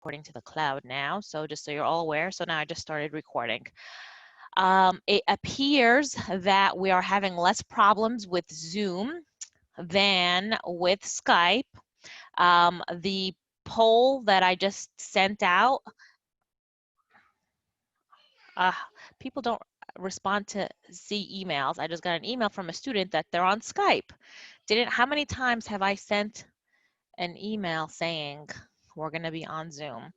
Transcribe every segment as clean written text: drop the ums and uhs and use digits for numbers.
recording to the cloud now, so just so you're all aware. So now I just started recording. It appears that we are having less problems with Zoom than with Skype. The poll that I just sent out, people don't respond to see emails. I just got an email from a student that they're on Skype. How many times have I sent an email saying we're going to be on Zoom?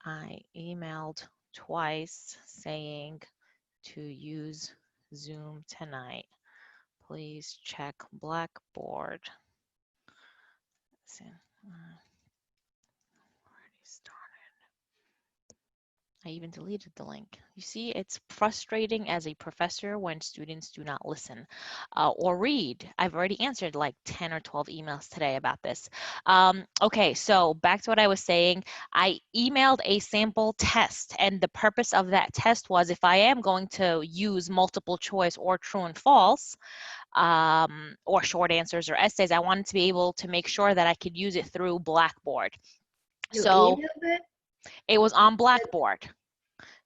I emailed twice saying to use Zoom tonight. Please check Blackboard. Already started. I even deleted the link. You see, it's frustrating as a professor when students do not listen or read. I've already answered like 10 or 12 emails today about this. Okay, so back to what I was saying. I emailed a sample test, and the purpose of that test was if I am going to use multiple choice or true and false, or short answers or essays, I wanted to be able to make sure that I could use it through Blackboard. You So emailed it? it was on Blackboard.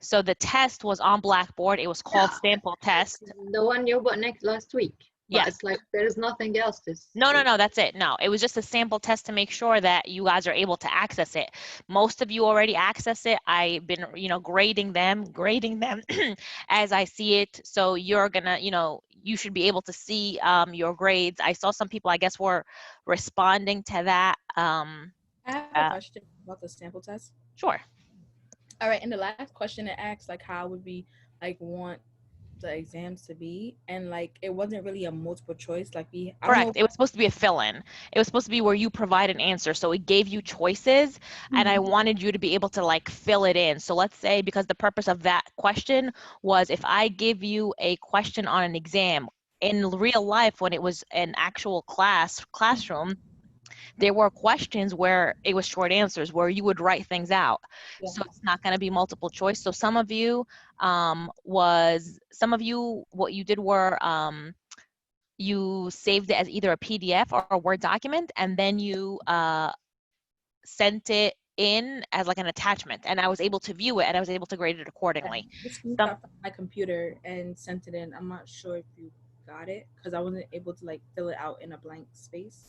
So the test was on Blackboard. It was called sample test. The one you bought last week. But Yes. It's like there's nothing else to No, that's it. No, it was just a sample test to make sure that you guys are able to access it. Most of you already access it. I've been, grading them as I see it. So you're gonna, you should be able to see your grades. I saw some people, I guess, were responding to that. I have a question about the sample test. Sure. All right, in the last question it asked like how would we like want the exams to be, and like it wasn't really a multiple choice, like Correct. It was supposed to be a fill-in. It was supposed to be where you provide an answer. So it gave you choices, and I wanted you to be able to like fill it in. So let's say, because the purpose of that question was if I give you a question on an exam in real life, when it was an actual classroom, there were questions where it was short answers where you would write things out. Yeah. So it's not going to be multiple choice. So some of you what you did were you saved it as either a PDF or a Word document, and then you sent it in as like an attachment, and I was able to view it and I was able to grade it accordingly. I screenshot from my computer and sent it in. I'm not sure if you got it because I wasn't able to like fill it out in a blank space.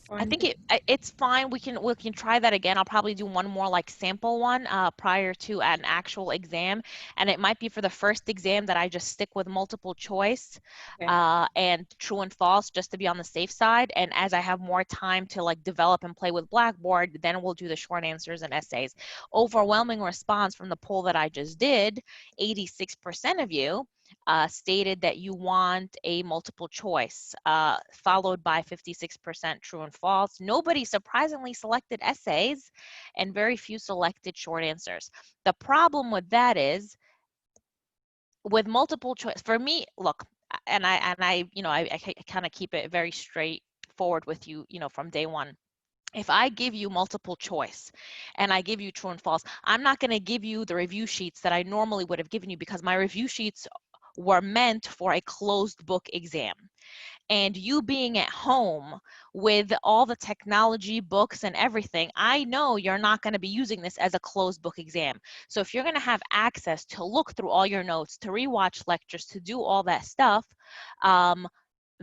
I think it's fine. We can try that again. I'll probably do one more like sample one prior to an actual exam, and it might be for the first exam that I just stick with multiple choice and true and false just to be on the safe side. And as I have more time to like develop and play with Blackboard, then we'll do the short answers and essays. Overwhelming response from the poll that I just did, 86% of you stated that you want a multiple choice, followed by 56% true and false. Nobody surprisingly selected essays, and very few selected short answers. The problem with that is, with multiple choice, for me, look, and I kind of keep it very straightforward with you, from day one. If I give you multiple choice and I give you true and false, I'm not going to give you the review sheets that I normally would have given you, because my review sheets were meant for a closed book exam. And you being at home with all the technology, books, and everything, I know you're not going to be using this as a closed book exam. So if you're going to have access to look through all your notes, to rewatch lectures, to do all that stuff,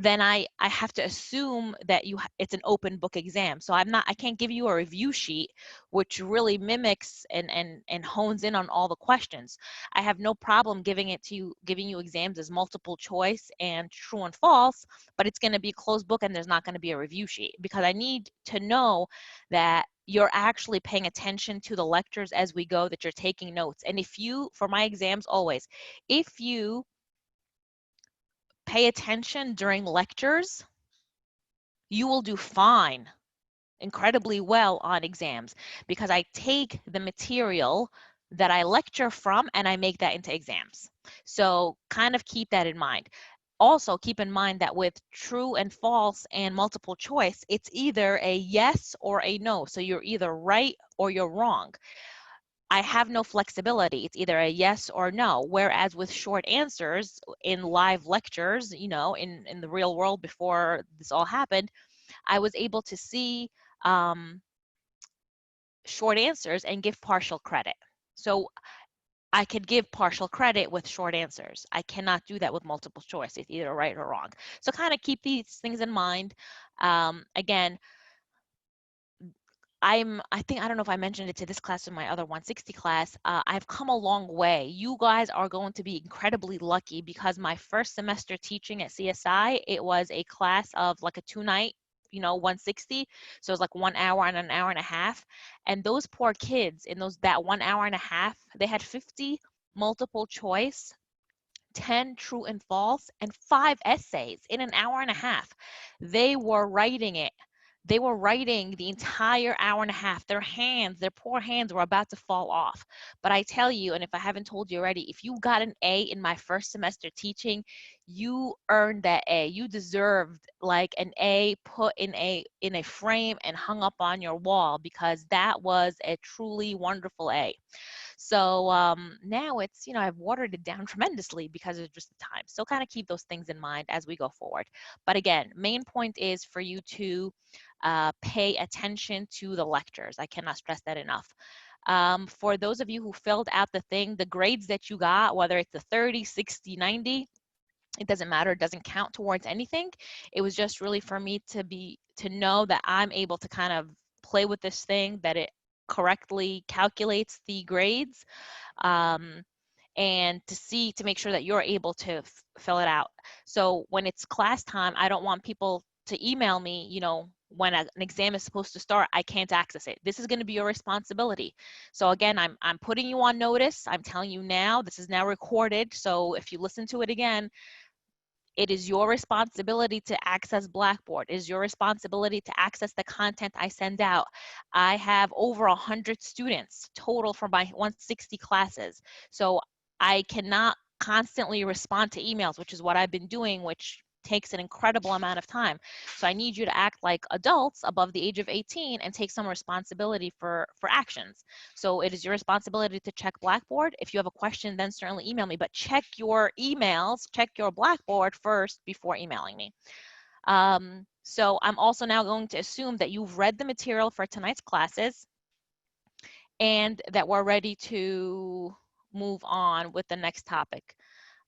then I have to assume that it's an open book exam. So I can't give you a review sheet which really mimics and hones in on all the questions. I have no problem giving you exams as multiple choice and true and false, but it's going to be closed book and there's not going to be a review sheet, because I need to know that you're actually paying attention to the lectures as we go, that you're taking notes. And for my exams always, if you pay attention during lectures, you will do fine, incredibly well on exams, because I take the material that I lecture from and I make that into exams. So kind of keep that in mind. Also keep in mind that with true and false and multiple choice, it's either a yes or a no. So you're either right or you're wrong. I have no flexibility. It's either a yes or no. Whereas with short answers in live lectures, in the real world before this all happened, I was able to see short answers and give partial credit. So I could give partial credit with short answers. I cannot do that with multiple choice. It's either right or wrong. So kind of keep these things in mind. Again, I don't know if I mentioned it to this class or my other 160 class. I've come a long way. You guys are going to be incredibly lucky because my first semester teaching at CSI, it was a class of like a 2-night, 160. So it was like 1 hour and an hour and a half. And those poor kids in that 1 hour and a half, they had 50 multiple choice, 10 true and false, and 5 essays in an hour and a half. They were writing it. They were writing the entire hour and a half. Their poor hands were about to fall off. But I tell you, and if I haven't told you already, if you got an A in my first semester teaching, you earned that A. You deserved like an A put in a frame and hung up on your wall because that was a truly wonderful A. So now it's, I've watered it down tremendously because of just the time. So kind of keep those things in mind as we go forward. But again, main point is for you to pay attention to the lectures. I cannot stress that enough. For those of you who filled out the thing, the grades that you got, whether it's a 30, 60, 90, it doesn't matter. It doesn't count towards anything. It was just really for me to know that I'm able to kind of play with this thing, that it correctly calculates the grades, and to make sure that you're able to fill it out. So when it's class time, I don't want people to email me, when an exam is supposed to start, I can't access it. This is going to be your responsibility. So again, I'm putting you on notice. I'm telling you now, this is now recorded. So if you listen to it again, it is your responsibility to access Blackboard. It is your responsibility to access the content I send out. I have over 100 students total for my 160 classes. So I cannot constantly respond to emails, which is what I've been doing, which takes an incredible amount of time. So I need you to act like adults above the age of 18 and take some responsibility for actions. So it is your responsibility to check Blackboard. If you have a question, then certainly email me, but check your emails, check your Blackboard first before emailing me. So I'm also now going to assume that you've read the material for tonight's classes and that we're ready to move on with the next topic.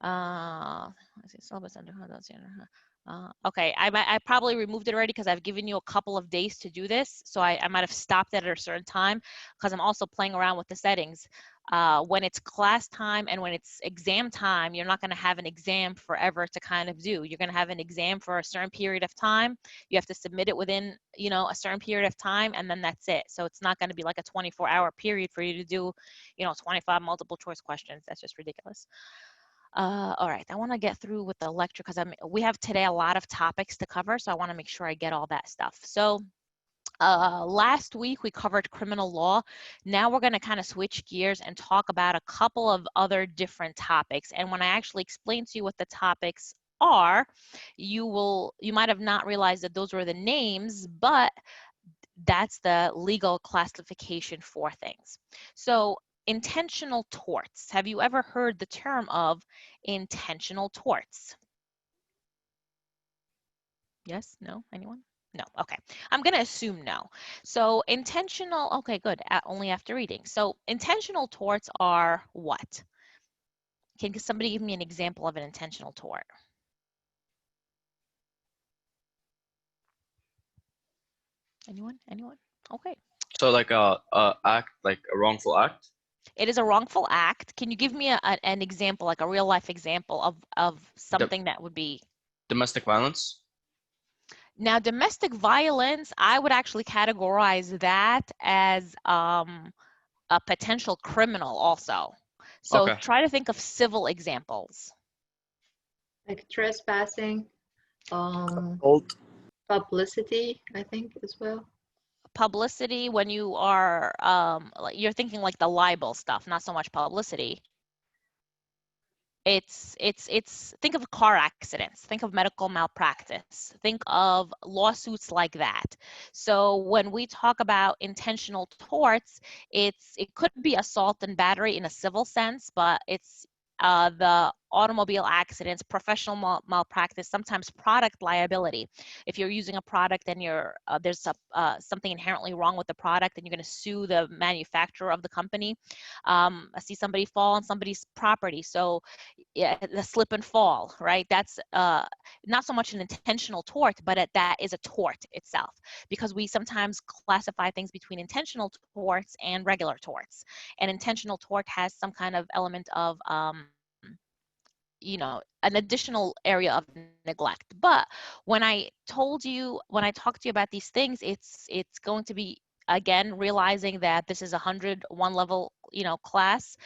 Let's see, syllabus under okay, I probably removed it already because I've given you a couple of days to do this. So I might have stopped it at a certain time because I'm also playing around with the settings. When it's class time and when it's exam time, you're not going to have an exam forever to kind of do. You're going to have an exam for a certain period of time. You have to submit it within, a certain period of time, and then that's it. So it's not going to be like a 24-hour period for you to do, 25 multiple choice questions. That's just ridiculous. All right, I want to get through with the lecture because we have today a lot of topics to cover, so I want to make sure I get all that stuff. So last week we covered criminal law. Now we're going to kind of switch gears and talk about a couple of other different topics. And when I actually explain to you what the topics are, you might have not realized that those were the names, but that's the legal classification for things. So intentional torts. Have you ever heard the term of intentional torts? Yes? No? Anyone? No. Okay. I'm going to assume no. So intentional, okay, good. Only after reading. So intentional torts are what? Can somebody give me an example of an intentional tort? Anyone? Anyone? Okay. So like a act, like a wrongful act? It is a wrongful act. Can you give me an example, like a real life example of something that would be? Domestic violence? Now, domestic violence, I would actually categorize that as a potential criminal also. So Okay. try to think of civil examples. Like trespassing, Old. publicity, I think as well. Publicity, when you are, you're thinking like the libel stuff, not so much publicity. It's think of car accidents, think of medical malpractice, think of lawsuits like that. So when we talk about intentional torts, it could be assault and battery in a civil sense, but it's the automobile accidents, professional malpractice, sometimes product liability. If you're using a product and there's something inherently wrong with the product and you're going to sue the manufacturer of the company. I see somebody fall on somebody's property, so yeah, the slip and fall, right? That's not so much an intentional tort, but that is a tort itself, because we sometimes classify things between intentional torts and regular torts. And intentional tort has some kind of element of an additional area of neglect. But when I talked to you about these things, it's going to be, again, realizing that this is a 101 level class,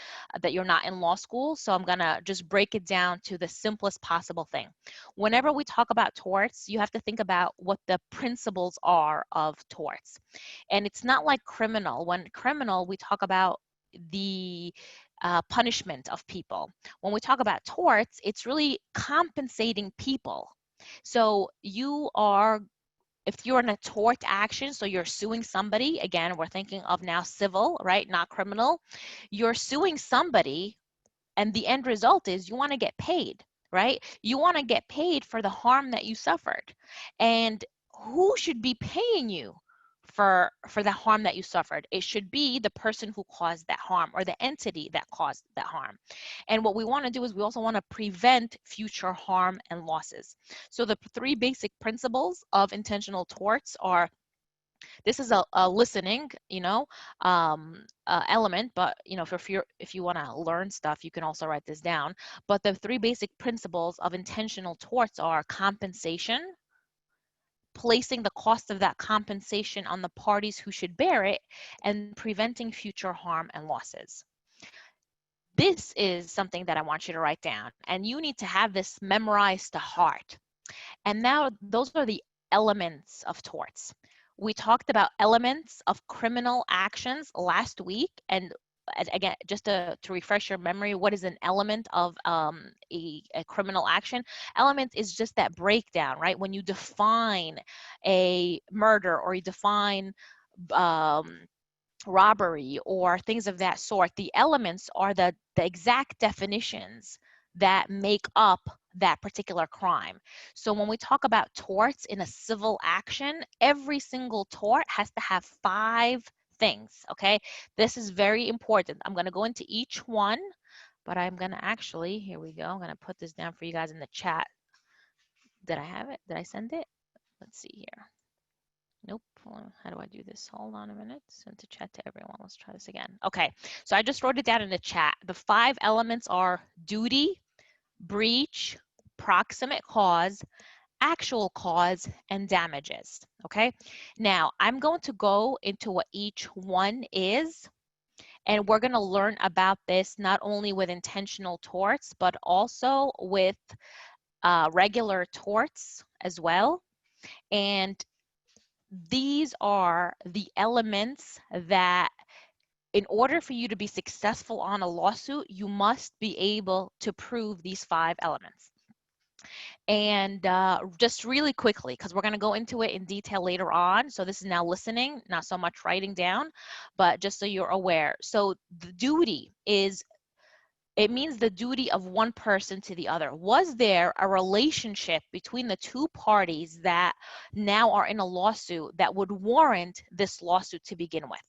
that you're not in law school. So I'm gonna just break it down to the simplest possible thing. Whenever we talk about torts, you have to think about what the principles are of torts. And it's not like criminal. When criminal, we talk about the punishment of people. When we talk about torts, it's really compensating people. So if you're in a tort action, so you're suing somebody, again, we're thinking of now civil, right, not criminal. You're suing somebody, and the end result is you want to get paid, right? You want to get paid for the harm that you suffered. And who should be paying you for the harm that you suffered? It should be the person who caused that harm, or the entity that caused that harm. And what we want to do is we also want to prevent future harm and losses. So the three basic principles of intentional torts are, this is a listening, element, but if you want to learn stuff, you can also write this down. But the three basic principles of intentional torts are compensation, placing the cost of that compensation on the parties who should bear it, and preventing future harm and losses. This is something that I want you to write down, and you need to have this memorized to heart. And now those are the elements of torts. We talked about elements of criminal actions last week, and again, just to refresh your memory, what is an element of a criminal action? Element is just that breakdown, right? When you define a murder, or you define robbery or things of that sort, the elements are the exact definitions that make up that particular crime. So when we talk about torts in a civil action, every single tort has to have 5 things, okay? This is very important. I'm going to go into each one, but I'm going to actually, here we go, I'm going to put this down for you guys in the chat. Did I have it? Did I send it? Let's see here. Nope. How do I do this? Hold on a minute. Send to chat to everyone. Let's try this again. Okay. So I just wrote it down in the chat. The 5 elements are duty, breach, proximate cause, actual cause, and damages. Okay. Now I'm going to go into what each one is, and we're going to learn about this not only with intentional torts, but also with regular torts as well. And these are the elements that, in order for you to be successful on a lawsuit, you must be able to prove these 5 elements. And just really quickly, because we're going to go into it in detail later on. So this is now listening, not so much writing down, but just so you're aware. So the duty is, it means the duty of one person to the other. Was there a relationship between the 2 parties that now are in a lawsuit that would warrant this lawsuit to begin with?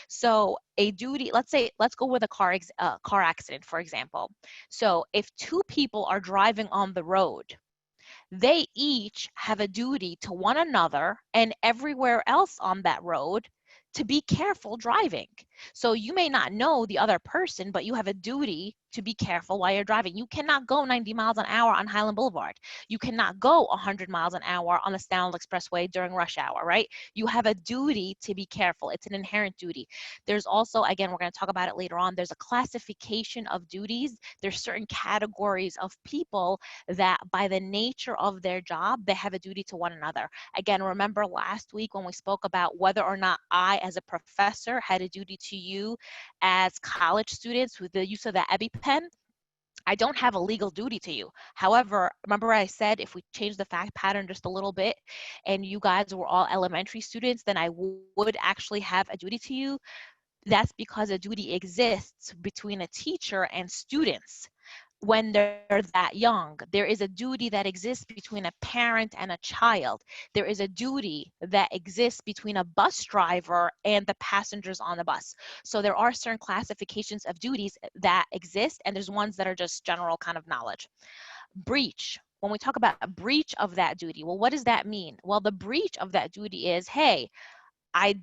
So a duty, let's go with a car accident, for example. So if 2 people are driving on the road, they each have a duty to one another and everywhere else on that road to be careful driving. So you may not know the other person, but you have a duty to be careful while you're driving. You cannot go 90 miles an hour on Highland Boulevard. You cannot go 100 miles an hour on the Stanley Expressway during rush hour, right? You have a duty to be careful. It's an inherent duty. There's also, again, we're going to talk about it later on, there's a classification of duties. There's certain categories of people that by the nature of their job, they have a duty to one another. Again, remember last week when we spoke about whether or not I, as a professor, had a duty to you as college students with the use of the EpiPen? I don't have a legal duty to you. However, remember I said if we change the fact pattern just a little bit and you guys were all elementary students, then I would actually have a duty to you. That's because a duty exists between a teacher and students. when they're that young. There is a duty that exists between a parent and a child. There is a duty that exists between a bus driver and the passengers on the bus. So there are certain classifications of duties that exist, and there's ones that are just general kind of knowledge. Breach. When we talk about a breach of that duty, well, what does that mean? Well, the breach of that duty is, hey, I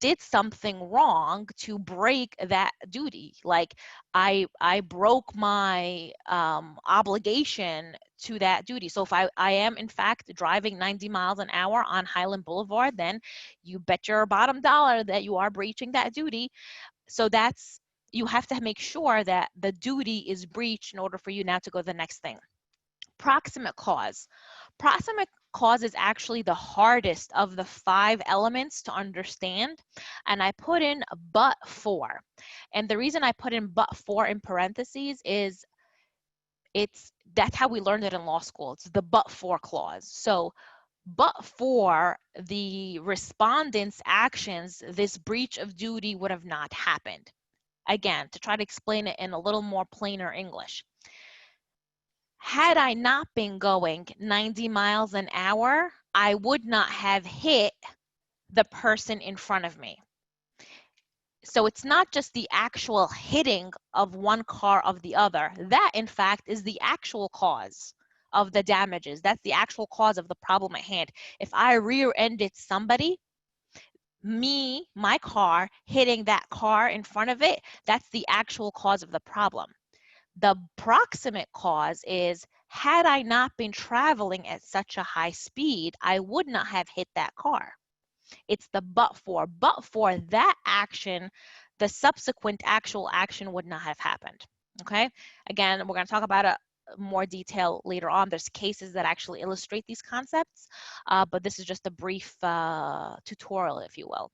did something wrong to break that duty. Like I broke my obligation to that duty. So if I am in fact driving 90 miles an hour on Highland Boulevard, then you bet your bottom dollar that you are breaching that duty. So that's, you have to make sure that the duty is breached in order for you now to go to the next thing. Proximate cause. Proximate cause is actually the hardest of the 5 elements to understand, and I put in but for. And the reason I put in but for in parentheses is that's how we learned it in law school. It's the but for clause. So but for the respondent's actions, this breach of duty would have not happened. Again, to try to explain it in a little more plainer English. Had I not been going 90 miles an hour, I would not have hit the person in front of me. So it's not just the actual hitting of one car of the other. That, in fact, is the actual cause of the damages. That's the actual cause of the problem at hand. If I rear-ended somebody, my car, hitting that car in front of it, that's the actual cause of the problem. The proximate cause is, had I not been traveling at such a high speed, I would not have hit that car. It's the but for. But for that action, the subsequent actual action would not have happened. Okay? Again, we're going to talk about it more detail later on. There's cases that actually illustrate these concepts, but this is just a brief tutorial, if you will.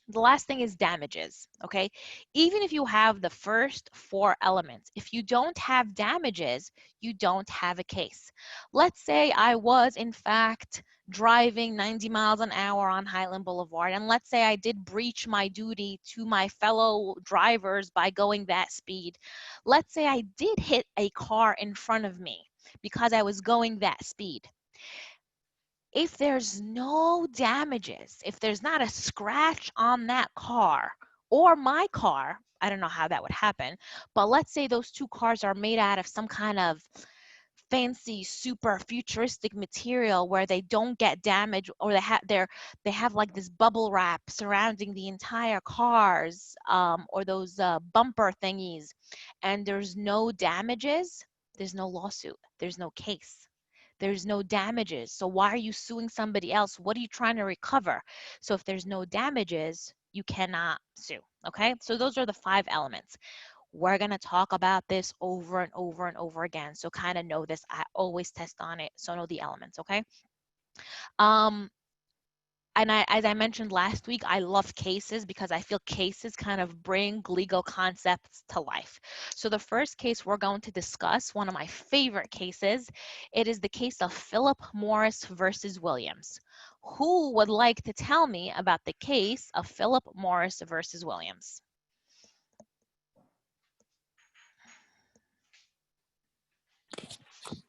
The last thing is damages, okay? Even if you have the first 4 elements, if you don't have damages, you don't have a case. Let's say I was, in fact, driving 90 miles an hour on Highland Boulevard, and let's say I did breach my duty to my fellow drivers by going that speed. Let's say I did hit a car in front of me because I was going that speed. If there's no damages, if there's not a scratch on that car or my car, I don't know how that would happen, but let's say those 2 cars are made out of some kind of fancy, super futuristic material where they don't get damaged, or they have like this bubble wrap surrounding the entire cars, or those bumper thingies, and there's no damages, there's no lawsuit, there's no case. There's no damages. So why are you suing somebody else? What are you trying to recover? So if there's no damages, you cannot sue. Okay? So those are the 5 elements. We're going to talk about this over and over and over again. So kind of know this. I always test on it. So know the elements. Okay? And as I mentioned last week, I love cases because I feel cases kind of bring legal concepts to life. So the first case we're going to discuss, one of my favorite cases, it is the case of Philip Morris versus Williams. Who would like to tell me about the case of Philip Morris versus Williams?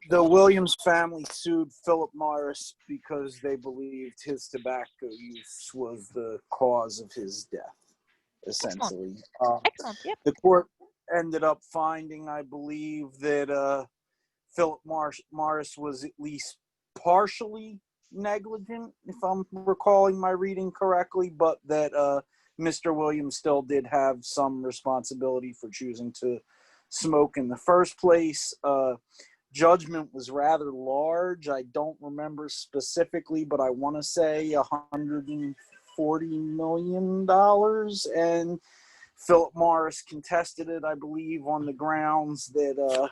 The Williams family sued Philip Morris because they believed his tobacco use was the cause of his death, essentially. Excellent. Yep. The court ended up finding, I believe, that Philip Morris was at least partially negligent, if I'm recalling my reading correctly, but that Mr. Williams still did have some responsibility for choosing to smoke in the first place. Judgment was rather large. I don't remember specifically, but I want to say $140 million. And Philip Morris contested it, I believe, on the grounds that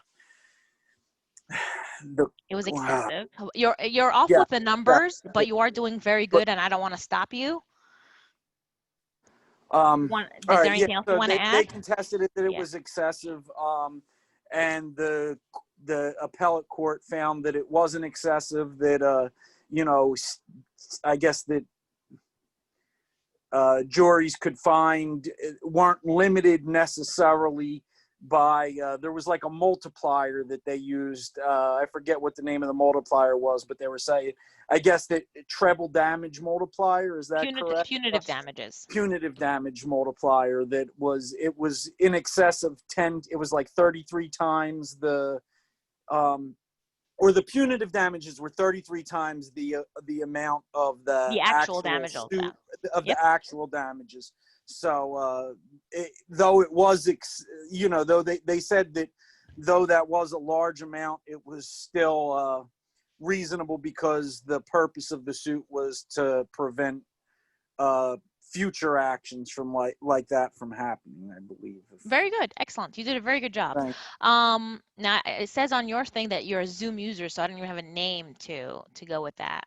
it was excessive. You're off with the numbers, but you are doing very good, and I don't want to stop you. Is there anything else you want to add? They contested it that it was excessive, and the appellate court found that it wasn't excessive, that I guess that juries could find weren't limited necessarily by there was like a multiplier that they used. I forget what the name of the multiplier was, but they were saying, I guess, that treble damage multiplier, is that correct? Punitive damages. Punitive damage multiplier, that was, it was in excess of 10, it was like 33 times the or the punitive damages were 33 times the amount of the actual damage suit, of the actual damages. So though it was, though they said that though that was a large amount, it was still reasonable, because the purpose of the suit was to prevent future actions from like that from happening, I believe. Very good. Excellent. You did a very good job. Thanks. Now it says on your thing that you're a Zoom user, so I don't even have a name to go with that.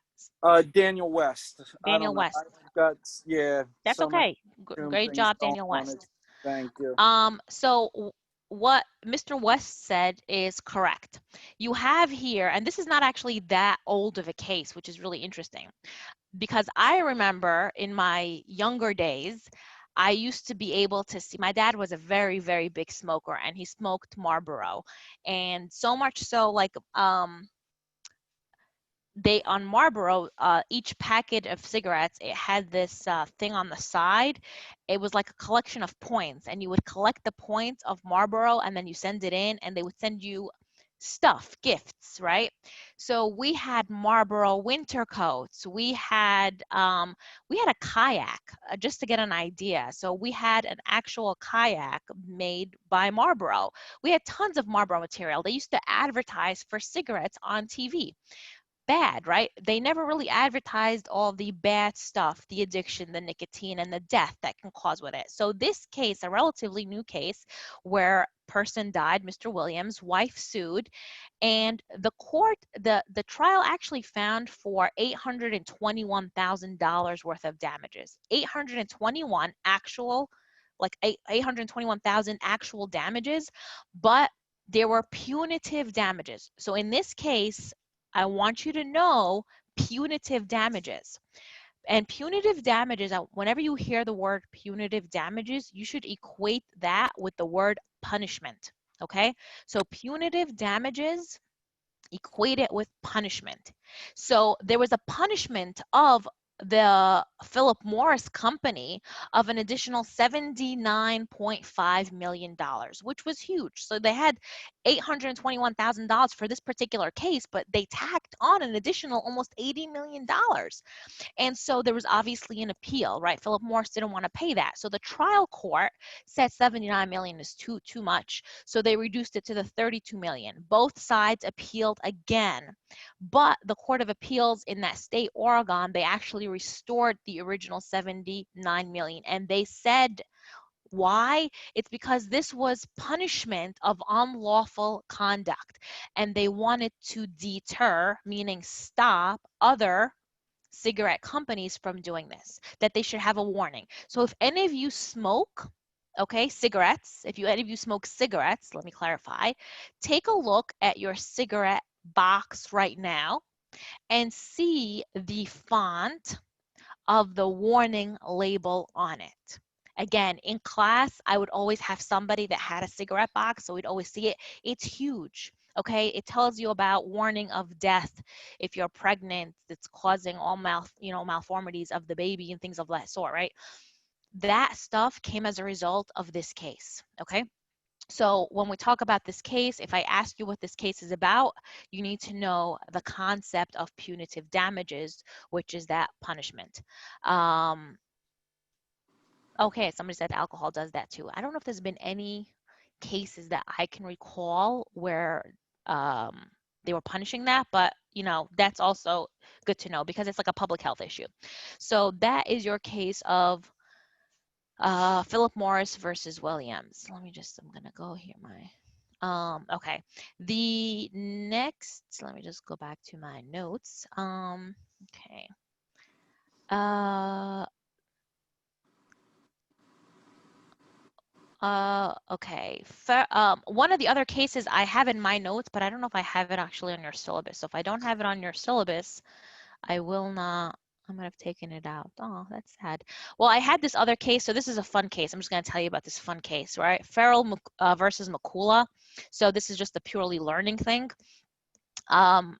Daniel West. Daniel West. I've got, yeah. That's okay. Great job, Daniel West. Thank you. So what Mr. West said is correct. You have here, and this is not actually that old of a case, which is really interesting, because I remember in my younger days, I used to be able to see, my dad was a very, very big smoker, and he smoked Marlboro. And so much so, like, they, on Marlboro, each packet of cigarettes, it had this thing on the side. It was like a collection of points, and you would collect the points of Marlboro, and then you send it in, and they would send you stuff, gifts, right? So we had Marlboro winter coats. We had a kayak, just to get an idea. So we had an actual kayak made by Marlboro. We had tons of Marlboro material. They used to advertise for cigarettes on TV. Bad, right? They never really advertised all the bad stuff, the addiction, the nicotine, and the death that can cause with it. So this case, a relatively new case where person died, Mr. Williams, wife sued, and the court, the trial actually found for $821,000 worth of damages. 821 actual, like 821,000 actual damages, but there were punitive damages. So in this case, I want you to know punitive damages. And punitive damages, whenever you hear the word punitive damages, you should equate that with the word punishment, okay? So punitive damages, equate it with punishment. So there was a punishment of the Philip Morris company of an additional $79.5 million, which was huge. So they had $821,000 for this particular case, but they tacked on an additional almost $80 million. And so there was obviously an appeal, right? Philip Morris didn't want to pay that. So the trial court said 79 million is too much. So they reduced it to the 32 million. Both sides appealed again. But the Court of Appeals in that state, Oregon, they actually restored the original 79 million. And they said, why? It's because this was punishment of unlawful conduct. And they wanted to deter, meaning stop other cigarette companies from doing this, that they should have a warning. So if any of you smoke, okay, cigarettes, if any of you smoke cigarettes, let me clarify, take a look at your cigarette box right now and see the font of the warning label on it. Again, in class, I would always have somebody that had a cigarette box, so we'd always see it. It's huge, okay? It tells you about warning of death if you're pregnant. It's causing all malformities of the baby and things of that sort, right? That stuff came as a result of this case, okay? So when we talk about this case, if I ask you what this case is about, you need to know the concept of punitive damages, which is that punishment. Okay, somebody said alcohol does that too. I don't know if there's been any cases that I can recall where they were punishing that, but that's also good to know because it's like a public health issue. So that is your case of Philip Morris versus Williams. I'm gonna go here okay. The next, let me just go back to my notes. Okay. Okay. One of the other cases I have in my notes, but I don't know if I have it actually on your syllabus. So if I don't have it on your syllabus, I will not I might have taken it out. Oh, that's sad. Well, I had this other case. So this is a fun case. I'm just going to tell you about this fun case, right? Farrell versus McCullough. So this is just a purely learning thing.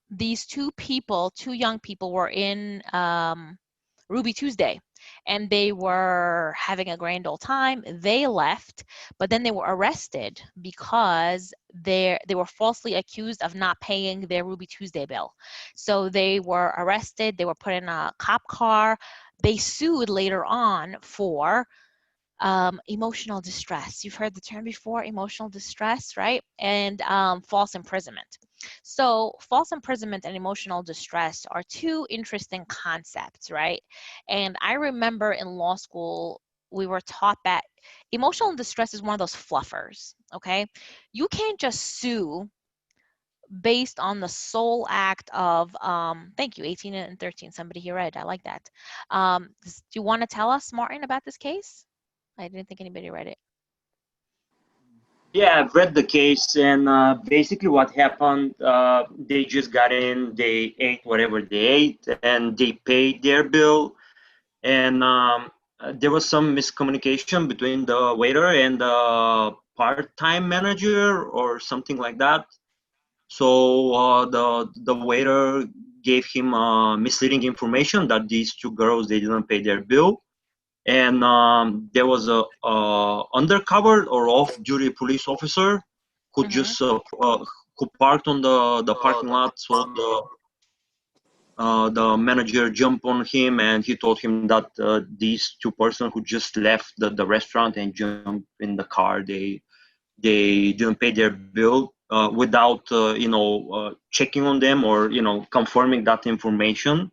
These two young people were in Ruby Tuesday, and they were having a grand old time. They left, but then they were arrested because they were falsely accused of not paying their Ruby Tuesday bill. So they were arrested. They were put in a cop car. They sued later on for emotional distress. You've heard the term before, emotional distress, right? And false imprisonment. So false imprisonment and emotional distress are two interesting concepts, right? And I remember in law school, we were taught that emotional distress is one of those fluffers, okay? You can't just sue based on the sole act of, thank you, 18 and 13, somebody here read, I like that. Do you want to tell us, Martin, about this case? I didn't think anybody read it. Yeah, I've read the case, and basically what happened, they just got in, they ate whatever they ate, and they paid their bill. And there was some miscommunication between the waiter and the part-time manager or something like that. So the waiter gave him misleading information that these two girls, they didn't pay their bill. And there was a undercover or off-duty police officer who just who parked on the parking lot. So the manager jumped on him and he told him that these two persons who just left the restaurant and jumped in the car, they didn't pay their bill without checking on them or confirming that information.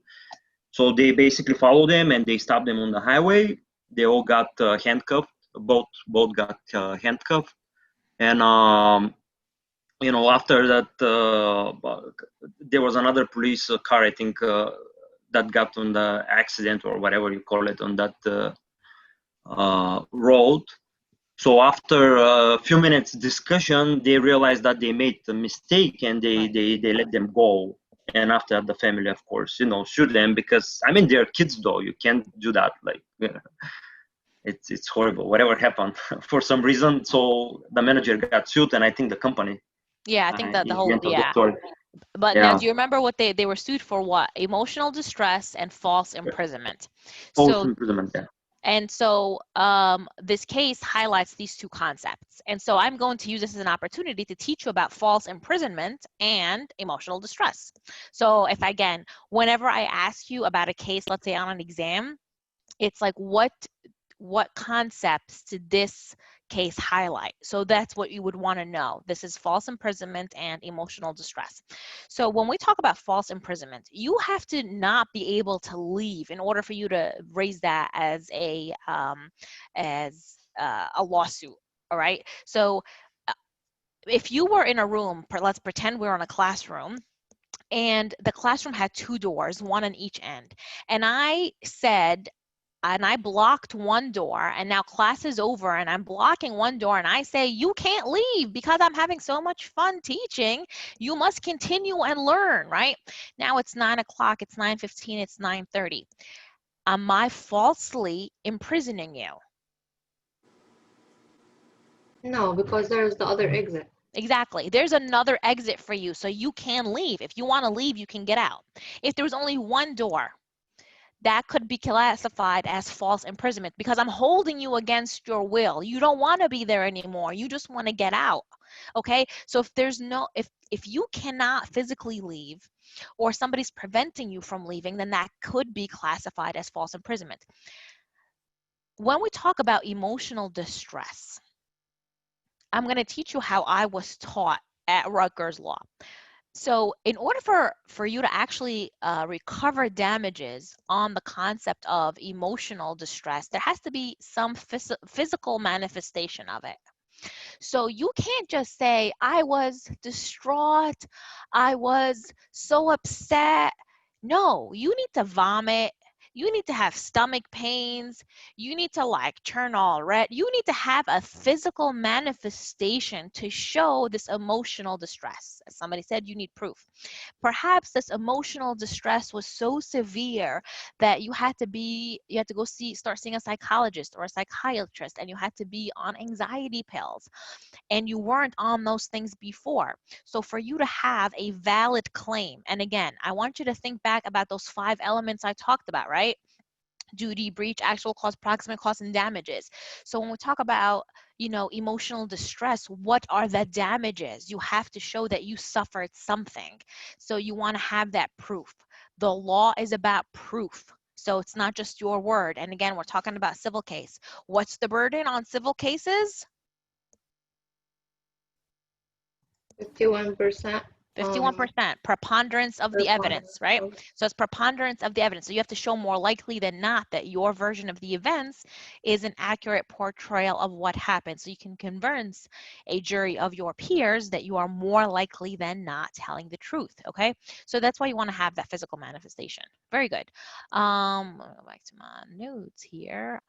So they basically followed them and they stopped them on the highway. They all got handcuffed. Both got handcuffed, and after that, there was another police car, I think, that got on the accident or whatever you call it on that road. So after a few minutes discussion, they realized that they made a mistake and they let them go. And after the family, of course, sued them because, I mean, they're kids though. You can't do that. Like, it's horrible. Whatever happened for some reason. So the manager got sued, and I think the company. Yeah, I think that the whole, End of the yeah. story. But Yeah. now, do you remember what they were sued for? What? Emotional distress and false imprisonment. False So, imprisonment, yeah. and so this case highlights these two concepts. And so I'm going to use this as an opportunity to teach you about false imprisonment and emotional distress. So whenever I ask you about a case, let's say on an exam, it's like, what concepts did this case highlight? So that's what you would want to know. This is false imprisonment and emotional distress. So when we talk about false imprisonment, you have to not be able to leave in order for you to raise that as a lawsuit. All right. So if you were in a room, let's pretend we're in a classroom, and the classroom had two doors, one on each end, and I blocked one door, and now class is over and I'm blocking one door, and I say, you can't leave because I'm having so much fun teaching. You must continue and learn, right? Now it's 9 o'clock, it's 9:15, it's 9:30. Am I falsely imprisoning you? No, because there's the other exit. Exactly. There's another exit for you, so you can leave. If you want to leave, you can get out. If there was only one door, that could be classified as false imprisonment because I'm holding you against your will. You don't want to be there anymore. You just want to get out. Okay? So if you cannot physically leave or somebody's preventing you from leaving, then that could be classified as false imprisonment. When we talk about emotional distress, I'm going to teach you how I was taught at Rutgers Law. So in order for you to actually recover damages on the concept of emotional distress, there has to be some physical manifestation of it. So you can't just say, I was distraught, I was so upset. No, you need to vomit, You need to have stomach pains. You need to like turn all red. You need to have a physical manifestation to show this emotional distress. As somebody said, you need proof. Perhaps this emotional distress was so severe that you had to go start seeing a psychologist or a psychiatrist, and you had to be on anxiety pills, and you weren't on those things before. So for you to have a valid claim, and again, I want you to think back about those 5 elements I talked about, right? Duty, breach, actual cause, proximate cause, and damages. So when we talk about, emotional distress, what are the damages? You have to show that you suffered something. So you want to have that proof. The law is about proof. So it's not just your word. And again, we're talking about civil case. What's the burden on civil cases? 51%. 51%, preponderance of the evidence, right? Preponderance. So it's preponderance of the evidence. So you have to show more likely than not that your version of the events is an accurate portrayal of what happened. So you can convince a jury of your peers that you are more likely than not telling the truth, okay? So that's why you want to have that physical manifestation. Very good. Let me go back to my notes here.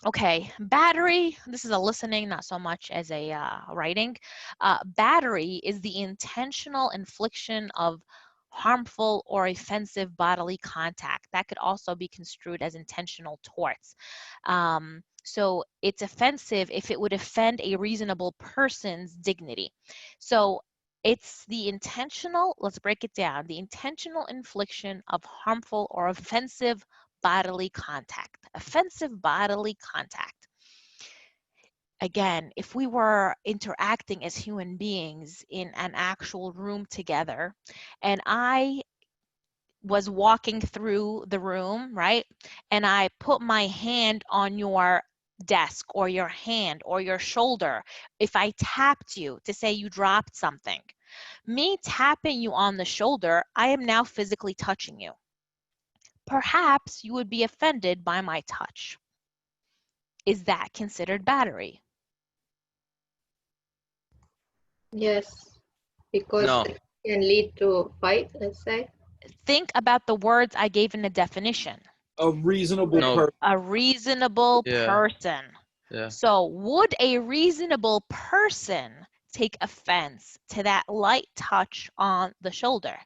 Okay, battery, this is a listening, not so much as a writing. Battery is the intentional infliction of harmful or offensive bodily contact. That could also be construed as intentional torts. So it's offensive if it would offend a reasonable person's dignity. So it's the intentional, let's break it down, the intentional infliction of harmful or offensive bodily contact. Offensive bodily contact. Again, if we were interacting as human beings in an actual room together, and I was walking through the room, right? And I put my hand on your desk or your hand or your shoulder. If I tapped you to say you dropped something, me tapping you on the shoulder, I am now physically touching you. Perhaps you would be offended by my touch. Is that considered battery? Yes, because No. it can lead to a fight, let's say. Think about the words I gave in the definition. A reasonable No. person. A reasonable Yeah. person. Yeah. So would a reasonable person take offense to that light touch on the shoulder?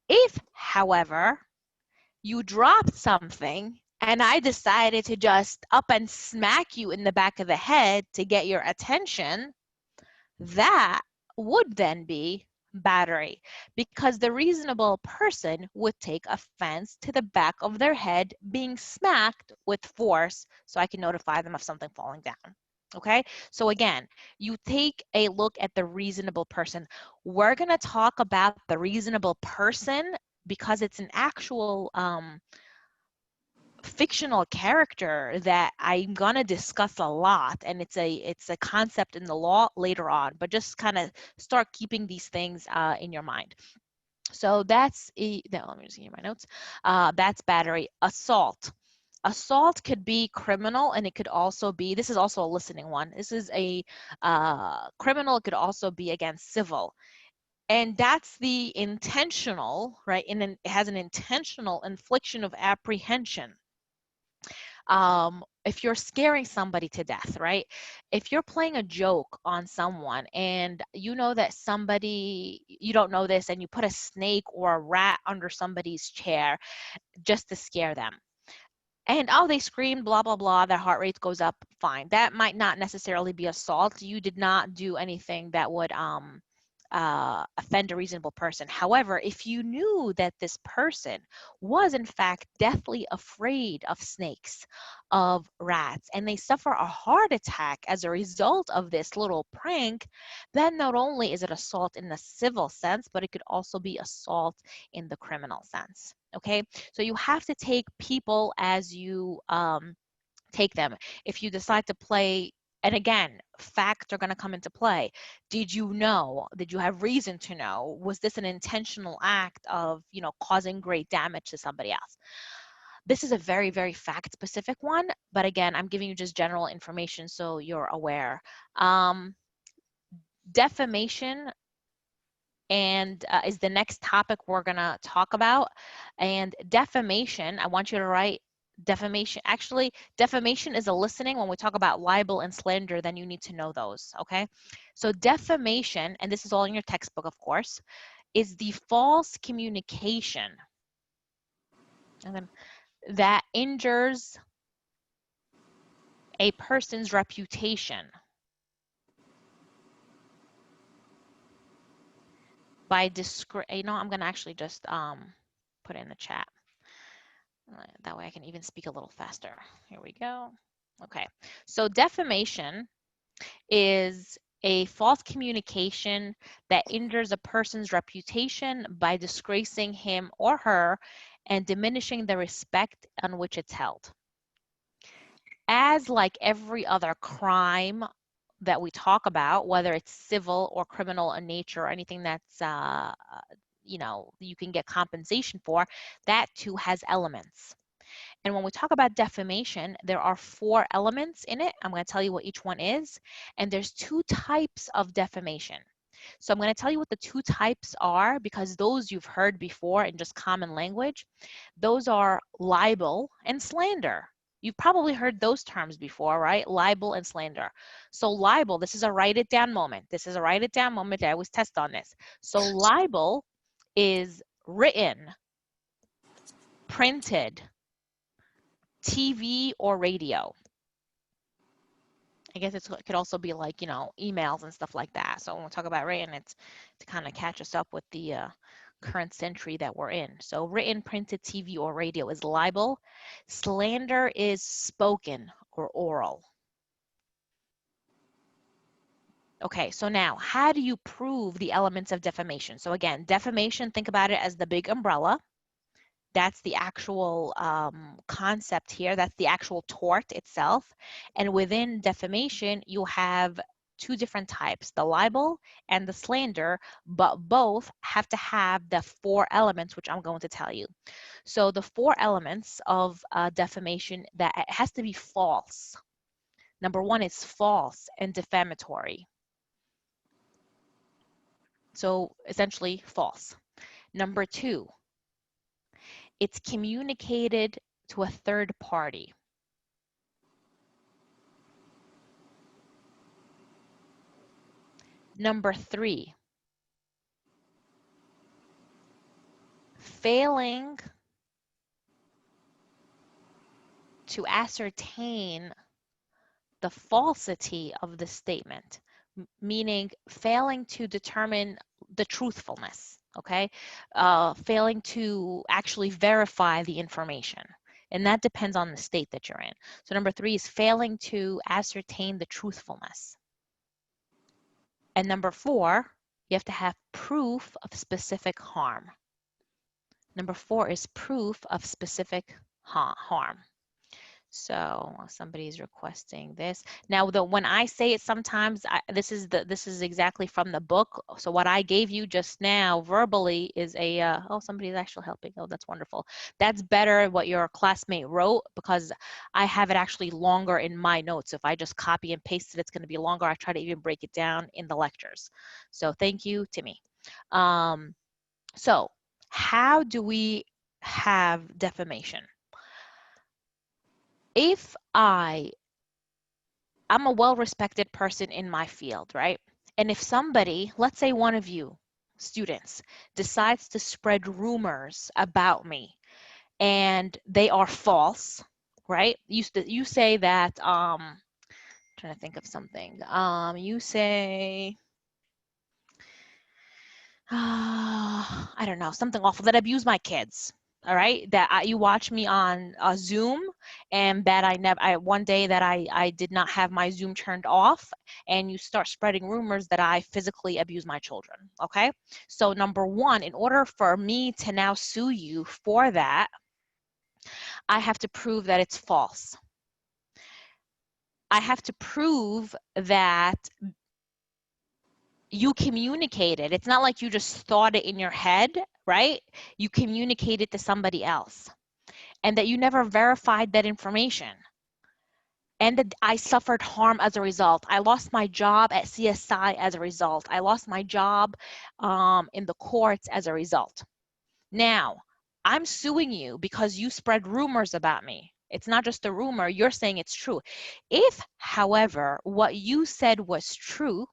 If, however, you dropped something and I decided to just up and smack you in the back of the head to get your attention, that would then be battery, because the reasonable person would take offense to the back of their head being smacked with force, so I can notify them of something falling down. Okay, so again, you take a look at the reasonable person. We're going to talk about the reasonable person because it's an actual fictional character that I'm gonna discuss a lot, and it's a concept in the law later on, but just kind of start keeping these things in your mind. So that's let me just give you my notes. That's battery. Assault. Assault could be criminal, and it could also be, this is also a listening one. This is a criminal. It could also be against civil. And that's the intentional, right? And it has an intentional infliction of apprehension. If you're scaring somebody to death, right? If you're playing a joke on someone and you know that somebody, you don't know this, and you put a snake or a rat under somebody's chair just to scare them. And oh, they screamed, blah, blah, blah, their heart rate goes up, fine. That might not necessarily be assault. You did not do anything that would offend a reasonable person. However, if you knew that this person was in fact deathly afraid of snakes, of rats, and they suffer a heart attack as a result of this little prank, then not only is it assault in the civil sense, but it could also be assault in the criminal sense. Okay, so you have to take people as you take them. If you decide to play, and again, facts are going to come into play. Did you know? Did you have reason to know? Was this an intentional act of, causing great damage to somebody else? This is a very, very fact-specific one, but again, I'm giving you just general information so you're aware. Defamation and is the next topic we're gonna talk about. And defamation, I want you to write defamation. Actually, defamation is a listening. When we talk about libel and slander, then you need to know those, okay? So defamation, and this is all in your textbook, of course, is the false communication and then that injures a person's reputation by I'm gonna actually just put it in the chat. That way I can even speak a little faster. Here we go. Okay, so defamation is a false communication that injures a person's reputation by disgracing him or her and diminishing the respect on which it's held. As like every other crime that we talk about, whether it's civil or criminal in nature or anything that's you can get compensation for, that too has elements. And when we talk about defamation, there are 4 elements in it. I'm going to tell you what each one is. And there's 2 types of defamation. So I'm going to tell you what the 2 types are, because those you've heard before in just common language. Those are libel and slander. You've probably heard those terms before, right? Libel and slander. So libel, this is a write it down moment. This is a write it down moment. I always test on this. So libel is written, printed, TV or radio. I guess it could also be like, emails and stuff like that. So when we talk about written, it's to kind of catch us up with the current century that we're in. So written, printed, TV, or radio is libel. Slander is spoken or oral. Okay, so now how do you prove the elements of defamation? So again, defamation, think about it as the big umbrella. That's the actual concept here. That's the actual tort itself. And within defamation, you have 2 different types, the libel and the slander, but both have to have the 4 elements, which I'm going to tell you. So the 4 elements of defamation, that it has to be false. Number 1 is false and defamatory. So essentially false. Number 2, it's communicated to a third party. Number 3, failing to ascertain the falsity of the statement, meaning failing to determine the truthfulness, okay? Failing to actually verify the information. And that depends on the state that you're in. So number 3 is failing to ascertain the truthfulness. And number 4, you have to have proof of specific harm. Number 4 is proof of specific harm. So somebody's requesting this. Now, when I say it, sometimes this is exactly from the book. So what I gave you just now verbally is oh, somebody's actually helping. Oh, that's wonderful. That's better what your classmate wrote, because I have it actually longer in my notes. If I just copy and paste it, it's going to be longer. I try to even break it down in the lectures. So thank you, Timmy. So how do we have defamation? If I'm a well-respected person in my field, right? And if somebody, let's say one of you students, decides to spread rumors about me and they are false, right? You say that, trying to think of something. You say, I don't know, something awful, that abuse my kids. All right, that you watch me on Zoom, and that one day that I did not have my Zoom turned off, and you start spreading rumors that I physically abuse my children. Okay, so number 1, in order for me to now sue you for that, I have to prove that it's false. I have to prove that you communicated. It's not like you just thought it in your head, right? You communicated to somebody else, and that you never verified that information. and that I suffered harm as a result. I lost my job at CSI as a result. I lost my job in the courts as a result. Now, I'm suing you because you spread rumors about me. It's not just a rumor, you're saying it's true. If, however, what you said was true,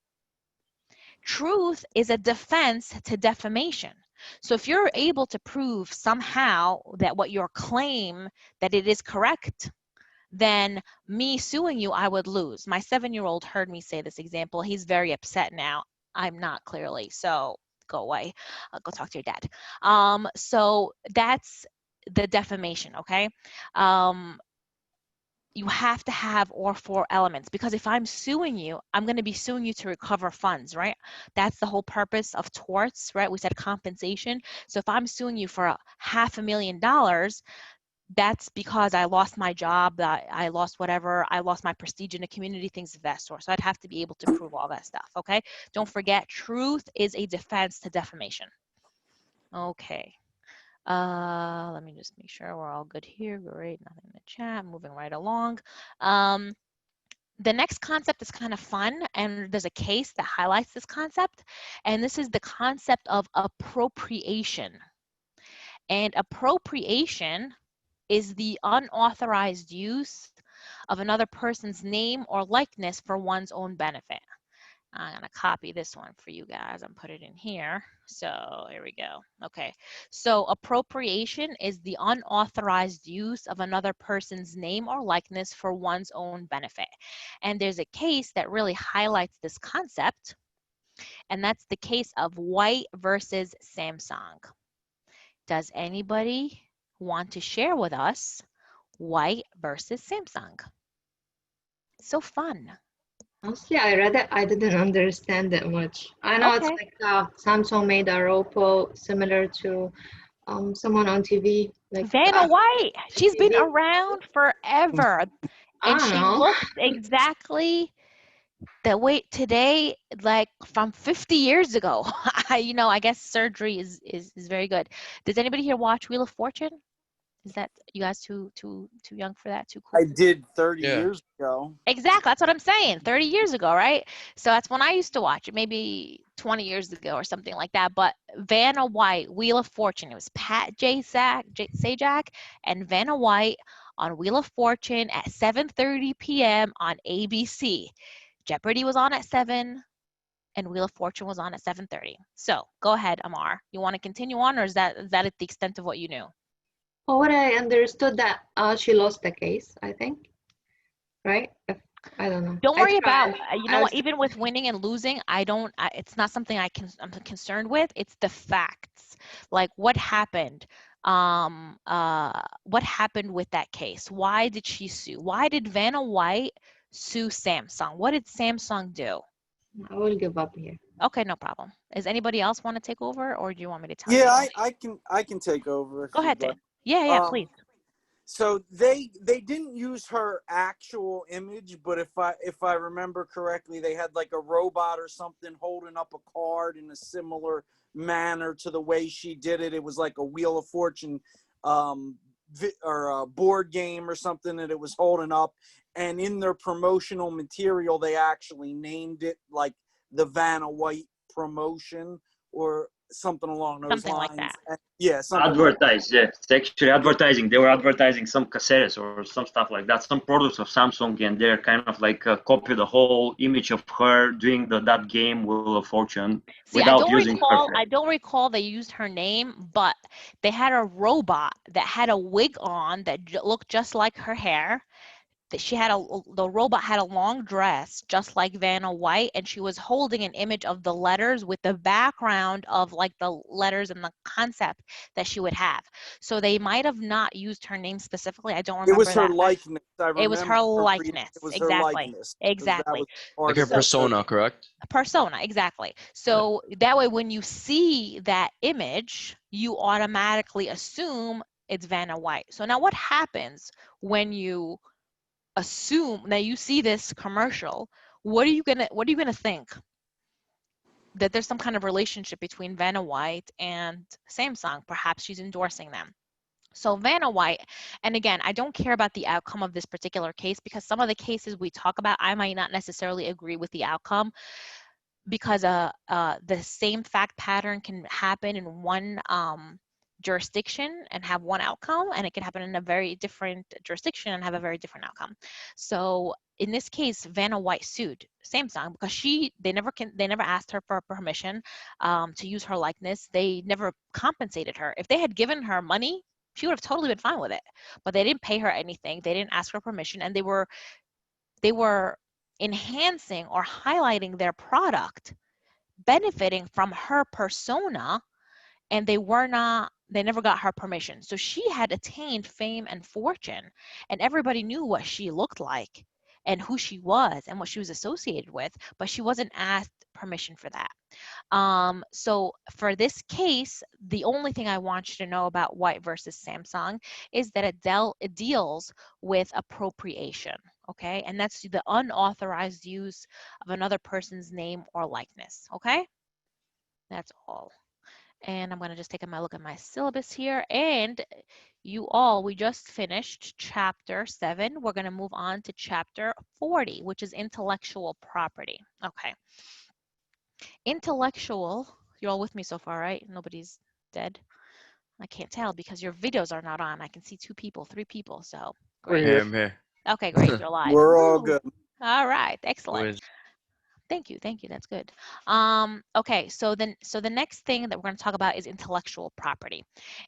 truth is a defense to defamation. So if you're able to prove somehow that what your claim, that it is correct, then me suing you, I would lose. My 7-year-old heard me say this example. He's very upset now. I'm not, clearly, so go away. Go talk to your dad. So that's the defamation, okay? You have to have all 4 elements, because if I'm suing you, I'm going to be suing you to recover funds, right? That's the whole purpose of torts, right? We said compensation. So if I'm suing you for $500,000, that's because I lost my job, that I lost whatever, I lost my prestige in the community, things of that sort. So I'd have to be able to prove all that stuff, okay? Don't forget, truth is a defense to defamation. Okay. Let me just make sure we're all good here. Great, nothing in the chat, moving right along. The next concept is kind of fun, and there's a case that highlights this concept, and this is the concept of appropriation. And appropriation is the unauthorized use of another person's name or likeness for one's own benefit. I'm going to copy this one for you guys and put it in here. So here we go. Okay. So appropriation is the unauthorized use of another person's name or likeness for one's own benefit. And there's a case that really highlights this concept, and that's the case of White versus Samsung. Does anybody want to share with us White versus Samsung? So fun. Honestly, I read it. I didn't understand it much. I know it's Okay. like Samsung made a Oppo similar to someone on TV, like Vanna White, she's been TV. around forever, I and don't she know. looks exactly the way today, like from 50 years ago. I guess surgery is very good. Does anybody here watch Wheel of Fortune? Is that, you guys too young for that? Too cool? I did 30 Yeah. years ago. Exactly, that's what I'm saying. 30 years ago, right? So that's when I used to watch it, maybe 20 years ago or something like that. But Vanna White, Wheel of Fortune, it was Pat Sajak and Vanna White on Wheel of Fortune at 7:30 p.m. on ABC. Jeopardy was on at 7, and Wheel of Fortune was on at 7:30. So go ahead, Amar. You want to continue on, or is that at the extent of what you knew? Well, what I understood that she lost the case, I think. Right? I don't know. Don't I worry about, tried. you know what, even with winning and losing, it's not something I'm concerned with. It's the facts. Like what happened? What happened with that case? Why did she sue? Why did Vanna White sue Samsung? What did Samsung do? I will give up here. Okay, no problem. Does anybody else want to take over, or do you want me to tell you? Yeah, I can take over if Go ahead, you'd like. Dan. Yeah, please. So they didn't use her actual image, but if I remember correctly, they had like a robot or something holding up a card in a similar manner to the way she did it. It was like a Wheel of Fortune or a board game or something that it was holding up. And in their promotional material, they actually named it like the Vanna White promotion or something along those Something lines. like that. Yeah, something Advertise, yeah. It's actually advertising. They were advertising some cassettes or some stuff like that, some products of Samsung, and they're kind of like copy the whole image of her doing that game Wheel of Fortune without using her face. I don't recall they used her name, but they had a robot that had a wig on that looked just like her hair. That the robot had a long dress just like Vanna White, and she was holding an image of the letters with the background of like the letters and the concept that she would have. So they might have not used her name specifically. I don't remember It was her that. likeness. I remember It was her reading likeness. it was her Exactly. likeness. Exactly. That was part Like her of that. persona, correct? Persona, exactly. So that way, when you see that image, you automatically assume it's Vanna White. So now what happens when you assume, now you see this commercial, what are you gonna think? That there's some kind of relationship between Vanna White and Samsung. Perhaps she's endorsing them. So Vanna White, and again, I don't care about the outcome of this particular case because some of the cases we talk about, I might not necessarily agree with the outcome because the same fact pattern can happen in one jurisdiction and have one outcome, and it can happen in a very different jurisdiction and have a very different outcome. So in this case, Vanna White sued Samsung because they never asked her for permission to use her likeness. They never compensated her. If they had given her money, she would have totally been fine with it. But they didn't pay her anything. They didn't ask for permission, and they were enhancing or highlighting their product, benefiting from her persona, and they never got her permission. So she had attained fame and fortune, and everybody knew what she looked like and who she was and what she was associated with, but she wasn't asked permission for that. So for this case, the only thing I want you to know about White versus Samsung is that it deals with appropriation, okay? And that's the unauthorized use of another person's name or likeness, okay? That's all. And I'm going to just take a look at my syllabus here. And we just finished chapter 7. We're going to move on to chapter 40, which is intellectual property. Okay. Intellectual, you're all with me so far, right? Nobody's dead. I can't tell because your videos are not on. I can see 2 people, 3 people. So great. Here, I'm here. Okay, great. You're live. We're all Woo. good. All right. Who Excellent. is- Thank you. That's good. Okay, so the next thing that we're going to talk about is intellectual property.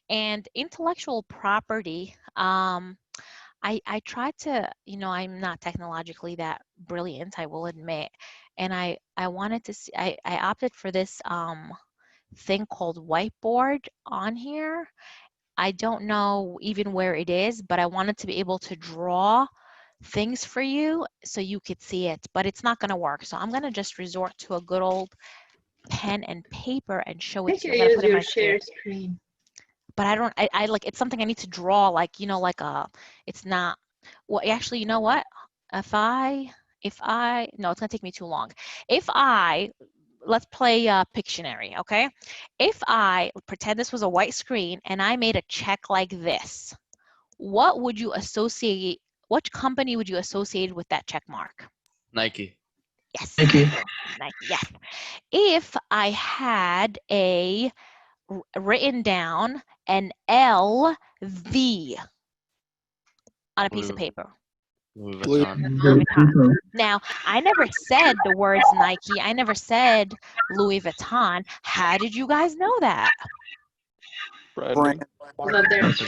And intellectual property, I tried to, I'm not technologically that brilliant, I will admit, and I wanted to see, I opted for this thing called whiteboard on here. I don't know even where it is, but I wanted to be able to draw things for you so you could see it, but it's not going to work. So I'm going to just resort to a good old pen and paper and show I it think to you. you I'm going to use put it in your my screen. share screen. But I like, it's something I need to draw, like, it's not, well, actually, you know what? No, it's going to take me too long. Let's play Pictionary, okay? If I pretend this was a white screen and I made a check like this, what company would you associate with that check mark? Nike. Yes. Nike. Nike, yes. If I had written down an LV on a piece of Louis, paper. Louis Louis Vuitton. Louis Vuitton. Now, I never said the words Nike. I never said Louis Vuitton. How did you guys know that? Branding. But there's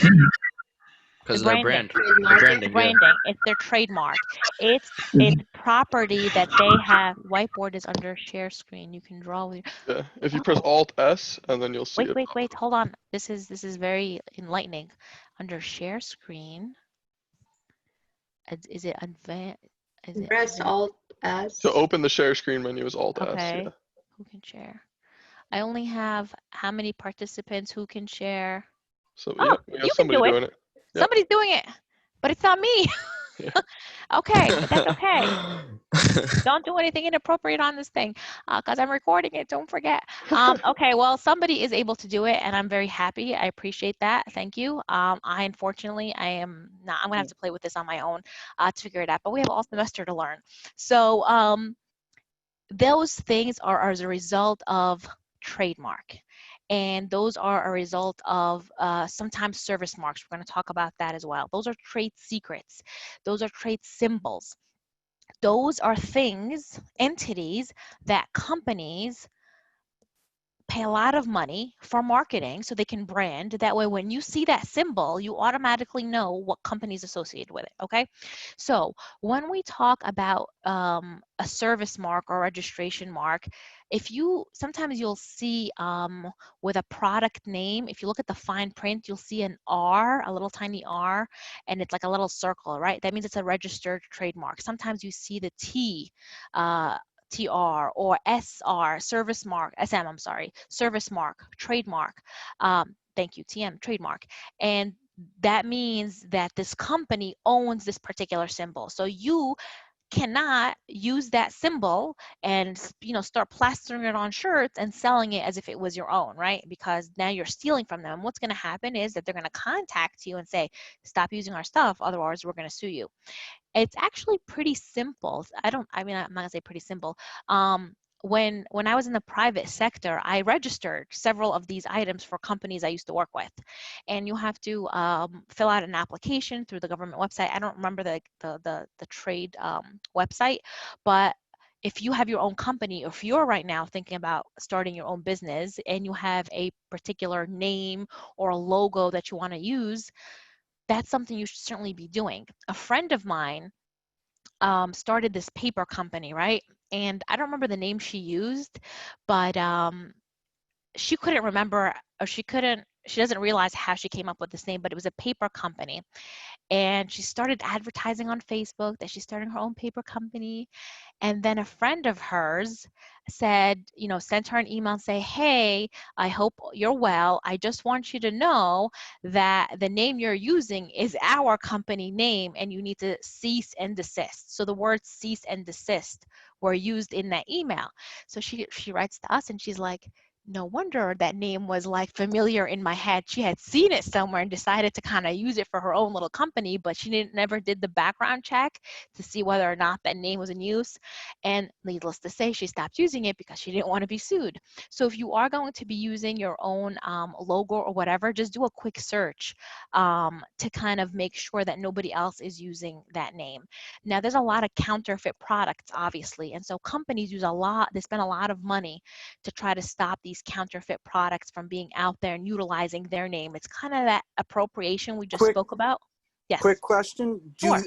Because The of their branding. brand. The trademark. branding, yeah. Branding. It's their trademark. It's property that they have. Whiteboard is under share screen. You can draw with your. Yeah. If you press Alt S and then you'll see it. Wait. Hold on. This is very enlightening. Under share screen. Is it advanced? Press Alt S. To open the share screen menu is Alt S. Okay. Yeah. Who can share? I only have how many participants who can share? So Oh, yeah, we have you can somebody do it. doing it. Yep. Somebody's doing it, but it's not me. Yeah. Okay, but that's okay. Don't do anything inappropriate on this thing because I'm recording it. Don't forget. Okay, well, somebody is able to do it, and I'm very happy. I appreciate that. Thank you. Unfortunately, I am not. I'm going to have to play with this on my own to figure it out, but we have all semester to learn. So those things are as a result of trademark. And those are a result of sometimes service marks. We're going to talk about that as well. Those are trade secrets. Those are trade symbols. Those are things, entities that companies pay a lot of money for marketing so they can brand. That way, when you see that symbol, you automatically know what company is associated with it, okay? So when we talk about a service mark or registration mark, sometimes you'll see with a product name, if you look at the fine print, you'll see an R, a little tiny R, and it's like a little circle, right? That means it's a registered trademark. Sometimes you see the T, TR or SR, service mark, SM, I'm sorry, service mark, trademark. Thank you, TM, trademark. And that means that this company owns this particular symbol. So you cannot use that symbol and, you know, start plastering it on shirts and selling it as if it was your own, right? Because now you're stealing from them. What's going to happen is that they're going to contact you and say, stop using our stuff, otherwise we're going to sue you. It's actually pretty simple. I'm not gonna say pretty simple. When I was in the private sector, I registered several of these items for companies I used to work with, and you have to fill out an application through the government website. I don't remember the trade website, but if you have your own company, or if you're right now thinking about starting your own business and you have a particular name or a logo that you want to use, that's something you should certainly be doing. A friend of mine started this paper company, right? And I don't remember the name she used, but she couldn't remember, or she doesn't realize how she came up with this name, but it was a paper company. And she started advertising on Facebook that she's starting her own paper company. And then a friend of hers said, you know, sent her an email and say, hey, I hope you're well. I just want you to know that the name you're using is our company name and you need to cease and desist. So the words cease and desist were used in that email. So she writes to us and she's like, no wonder that name was like familiar in my head. She had seen it somewhere and decided to kind of use it for her own little company, but she never did the background check to see whether or not that name was in use. And needless to say, she stopped using it because she didn't want to be sued. So if you are going to be using your own logo or whatever, just do a quick search to kind of make sure that nobody else is using that name. Now, there's a lot of counterfeit products, obviously, and so companies they spend a lot of money to try to stop these counterfeit products from being out there and utilizing their name. It's kind of that appropriation we just spoke about. Yes. Quick question. Sure.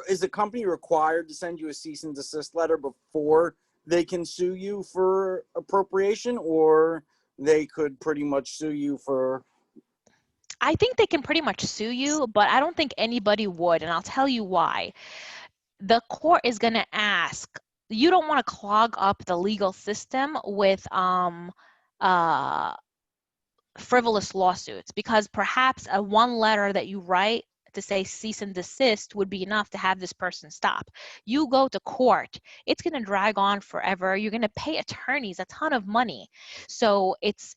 Is the company required to send you a cease and desist letter before they can sue you for appropriation, or they could pretty much sue you for? I think they can pretty much sue you, but I don't think anybody would, and I'll tell you why. The court is going to ask, you don't want to clog up the legal system with frivolous lawsuits, because perhaps a one letter that you write to say cease and desist would be enough to have this person stop. You go to court, it's going to drag on forever. You're going to pay attorneys a ton of money. So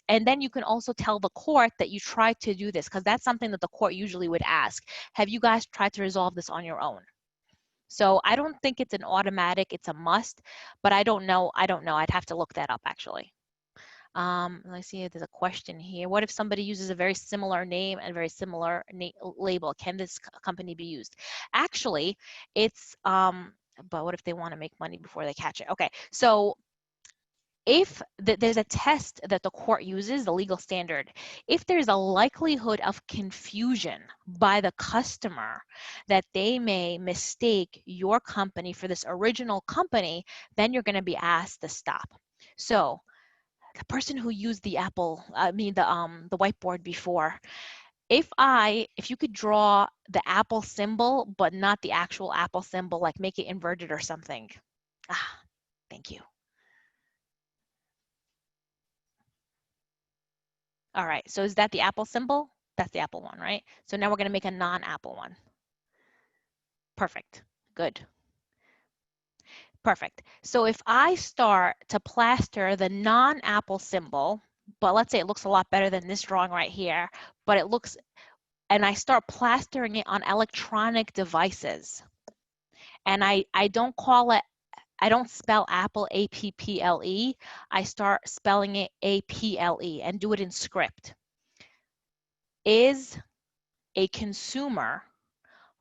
and then you can also tell the court that you tried to do this, because that's something that the court usually would ask. Have you guys tried to resolve this on your own? So I don't think it's an automatic, it's a must, but I don't know. I'd have to look that up actually. Let's see if there's a question here. What if somebody uses a very similar name and very similar label? Can this company be used? Actually, it's, but what if they want to make money before they catch it? Okay, so if there's a test that the court uses, the legal standard, if there's a likelihood of confusion by the customer that they may mistake your company for this original company, then you're going to be asked to stop. So the person who used the the whiteboard before, if you could draw the Apple symbol but not the actual Apple symbol, like make it inverted or something. Thank you. All right, so is that the Apple symbol? That's the Apple one, right? So now we're going to make a non-Apple one. Perfect. Good. Perfect. So if I start to plaster the non-Apple symbol, but let's say it looks a lot better than this drawing right here, but it looks, and I start plastering it on electronic devices, and I don't spell Apple A-P-P-L-E, I start spelling it A-P-L-E and do it in script. Is a consumer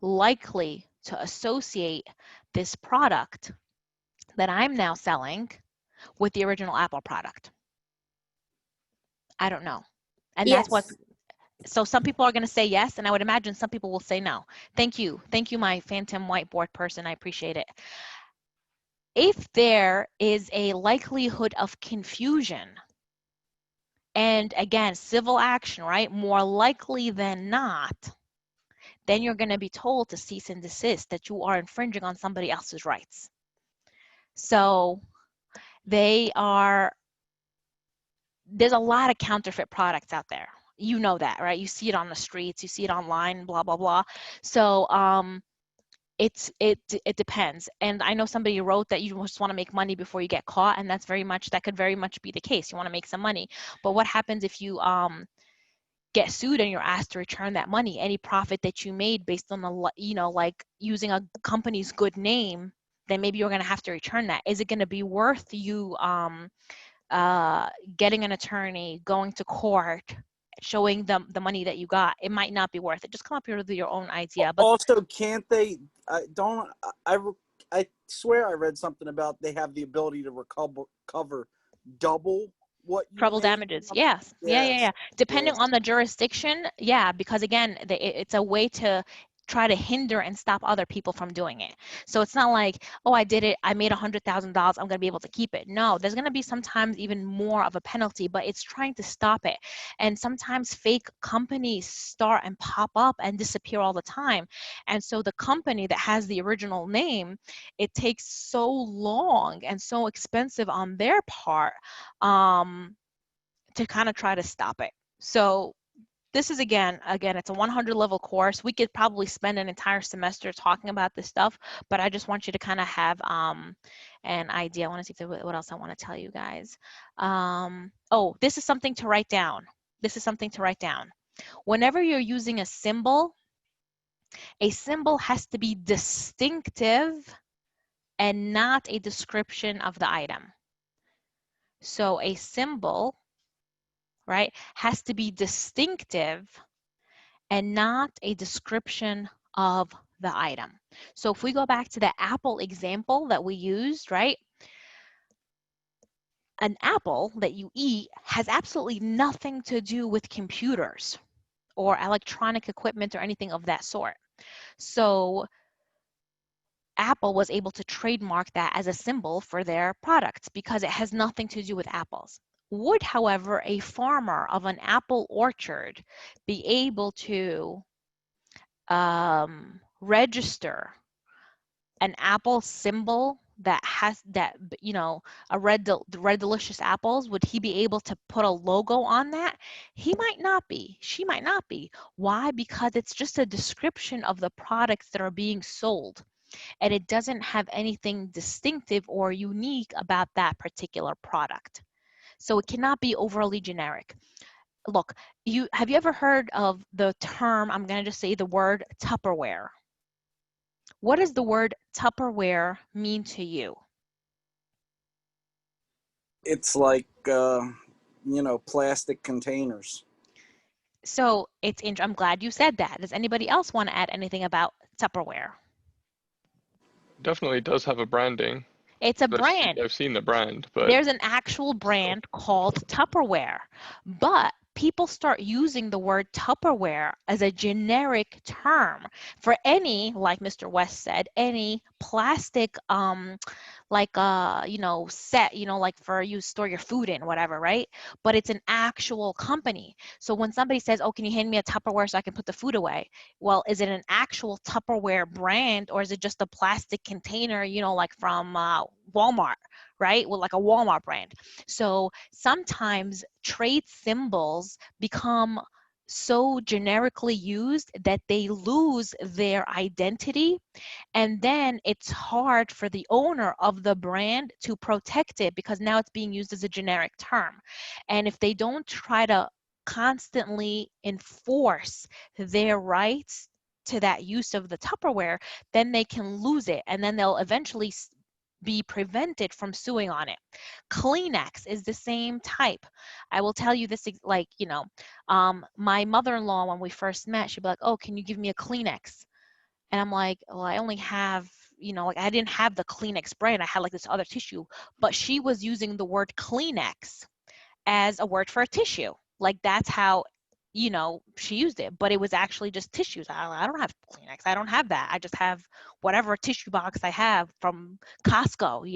likely to associate this product that I'm now selling with the original Apple product? I don't know. And Yes. that's what, so some people are going to say yes, and I would imagine some people will say no. Thank you. Thank you, my phantom whiteboard person. I appreciate it. If there is a likelihood of confusion, and again, civil action, right? More likely than not, then you're going to be told to cease and desist, that you are infringing on somebody else's rights. So there's a lot of counterfeit products out there. You know that, right? You see it on the streets, you see it online, blah, blah, blah. So it depends. And I know somebody wrote that you just want to make money before you get caught, and that could very much be the case. You want to make some money. But what happens if you get sued and you're asked to return that money? Any profit that you made based on like using a company's good name, then maybe you're going to have to return that. Is it going to be worth you getting an attorney, going to court, showing them the money that you got? It might not be worth it. Just come up here with your own idea. But Also, can't they? I swear I read something about they have the ability to cover double what you treble made. damages, yes. Yeah. Depending on the jurisdiction, yeah, because again, it's a way to try to hinder and stop other people from doing it. So it's not like, oh, I did it, I made $100,000, I'm going to be able to keep it. No, there's going to be sometimes even more of a penalty, but it's trying to stop it. And sometimes fake companies start and pop up and disappear all the time. And so the company that has the original name, it takes so long and so expensive on their part to kind of try to stop it. So this is again, it's a 100 level course. We could probably spend an entire semester talking about this stuff, but I just want you to kind of have an idea. I want to see if there, what else I want to tell you guys. Oh, this is something to write down. Whenever you're using a symbol has to be distinctive and not a description of the item. So a symbol, right, has to be distinctive and not a description of the item. So if we go back to the apple example that we used, right, an apple that you eat has absolutely nothing to do with computers or electronic equipment or anything of that sort. So Apple was able to trademark that as a symbol for their products because it has nothing to do with apples. Would, however, a farmer of an apple orchard be able to register an apple symbol that has that, a red delicious apples? Would he be able to put a logo on that? He might not be. She might not be. Why? Because it's just a description of the products that are being sold, and it doesn't have anything distinctive or unique about that particular product. So it cannot be overly generic. Look, have you ever heard of the term, I'm going to just say the word Tupperware? What does the word Tupperware mean to you? It's like plastic containers. So I'm glad you said that. Does anybody else want to add anything about Tupperware? Definitely does have a branding. It's a brand. I've seen the brand, but there's an actual brand called Tupperware, but people start using the word Tupperware as a generic term for any, like Mr. West said, any plastic set, like for you store your food in, whatever, right? But it's an actual company. So when somebody says, oh, can you hand me a Tupperware so I can put the food away? Well, is it an actual Tupperware brand, or is it just a plastic container, like from Walmart, right? Well, like a Walmart brand. So sometimes trade symbols become so generically used that they lose their identity, and then it's hard for the owner of the brand to protect it because now it's being used as a generic term. And if they don't try to constantly enforce their rights to that use of the Tupperware, then they can lose it, and then they'll eventually be prevented from suing on it. Kleenex is the same type. I will tell you this, my mother-in-law, when we first met, she'd be like, oh, can you give me a Kleenex? And I'm like, well, I only have, I didn't have the Kleenex brand. I had like this other tissue, but she was using the word Kleenex as a word for a tissue. Like that's how, she used it, but it was actually just tissues. I don't have Kleenex. I don't have that. I just have whatever tissue box I have from Costco,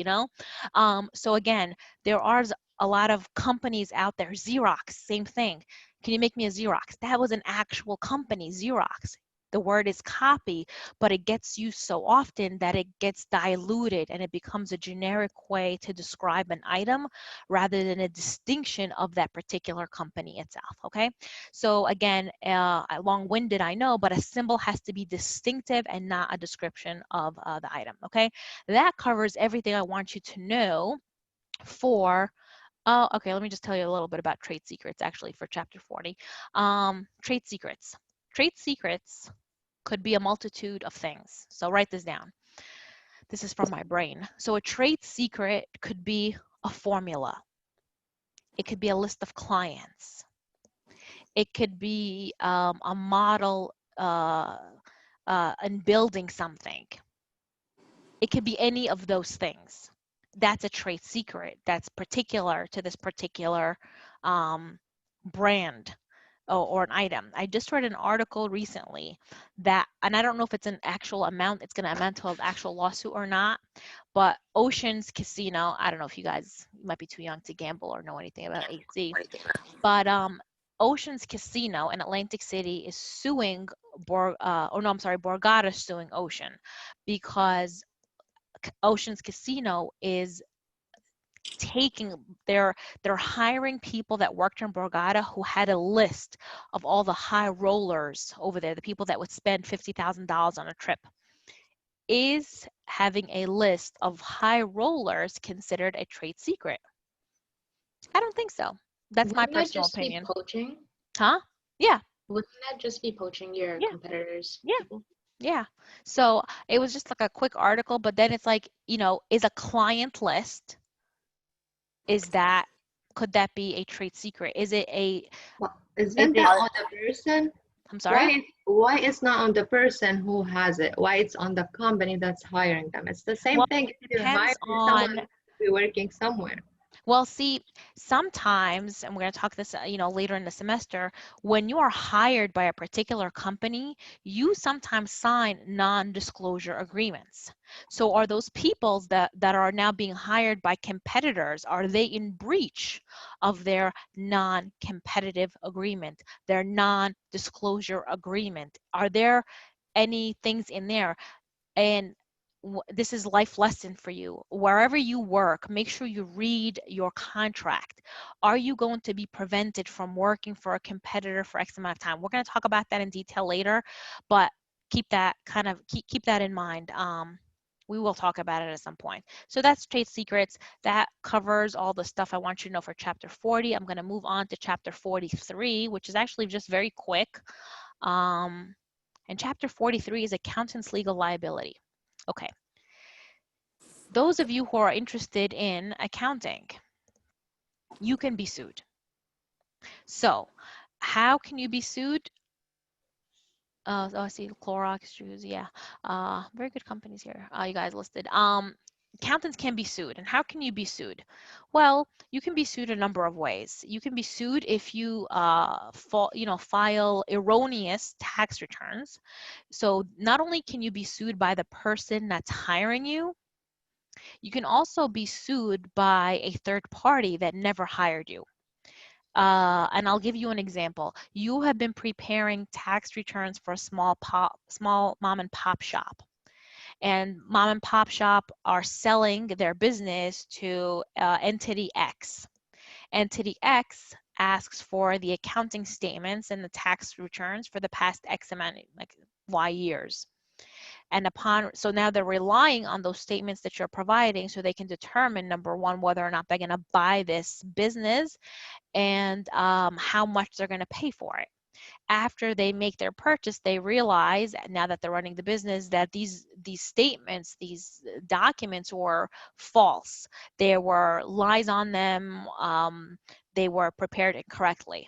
So again, there are a lot of companies out there. Xerox, same thing. Can you make me a Xerox? That was an actual company, Xerox. The word is copy, but it gets used so often that it gets diluted and it becomes a generic way to describe an item rather than a distinction of that particular company itself, okay? So again, long-winded, I know, but a symbol has to be distinctive and not a description of the item, okay? That covers everything I want you to know for okay, let me just tell you a little bit about trade secrets actually for chapter 40. Trade secrets. Trade secrets could be a multitude of things. So write this down. This is from my brain. So a trade secret could be a formula. It could be a list of clients. It could be a model in building something. It could be any of those things. That's a trade secret that's particular to this particular brand or an item. I just read an article recently that, and I don't know if it's an actual amount, it's going to amount to an actual lawsuit or not, but Ocean's Casino, I don't know if you guys might be too young to gamble or know anything about 8Z, but Ocean's Casino in Atlantic City is suing, Borgata is suing Ocean because Ocean's Casino is they're hiring people that worked in Borgata who had a list of all the high rollers over there, the people that would spend $50,000 on a trip. Is having a list of high rollers considered a trade secret? I don't think so. That's my Wouldn't that personal just be opinion. poaching? Huh? Yeah. Wouldn't that just be poaching your Yeah. competitors' Yeah. people? Yeah. So it was just like a quick article, but then it's like, is a client list, could that be a trade secret? Is it Well, isn't that on the person? I'm sorry? Why it's not on the person who has it? Why it's on the company that's hiring them? It's the same Well, thing if you're depends hiring someone on, to be working somewhere. well, see, sometimes, and we're going to talk this, later in the semester, when you are hired by a particular company, you sometimes sign non-disclosure agreements. So are those people that are now being hired by competitors, are they in breach of their non-competitive agreement, their non-disclosure agreement? Are there any things in there? And this is life lesson for you. Wherever you work, make sure you read your contract. Are you going to be prevented from working for a competitor for X amount of time? We're going to talk about that in detail later, but keep that keep that in mind. We will talk about it at some point. So that's trade secrets. That covers all the stuff I want you to know for chapter 40. I'm going to move on to chapter 43, which is actually just very quick. And chapter 43 is accountant's legal liability. Okay. Those of you who are interested in accounting, you can be sued. So how can you be sued? Oh, I see Clorox, shoes, yeah. Very good companies here. You guys listed. Accountants can be sued. And how can you be sued? Well, you can be sued a number of ways. You can be sued if you file erroneous tax returns. So not only can you be sued by the person that's hiring you, you can also be sued by a third party that never hired you. And I'll give you an example. You have been preparing tax returns for a small mom and pop shop. And mom and pop shop are selling their business to entity X. Entity X asks for the accounting statements and the tax returns for the past X amount, like Y years. And so now they're relying on those statements that you're providing so they can determine, number one, whether or not they're going to buy this business and how much they're going to pay for it. After they make their purchase, they realize, now that they're running the business, that these statements, these documents were false. There were lies on them. They were prepared incorrectly.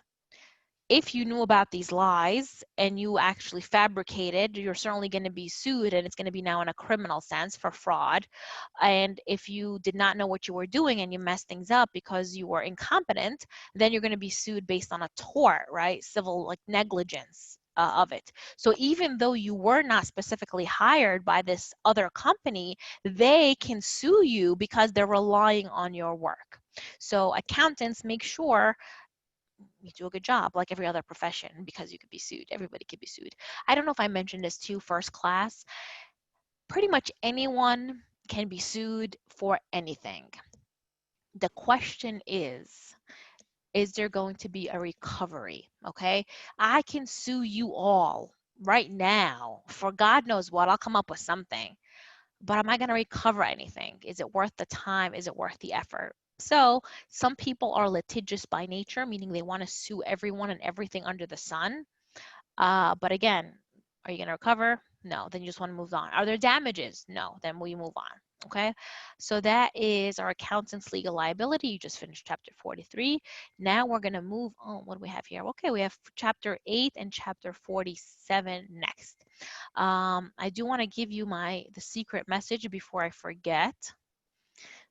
If you knew about these lies and you actually fabricated, you're certainly going to be sued, and it's going to be now in a criminal sense for fraud. And if you did not know what you were doing and you messed things up because you were incompetent, then you're going to be sued based on a tort, right? Civil, like negligence of it. So even though you were not specifically hired by this other company, they can sue you because they're relying on your work. So accountants, make sure you do a good job, like every other profession, because you could be sued. Everybody could be sued. I don't know if I mentioned this to you first class. Pretty much anyone can be sued for anything. The question is there going to be a recovery? Okay, I can sue you all right now for God knows what. I'll come up with something, but am I going to recover anything? Is it worth the time? Is it worth the effort? So some people are litigious by nature, meaning they want to sue everyone and everything under the sun. But again, are you going to recover? No. Then you just want to move on. Are there damages? No. Then we move on. Okay. So that is our accountant's legal liability. You just finished chapter 43. Now we're going to move on. What do we have here? Okay. We have chapter 8 and chapter 47 next. I do want to give you the secret message before I forget.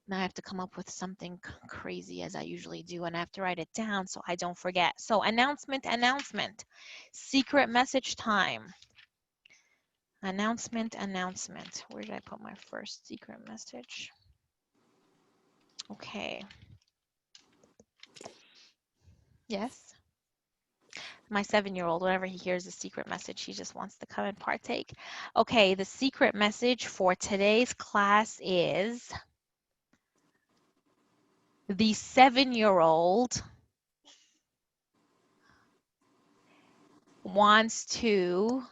Now I have to come up with something crazy as I usually do, and I have to write it down so I don't forget. So announcement. Secret message time. Announcement. Where did I put my first secret message? Okay. Yes. My 7-year-old, whenever he hears a secret message, he just wants to come and partake. Okay, the secret message for today's class is the 7-year-old wants to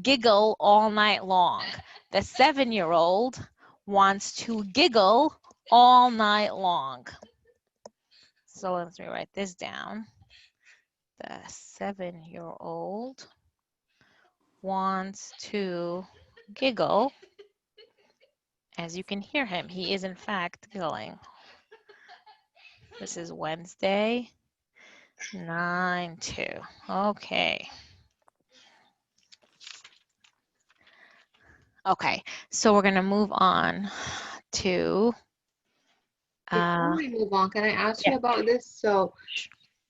giggle all night long. The 7-year-old wants to giggle all night long. So let me write this down. The 7-year-old wants to giggle. As you can hear him, he is in fact giggling. This is Wednesday, 9/2. Okay. Okay, so we're gonna move on to Before we move on, can I ask you about this? So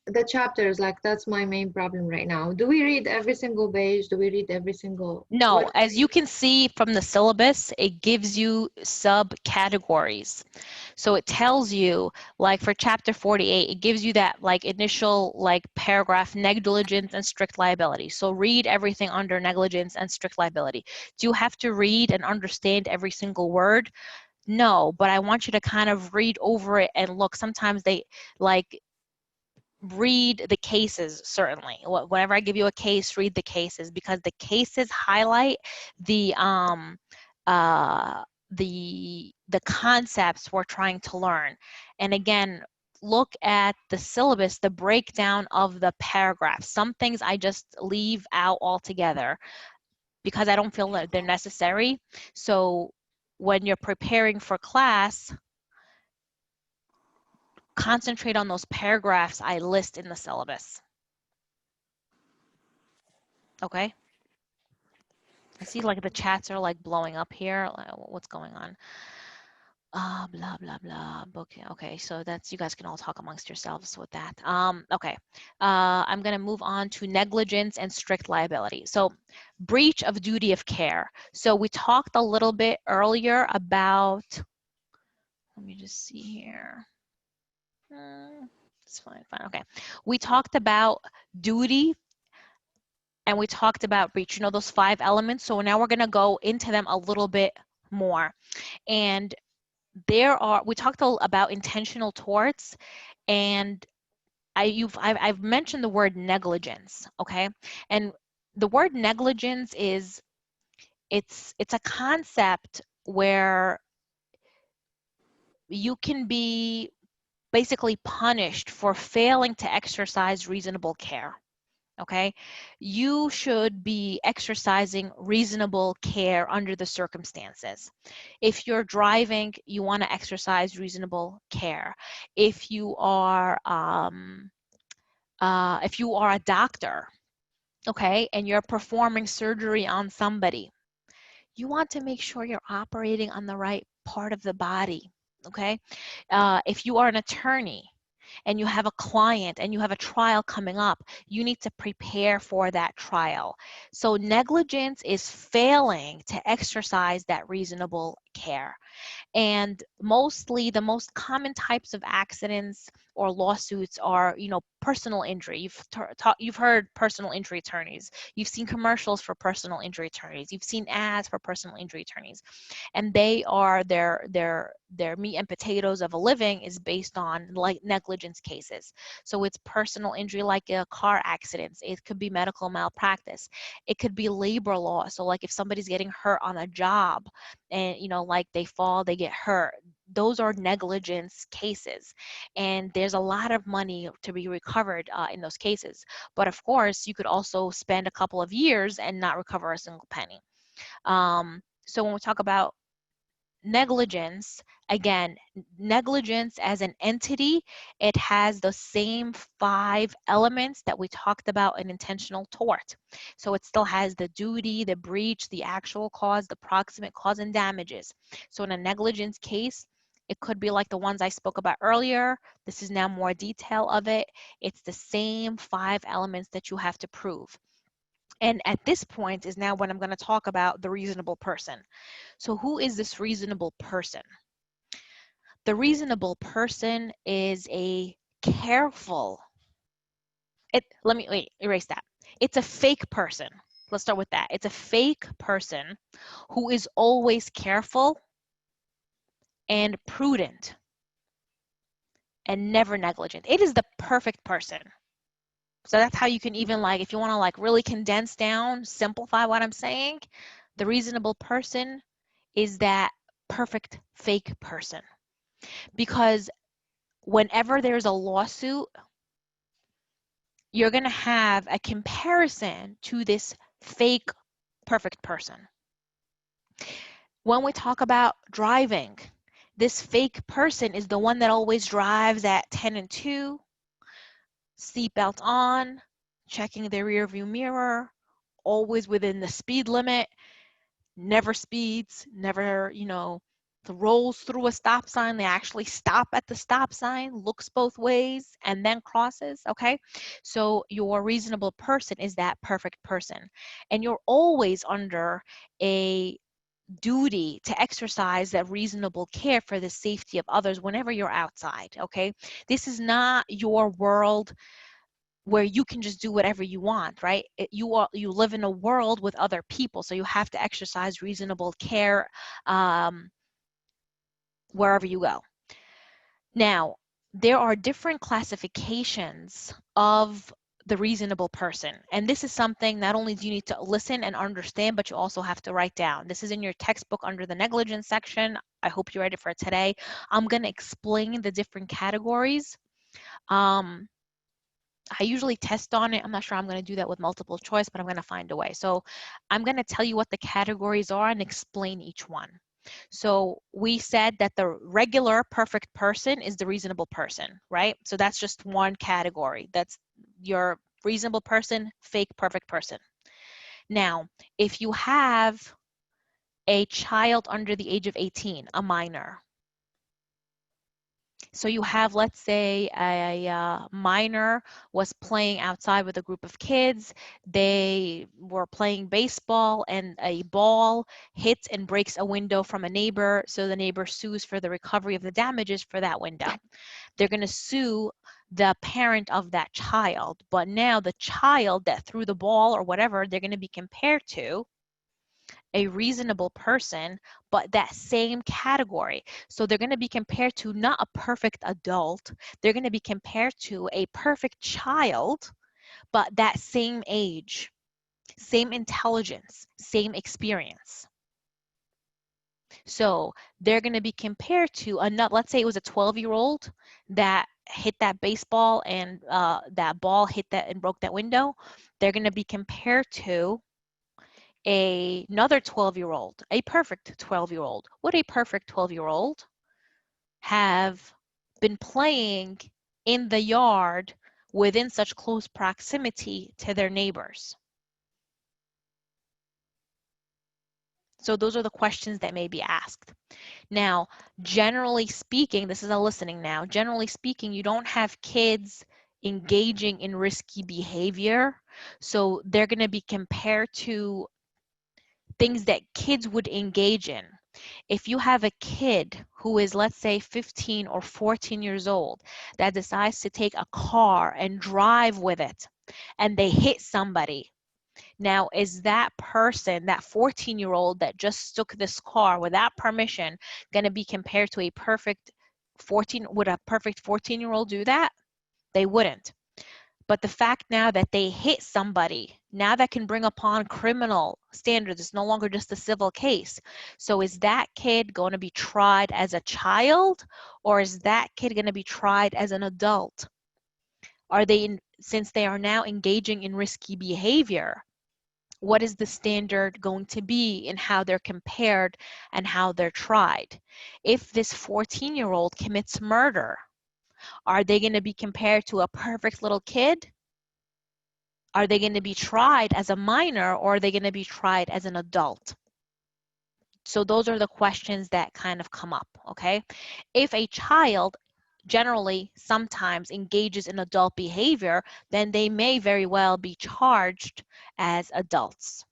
the chapters, like that's my main problem right now. Do we read every single page? Do we read every single? No, as you can see from the syllabus, it gives you subcategories. So it tells you, like for chapter 48, it gives you that like initial like paragraph, negligence and strict liability. So read everything under negligence and strict liability. Do you have to read and understand every single word? No, but I want you to kind of read over it and look. Sometimes they like read the cases. Certainly whenever I give you a case, read the cases, because the cases highlight the concepts we're trying to learn. And again, look at the syllabus, the breakdown of the paragraphs. Some things I just leave out altogether because I don't feel that they're necessary. So when you're preparing for class, concentrate on those paragraphs I list in the syllabus. Okay. I see like the chats are like blowing up here. What's going on? Blah, blah, blah. Okay, so that's, you guys can all talk amongst yourselves with that. Okay, I'm gonna move on to negligence and strict liability. So breach of duty of care. So we talked a little bit earlier about, let me just see here. It's fine, okay. We talked about duty and we talked about breach, you know, those 5 elements. So now we're gonna go into them a little bit more. And we talked about intentional torts, and I've mentioned the word negligence, okay? And the word negligence is, it's a concept where you can be basically punished for failing to exercise reasonable care. Okay, you should be exercising reasonable care under the circumstances. If you're driving, you want to exercise reasonable care. If you are a doctor, okay, and you're performing surgery on somebody, you want to make sure you're operating on the right part of the body. Okay, if you are an attorney and you have a client and you have a trial coming up, you need to prepare for that trial. So negligence is failing to exercise that reasonable care. And mostly the most common types of accidents or lawsuits are, personal injury. You've heard personal injury attorneys. You've seen commercials for personal injury attorneys. You've seen ads for personal injury attorneys, and they are their meat and potatoes of a living is based on like negligence cases. So it's personal injury like car accidents. It could be medical malpractice. It could be labor law. So like if somebody's getting hurt on a job and like they fall, they get hurt, those are negligence cases, and there's a lot of money to be recovered in those cases. But of course you could also spend a couple of years and not recover a single penny. So when we talk about negligence, again, negligence as an entity, it has the same 5 elements that we talked about in intentional tort. So it still has the duty, the breach, the actual cause, the proximate cause, and damages. So in a negligence case, it could be like the ones I spoke about earlier. This is now more detail of it. It's the same 5 elements that you have to prove. And at this point is now when I'm going to talk about the reasonable person. So who is this reasonable person? The reasonable person is a careful, let me erase that. It's a fake person. Let's start with that. It's a fake person who is always careful and prudent and never negligent. It is the perfect person. So that's how you can even if you want to really condense down, simplify what I'm saying, the reasonable person is that perfect fake person. Because whenever there's a lawsuit, you're going to have a comparison to this fake perfect person. When we talk about driving, this fake person is the one that always drives at 10 and 2, seatbelt on, checking their rear view mirror, always within the speed limit, never speeds, never, rolls through a stop sign. They actually stop at the stop sign, looks both ways, and then crosses, okay? So your reasonable person is that perfect person. And you're always under a duty to exercise that reasonable care for the safety of others whenever you're outside, okay? This is not your world where you can just do whatever you want, right? You live in a world with other people, so you have to exercise reasonable care wherever you go. Now, there are different classifications of the reasonable person, and this is something not only do you need to listen and understand, but you also have to write down. This is in your textbook under the negligence section. I hope you read it for today. I'm going to explain the different categories. I usually test on it. I'm not sure I'm going to do that with multiple choice, but I'm going to find a way. So I'm going to tell you what the categories are and explain each one. So we said that the regular perfect person is the reasonable person, right? So that's just one category. That's your reasonable person, fake perfect person. Now, if you have a child under the age of 18, a minor, so you have, let's say, a minor was playing outside with a group of kids. They were playing baseball and a ball hits and breaks a window from a neighbor. So the neighbor sues for the recovery of the damages for that window. They're going to sue the parent of that child. But now the child that threw the ball or whatever, they're going to be compared to a reasonable person, but that same category. So they're going to be compared to not a perfect adult. They're going to be compared to a perfect child, but that same age, same intelligence, same experience. So they're going to be compared to another, let's say it was a 12-year-old that hit that baseball and that ball hit that and broke that window. They're going to be compared to another 12-year-old, a perfect 12-year-old. Would a perfect 12-year-old have been playing in the yard within such close proximity to their neighbors? So those are the questions that may be asked. Now, generally speaking, this is a listening now, generally speaking, you don't have kids engaging in risky behavior. So they're going to be compared to things that kids would engage in. If you have a kid who is, let's say, 15 or 14 years old that decides to take a car and drive with it and they hit somebody, now is that person, that 14-year-old that just took this car without permission, going to be compared to a perfect 14? Would a perfect 14-year-old do that? They wouldn't. But the fact now that they hit somebody, now that can bring upon criminal standards. It's no longer just a civil case. So is that kid going to be tried as a child, or is that kid going to be tried as an adult? Are they, since they are now engaging in risky behavior, what is the standard going to be in how they're compared and how they're tried? If this 14-year-old commits murder, are they going to be compared to a perfect little kid? Are they going to be tried as a minor, or are they going to be tried as an adult? So those are the questions that kind of come up, okay? If a child generally sometimes engages in adult behavior, then they may very well be charged as adults,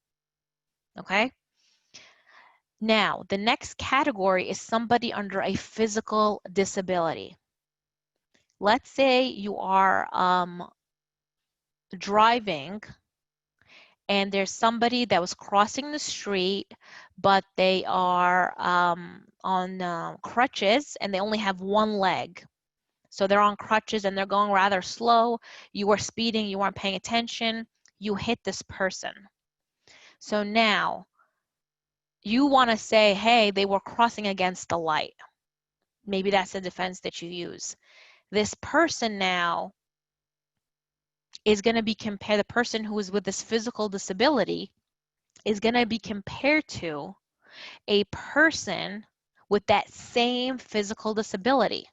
okay? Now, the next category is somebody under a physical disability. Let's say you are driving and there's somebody that was crossing the street, but they are on crutches and they only have one leg. So they're on crutches and they're going rather slow. You were speeding, you weren't paying attention, you hit this person. So now you want to say, hey, they were crossing against the light. Maybe that's the defense that you use. This person now is going to be compared, the person who is with this physical disability is going to be compared to a person with that same physical disability.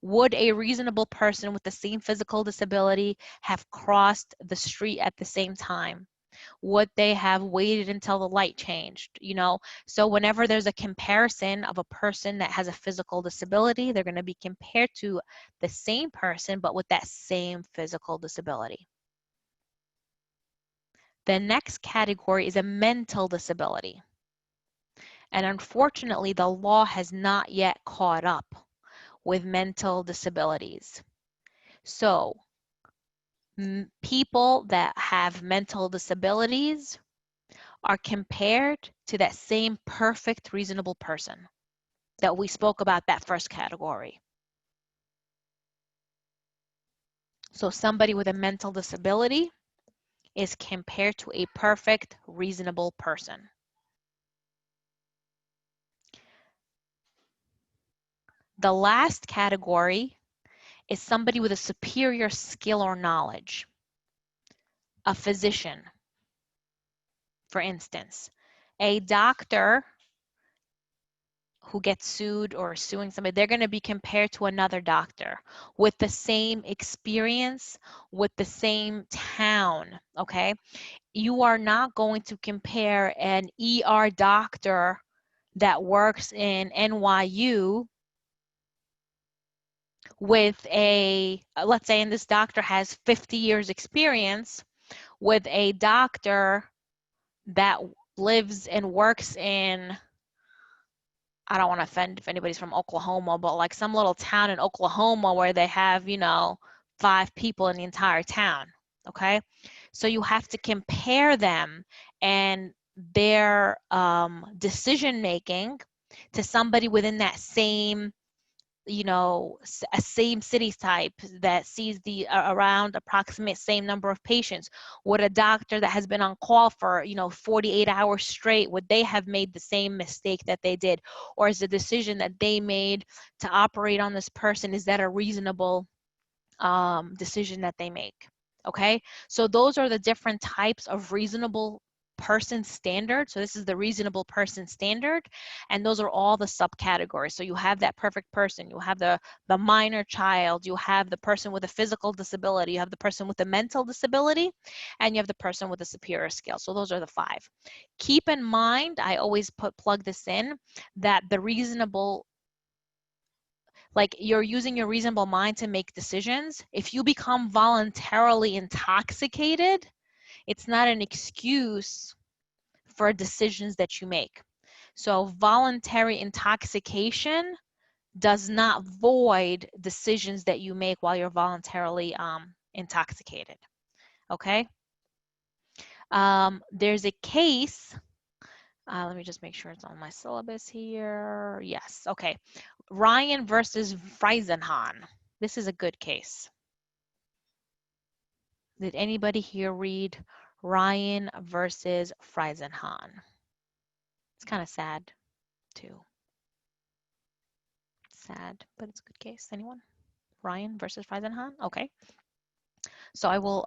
Would a reasonable person with the same physical disability have crossed the street at the same time? Would they have waited until the light changed? You know, so whenever there's a comparison of a person that has a physical disability, they're going to be compared to the same person but with that same physical disability. The next category is a mental disability. And unfortunately, the law has not yet caught up with mental disabilities. So people that have mental disabilities are compared to that same perfect, reasonable person that we spoke about, that first category. So somebody with a mental disability is compared to a perfect, reasonable person. The last category is somebody with a superior skill or knowledge. A physician, for instance. A doctor who gets sued or suing somebody, they're going to be compared to another doctor with the same experience, with the same town, okay? You are not going to compare an ER doctor that works in NYU with a, let's say, and this doctor has 50 years experience, with a doctor that lives and works in, I don't want to offend if anybody's from Oklahoma, but like some little town in Oklahoma where they have, you know, 5 people in the entire town, okay? So you have to compare them and their decision making to somebody within that same, you know, a same city type that sees the around approximate same number of patients. Would a doctor that has been on call for, you know, 48 hours straight, would they have made the same mistake that they did? Or is the decision that they made to operate on this person, is that a reasonable decision that they make? Okay, so those are the different types of reasonable person standard. So this is the reasonable person standard, and those are all the subcategories. So you have that perfect person, you have the minor child, you have the person with a physical disability, you have the person with a mental disability, and you have the person with a superior skill. So those are the 5. Keep in mind, I always plug this in, that the reasonable, like you're using your reasonable mind to make decisions. If you become voluntarily intoxicated, it's not an excuse for decisions that you make. So voluntary intoxication does not void decisions that you make while you're voluntarily intoxicated. Okay? There's a case, let me just make sure it's on my syllabus here. Yes, okay. Ryan versus Freisenhahn. This is a good case. Did anybody here read Ryan versus Freisenhahn? It's kind of sad too. Sad, but it's a good case. Anyone? Ryan versus Freisenhahn? Okay. So I will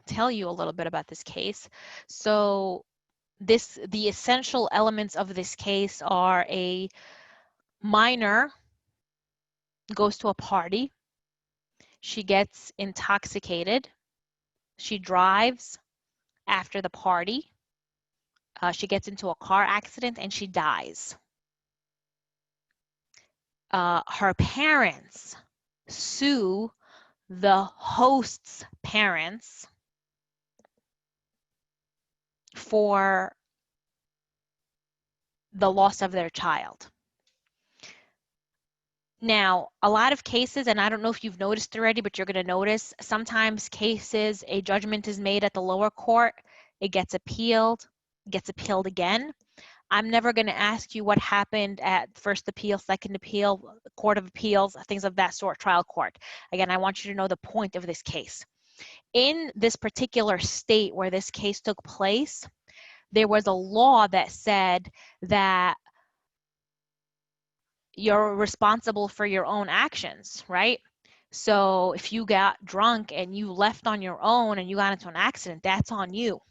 tell you a little bit about this case. So the essential elements of this case are a minor goes to a party. She gets intoxicated. She drives after the party. She gets into a car accident and she dies. Her parents sue the host's parents for the loss of their child. Now, a lot of cases, and I don't know if you've noticed already, but you're going to notice sometimes cases, a judgment is made at the lower court, it gets appealed again. I'm never going to ask you what happened at first appeal, second appeal, court of appeals, things of that sort, trial court. Again, I want you to know the point of this case. In this particular state where this case took place, there was a law that said that you're responsible for your own actions, right? So if you got drunk and you left on your own and you got into an accident, that's on you.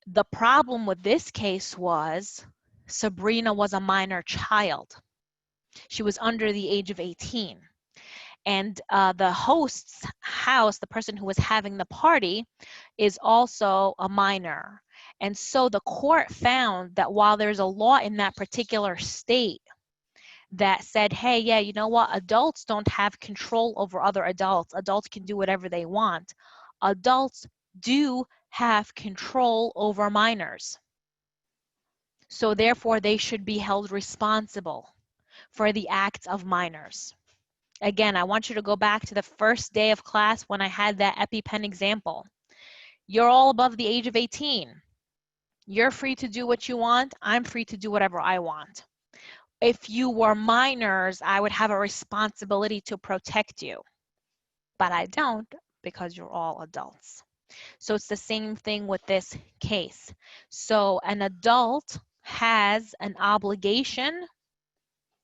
The problem with this case was Sabrina was a minor child. She was under the age of 18. And the host's house, the person who was having the party, is also a minor. And so the court found that while there's a law in that particular state that said, hey, yeah, you know what? Adults don't have control over other adults. Adults can do whatever they want. Adults do have control over minors. So therefore, they should be held responsible for the acts of minors. Again, I want you to go back to the first day of class when I had that EpiPen example. You're all above the age of 18. You're free to do what you want. I'm free to do whatever I want. If you were minors, I would have a responsibility to protect you. But I don't because you're all adults. So it's the same thing with this case. So an adult has an obligation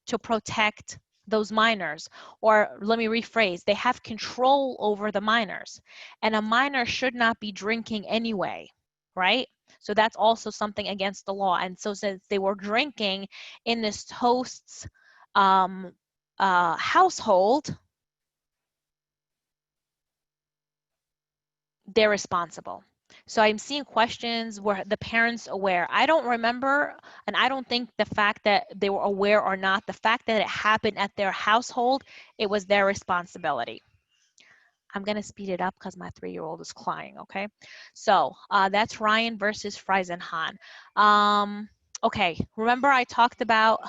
to protect those minors, or let me rephrase, they have control over the minors, and a minor should not be drinking anyway, right? So that's also something against the law. And so since they were drinking in this host's household, they're responsible. So I'm seeing questions where the parents aware. I don't remember, and I don't think the fact that they were aware or not, the fact that it happened at their household, it was their responsibility. I'm going to speed it up because my 3-year-old is crying, okay? So that's Ryan versus Freisenhahn. Okay, remember I talked about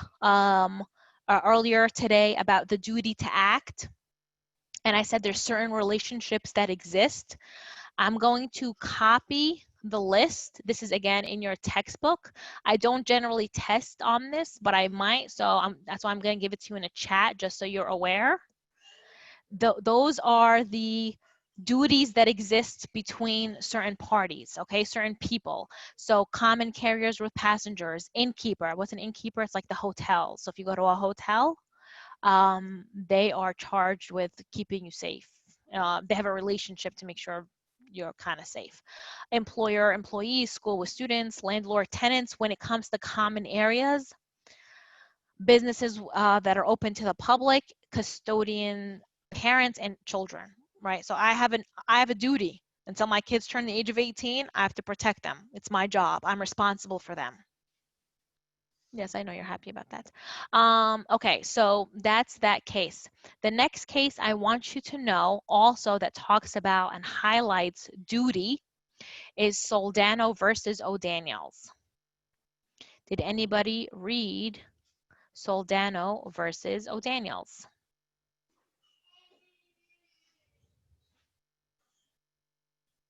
earlier today about the duty to act, and I said there's certain relationships that exist. I'm going to copy the list. This is again in your textbook. I don't generally test on this, but I might, so that's why I'm going to give it to you in a chat just so you're aware. Those are the duties that exist between certain parties, okay, certain people. So common carriers with passengers, innkeeper. What's an innkeeper? It's like the hotel. So if you go to a hotel, they are charged with keeping you safe. They have a relationship to make sure you're kind of safe. Employer, employees, school with students, landlord, tenants. When it comes to common areas, businesses that are open to the public, custodian, parents, and children, right? So I have a duty. Until my kids turn the age of 18, I have to protect them. It's my job. I'm responsible for them. Yes, I know you're happy about that. Okay, so that's that case. The next case I want you to know also that talks about and highlights duty is Soldano versus O'Daniels. Did anybody read Soldano versus O'Daniels?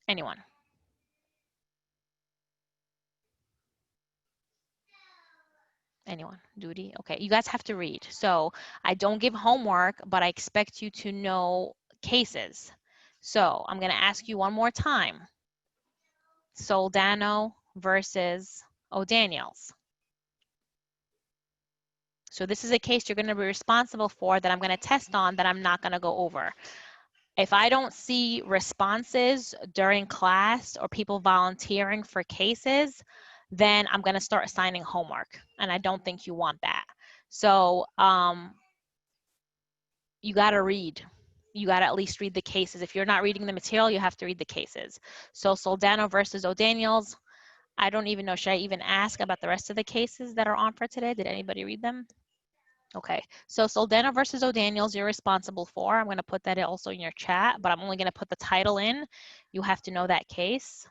Anyone? Anyone? Duty? Okay, you guys have to read. So I don't give homework, but I expect you to know cases. So I'm going to ask you one more time. Soldano versus O'Daniels. So this is a case you're going to be responsible for that I'm going to test on that I'm not going to go over. If I don't see responses during class or people volunteering for cases, then I'm going to start assigning homework, and I don't think you want that. So you got to read. You got to at least read the cases. If you're not reading the material, you have to read the cases. So Soldano versus O'Daniels, I don't even know, should I even ask about the rest of the cases that are on for today? Did anybody read them? Okay, so Soldano versus O'Daniels, you're responsible for. I'm going to put that also in your chat, but I'm only going to put the title in. You have to know that case.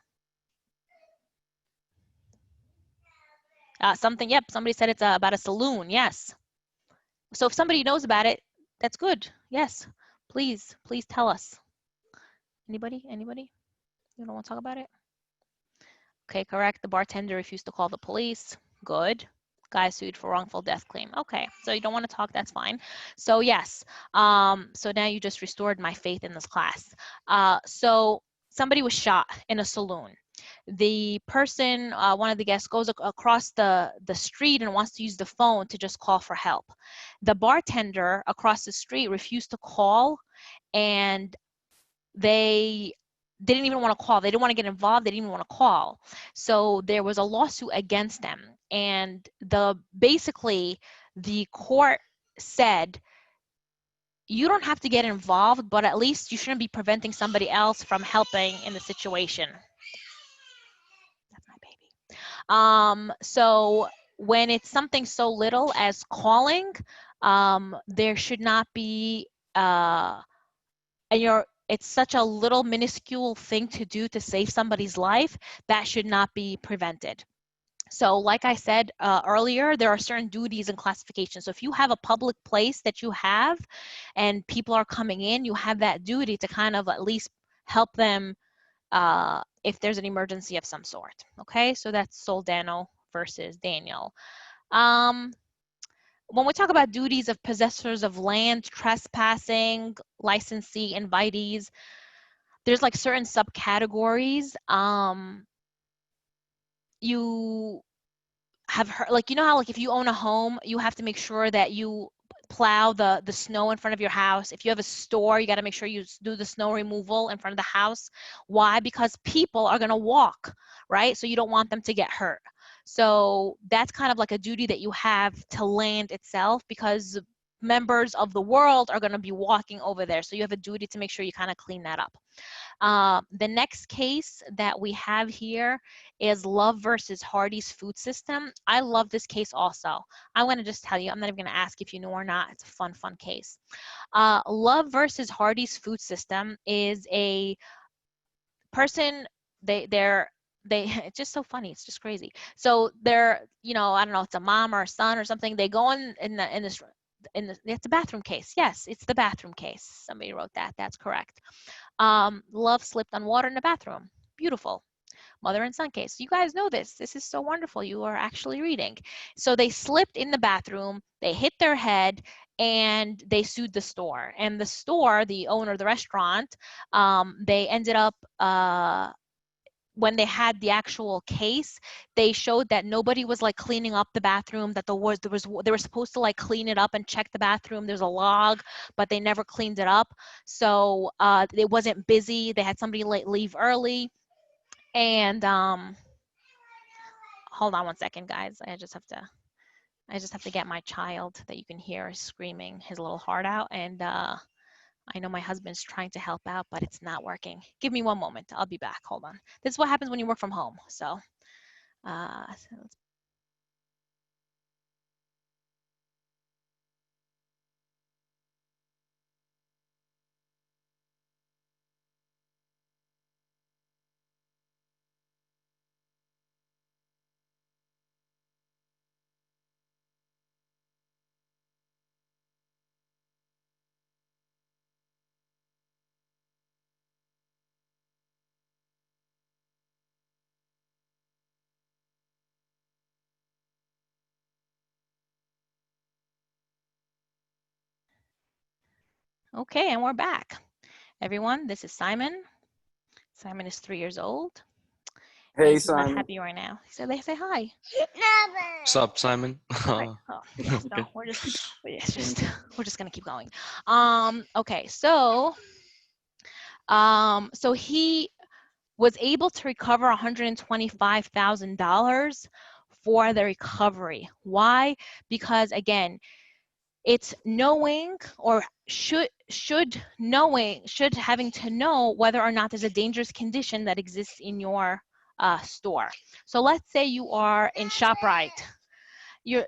Something, yep, somebody said it's about a saloon, yes. So if somebody knows about it, that's good, yes. Please tell us. Anybody? You don't want to talk about it? Okay, correct. The bartender refused to call the police. Good. Guy sued for wrongful death claim. Okay, so you don't want to talk, that's fine. So yes, so now you just restored my faith in this class. So somebody was shot in a saloon. The person, one of the guests, goes across the street and wants to use the phone to just call for help. The bartender across the street refused to call, and they didn't even want to call. They didn't want to get involved. They didn't even want to call. So there was a lawsuit against them. And basically the court said, you don't have to get involved, but at least you shouldn't be preventing somebody else from helping in the situation. That's my baby. So when it's something so little as calling, there should not be, it's such a little minuscule thing to do to save somebody's life, that should not be prevented. So like I said earlier, there are certain duties and classifications. So if you have a public place that you have and people are coming in, you have that duty to kind of at least help them if there's an emergency of some sort. Okay, so that's Soldano versus Daniel. When we talk about duties of possessors of land, trespassing, licensee, invitees, there's like certain subcategories. You have heard, like, you know how like if you own a home, you have to make sure that you plow the snow in front of your house. If you have a store, you got to make sure you do the snow removal in front of the house. Why? Because people are going to walk, right? So you don't want them to get hurt. So that's kind of like a duty that you have to land itself, because members of the world are going to be walking over there. So you have a duty to make sure you kind of clean that up. The next case that we have here is Love versus Hardy's food system. I love this case also. I'm going to just tell you, I'm not even going to ask if you knew or not. It's a fun case. Love versus Hardy's food system is a person, it's just so funny. It's just crazy. So they're, I don't know, it's a mom or a son or something. They go it's a bathroom case. Yes, it's the bathroom case. Somebody wrote that. That's correct. Love slipped on water in the bathroom. Beautiful. Mother and son case. You guys know this. This is so wonderful. You are actually reading. So they slipped in the bathroom, they hit their head, and they sued the store. And the store, the owner of the restaurant, they ended up, when they had the actual case, they showed that nobody was like cleaning up the bathroom, that they were supposed to like clean it up and check the bathroom. There's a log, but they never cleaned it up. So it wasn't busy. They had somebody leave early. And hold on one second, guys. I just have to get my child that you can hear screaming his little heart out. And I know my husband's trying to help out, but it's not working. Give me one moment. I'll be back. Hold on. This is what happens when you work from home. So, let's Okay, and we're back. Everyone, this is Simon. Simon is 3 years old. Hey, He's not Simon. happy right now. So they say hi. What's up, Simon? Right. Oh, yes, no, Okay. we're just gonna keep going. Okay, so he was able to recover $125,000 for the recovery. Why? Because again, it's knowing or should having to know whether or not there's a dangerous condition that exists in your store. So let's say you are in ShopRite.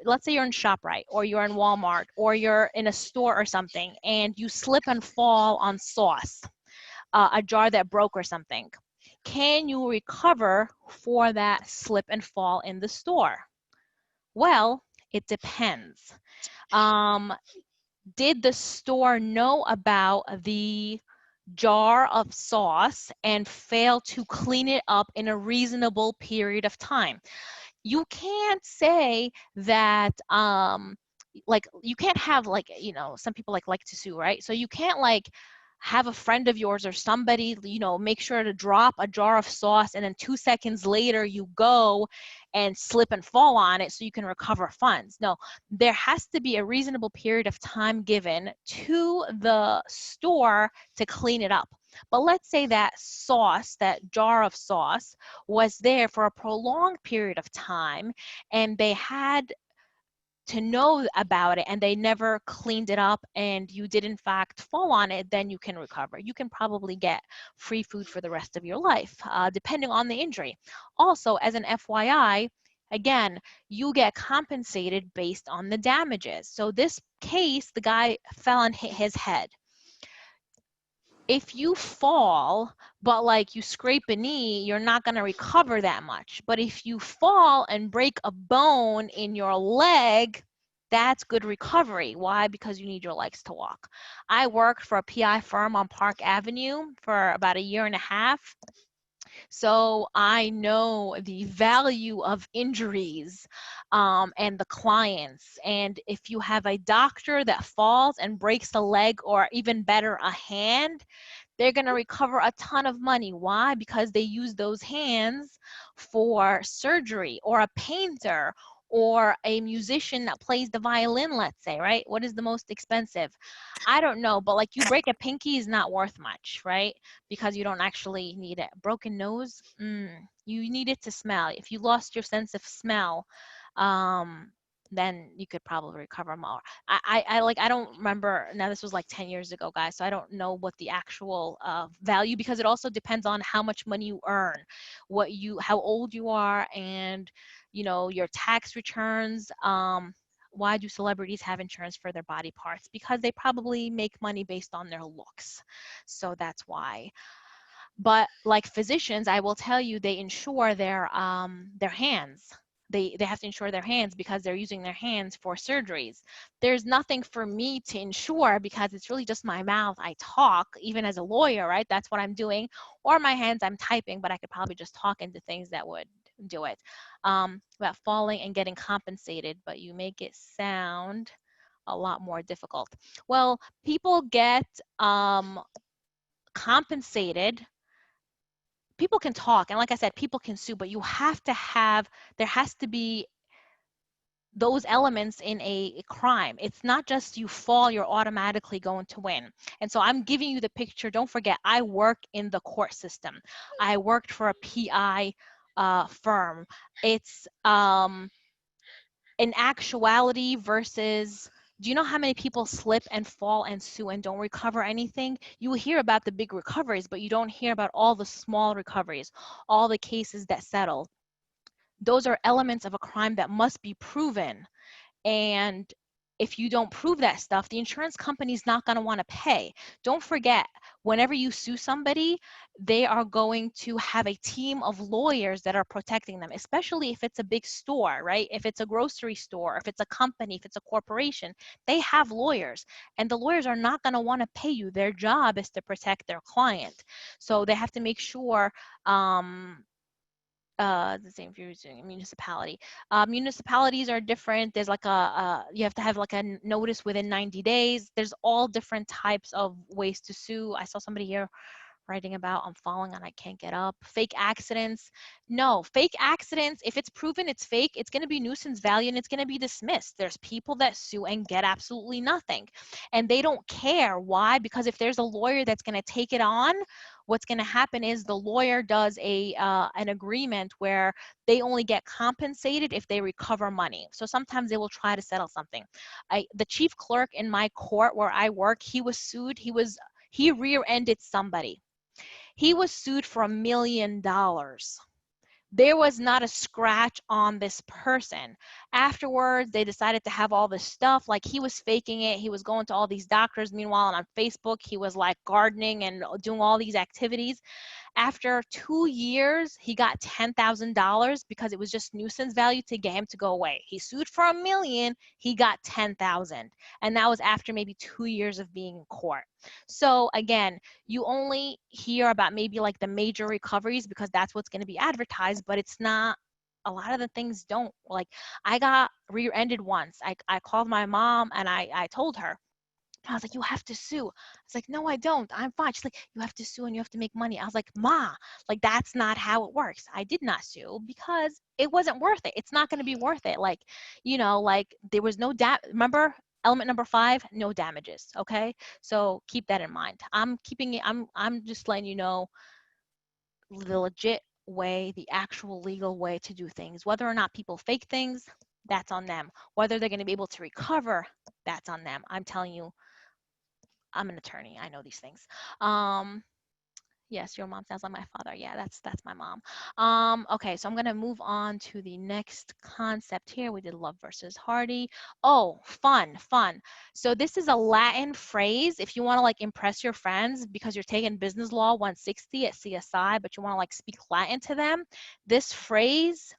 Let's say you're in ShopRite or you're in Walmart or you're in a store or something and you slip and fall on sauce, a jar that broke or something. Can you recover for that slip and fall in the store? Well, it depends. Did the store know about the jar of sauce and fail to clean it up in a reasonable period of time? You can't say that like you can't have, like, you know, some people like to sue, right? So you can't like have a friend of yours or somebody, you know, make sure to drop a jar of sauce and then 2 seconds later you go and slip and fall on it so you can recover funds. No, there has to be a reasonable period of time given to the store to clean it up. But let's say that sauce, that jar of sauce, was there for a prolonged period of time and they had to know about it and they never cleaned it up and you did in fact fall on it, then you can recover. You can probably get free food for the rest of your life, depending on the injury. Also, as an FYI, again, you get compensated based on the damages. So this case, the guy fell and hit his head. If you fall, but like you scrape a knee, you're not going to recover that much. But if you fall and break a bone in your leg, that's good recovery. Why? Because you need your legs to walk. I worked for a PI firm on Park Avenue for about 1.5 years. So I know the value of injuries and the clients. And if you have a doctor that falls and breaks a leg or even better, a hand, they're going to recover a ton of money. Why? Because they use those hands for surgery. Or a painter or a musician that plays the violin, let's say, right? What is the most expensive? I don't know, but like you break a pinky is not worth much, right? Because you don't actually need it. Broken nose, you need it to smell. If you lost your sense of smell, then you could probably recover more. I don't remember. Now this was like 10 years ago, guys, so I don't know what the actual value, because it also depends on how much money you earn, how old you are, and you know, your tax returns. Why do celebrities have insurance for their body parts? Because they probably make money based on their looks. So that's why. But like physicians, I will tell you, they insure their hands. They have to insure their hands because they're using their hands for surgeries. There's nothing for me to insure because it's really just my mouth. I talk, even as a lawyer, right? That's what I'm doing. Or my hands, I'm typing, but I could probably just talk into things that would do it. About falling and getting compensated, but you make it sound a lot more difficult. Well, people get compensated. People can talk, and like I said, people can sue, but you have to have, there has to be those elements in a crime. It's not just you fall, you're automatically going to win. And so I'm giving you the picture. Don't forget, I work in the court system. I worked for a PI firm. It's in actuality versus, do you know how many people slip and fall and sue and don't recover anything? You hear about the big recoveries, but you don't hear about all the small recoveries, all the cases that settle. Those are elements of a crime that must be proven. And if you don't prove that stuff, the insurance company's not going to want to pay. Don't forget, whenever you sue somebody, they are going to have a team of lawyers that are protecting them, especially if it's a big store, right? If it's a grocery store, if it's a company, if it's a corporation, they have lawyers, and the lawyers are not going to want to pay you. Their job is to protect their client. So they have to make sure The same if you're using a municipality. Municipalities are different. There's like you have to have like a notice within 90 days. There's all different types of ways to sue. I saw somebody here writing about I'm falling and I can't get up. Fake accidents. No, fake accidents, if it's proven it's fake, it's going to be nuisance value and it's going to be dismissed. There's people that sue and get absolutely nothing. And they don't care. Why? Because if there's a lawyer that's going to take it on, what's going to happen is the lawyer does an agreement where they only get compensated if they recover money. So sometimes they will try to settle something. The chief clerk in my court where I work, he was sued. He rear-ended somebody. He was sued for $1 million. There was not a scratch on this person. Afterwards, they decided to have all this stuff. Like he was faking it. He was going to all these doctors. Meanwhile, on Facebook, he was like gardening and doing all these activities. After 2 years, he got $10,000 because it was just nuisance value to get him to go away. He sued for $1 million. He got $10,000. And that was after maybe 2 years of being in court. So again, you only hear about maybe like the major recoveries because that's what's going to be advertised, but it's not. A lot of the things don't. Like I got rear-ended once. I called my mom and I told her. I was like, you have to sue. I was like, no, I don't. I'm fine. She's like, you have to sue and you have to make money. I was like, Ma, like that's not how it works. I did not sue because it wasn't worth it. It's not going to be worth it. Like, like there was no remember element number 5, no damages. Okay. So keep that in mind. I'm keeping it. I'm just letting you know the legit way, the actual legal way to do things. Whether or not people fake things, that's on them. Whether they're going to be able to recover, that's on them. I'm telling you, I'm an attorney. I know these things. Yes, your mom sounds like my father. Yeah, that's my mom. Okay, so I'm gonna move on to the next concept here. We did love versus Hardy. Oh, fun. So this is a Latin phrase. If you want to like impress your friends because you're taking business law 160 at CSI, but you want to like speak Latin to them, this phrase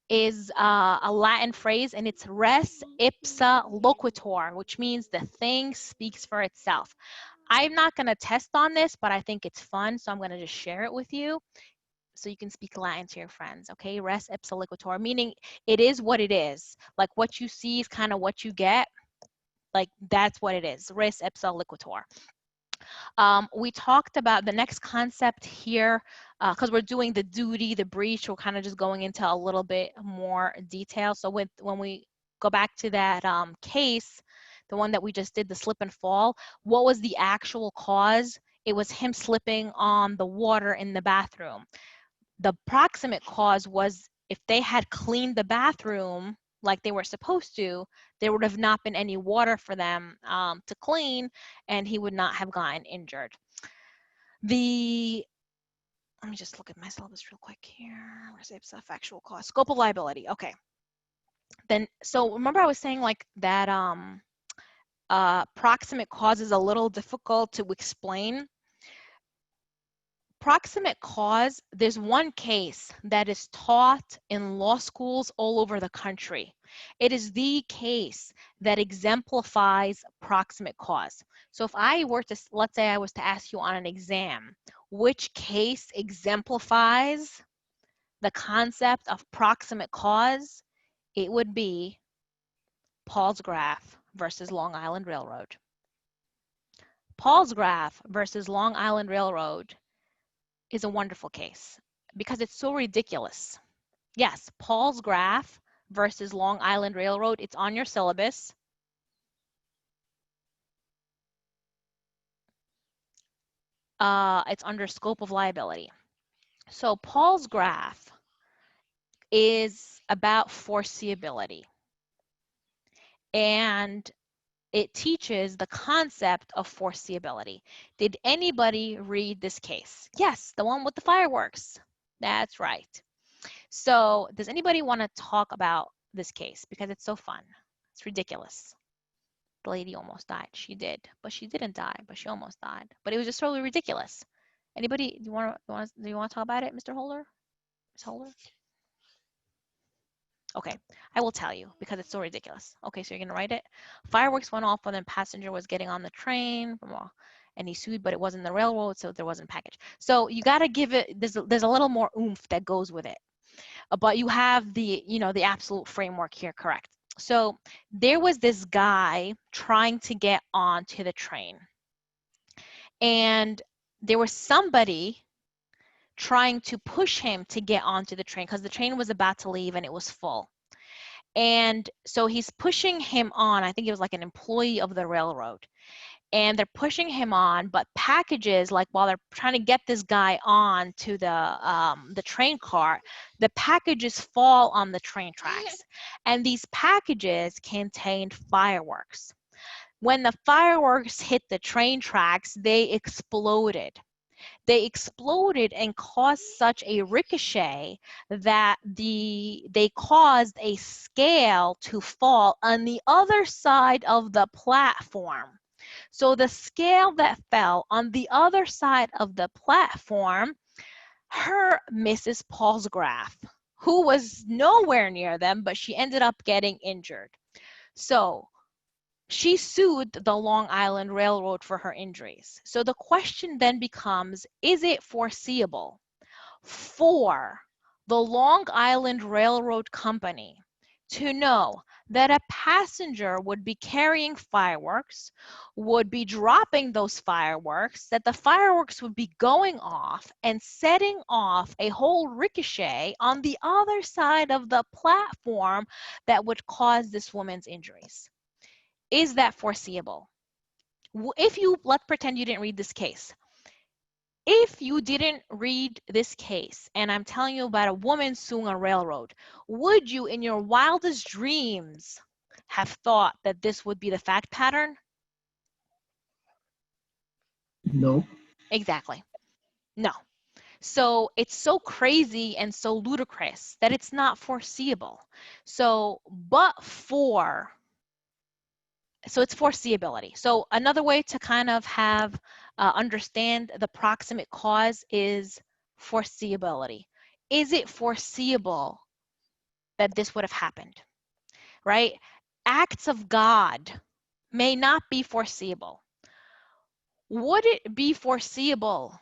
is a Latin phrase and it's res ipsa loquitur, which means the thing speaks for itself. I'm not going to test on this, but I think it's fun, so I'm going to just share it with you so you can speak Latin to your friends, okay? Res ipsa loquitur, meaning it is what it is. Like what you see is kind of what you get. Like that's what it is, res ipsa loquitur. We talked about the next concept here because we're doing the duty, the breach. We're kind of just going into a little bit more detail. So when we go back to that case, the one that we just did, the slip and fall, what was the actual cause? It was him slipping on the water in the bathroom. The proximate cause was if they had cleaned the bathroom like they were supposed to, there would have not been any water for them to clean, and he would not have gotten injured. Let me just look at my syllabus real quick here. Factual cause, scope of liability. Okay. Then, so remember I was saying like that proximate cause is a little difficult to explain. Proximate cause, there's one case that is taught in law schools all over the country. It is the case that exemplifies proximate cause. So if I were to, let's say I was to ask you on an exam, which case exemplifies the concept of proximate cause, it would be Palsgraf versus Long Island Railroad. Palsgraf versus Long Island Railroad is a wonderful case because it's so ridiculous. Yes, Palsgraf versus Long Island Railroad, it's on your syllabus. It's under scope of liability. So Palsgraf is about foreseeability. And it teaches the concept of foreseeability. Did anybody read this case? Yes, the one with the fireworks. That's right. So does anybody want to talk about this case? Because it's so fun. It's ridiculous. The lady almost died. She did, but she didn't die, but she almost died. But it was just totally ridiculous. Anybody, do you want to talk about it, Mr. Holder? Ms. Holder? Okay, I will tell you because it's so ridiculous. Okay, so you're gonna write it. Fireworks went off when the passenger was getting on the train, and he sued, but it wasn't the railroad, so there wasn't package. So you gotta give it. There's a little more oomph that goes with it. but you have the, the absolute framework here correct. So there was this guy trying to get onto the train, and there was somebody trying to push him to get onto the train because the train was about to leave and it was full. And so he's pushing him on. I think it was like an employee of the railroad. And they're pushing him on, but packages, like while they're trying to get this guy on to the train car, the packages fall on the train tracks. And these packages contained fireworks. When the fireworks hit the train tracks, they exploded. They exploded and caused such a ricochet that they caused a scale to fall on the other side of the platform. So the scale that fell on the other side of the platform hurt Mrs. Palsgraf, who was nowhere near them, but she ended up getting injured. So she sued the Long Island Railroad for her injuries. So the question then becomes, is it foreseeable for the Long Island Railroad Company to know that a passenger would be carrying fireworks, would be dropping those fireworks, that the fireworks would be going off and setting off a whole ricochet on the other side of the platform that would cause this woman's injuries? Is that foreseeable? If you, let's pretend you didn't read this case. If you didn't read this case, and I'm telling you about a woman suing a railroad, would you in your wildest dreams have thought that this would be the fact pattern? No. Exactly. No. So it's so crazy and so ludicrous that it's not foreseeable. So it's foreseeability. So another way to kind of have understand the proximate cause is foreseeability. Is it foreseeable that this would have happened, right? Acts of God may not be foreseeable. Would it be foreseeable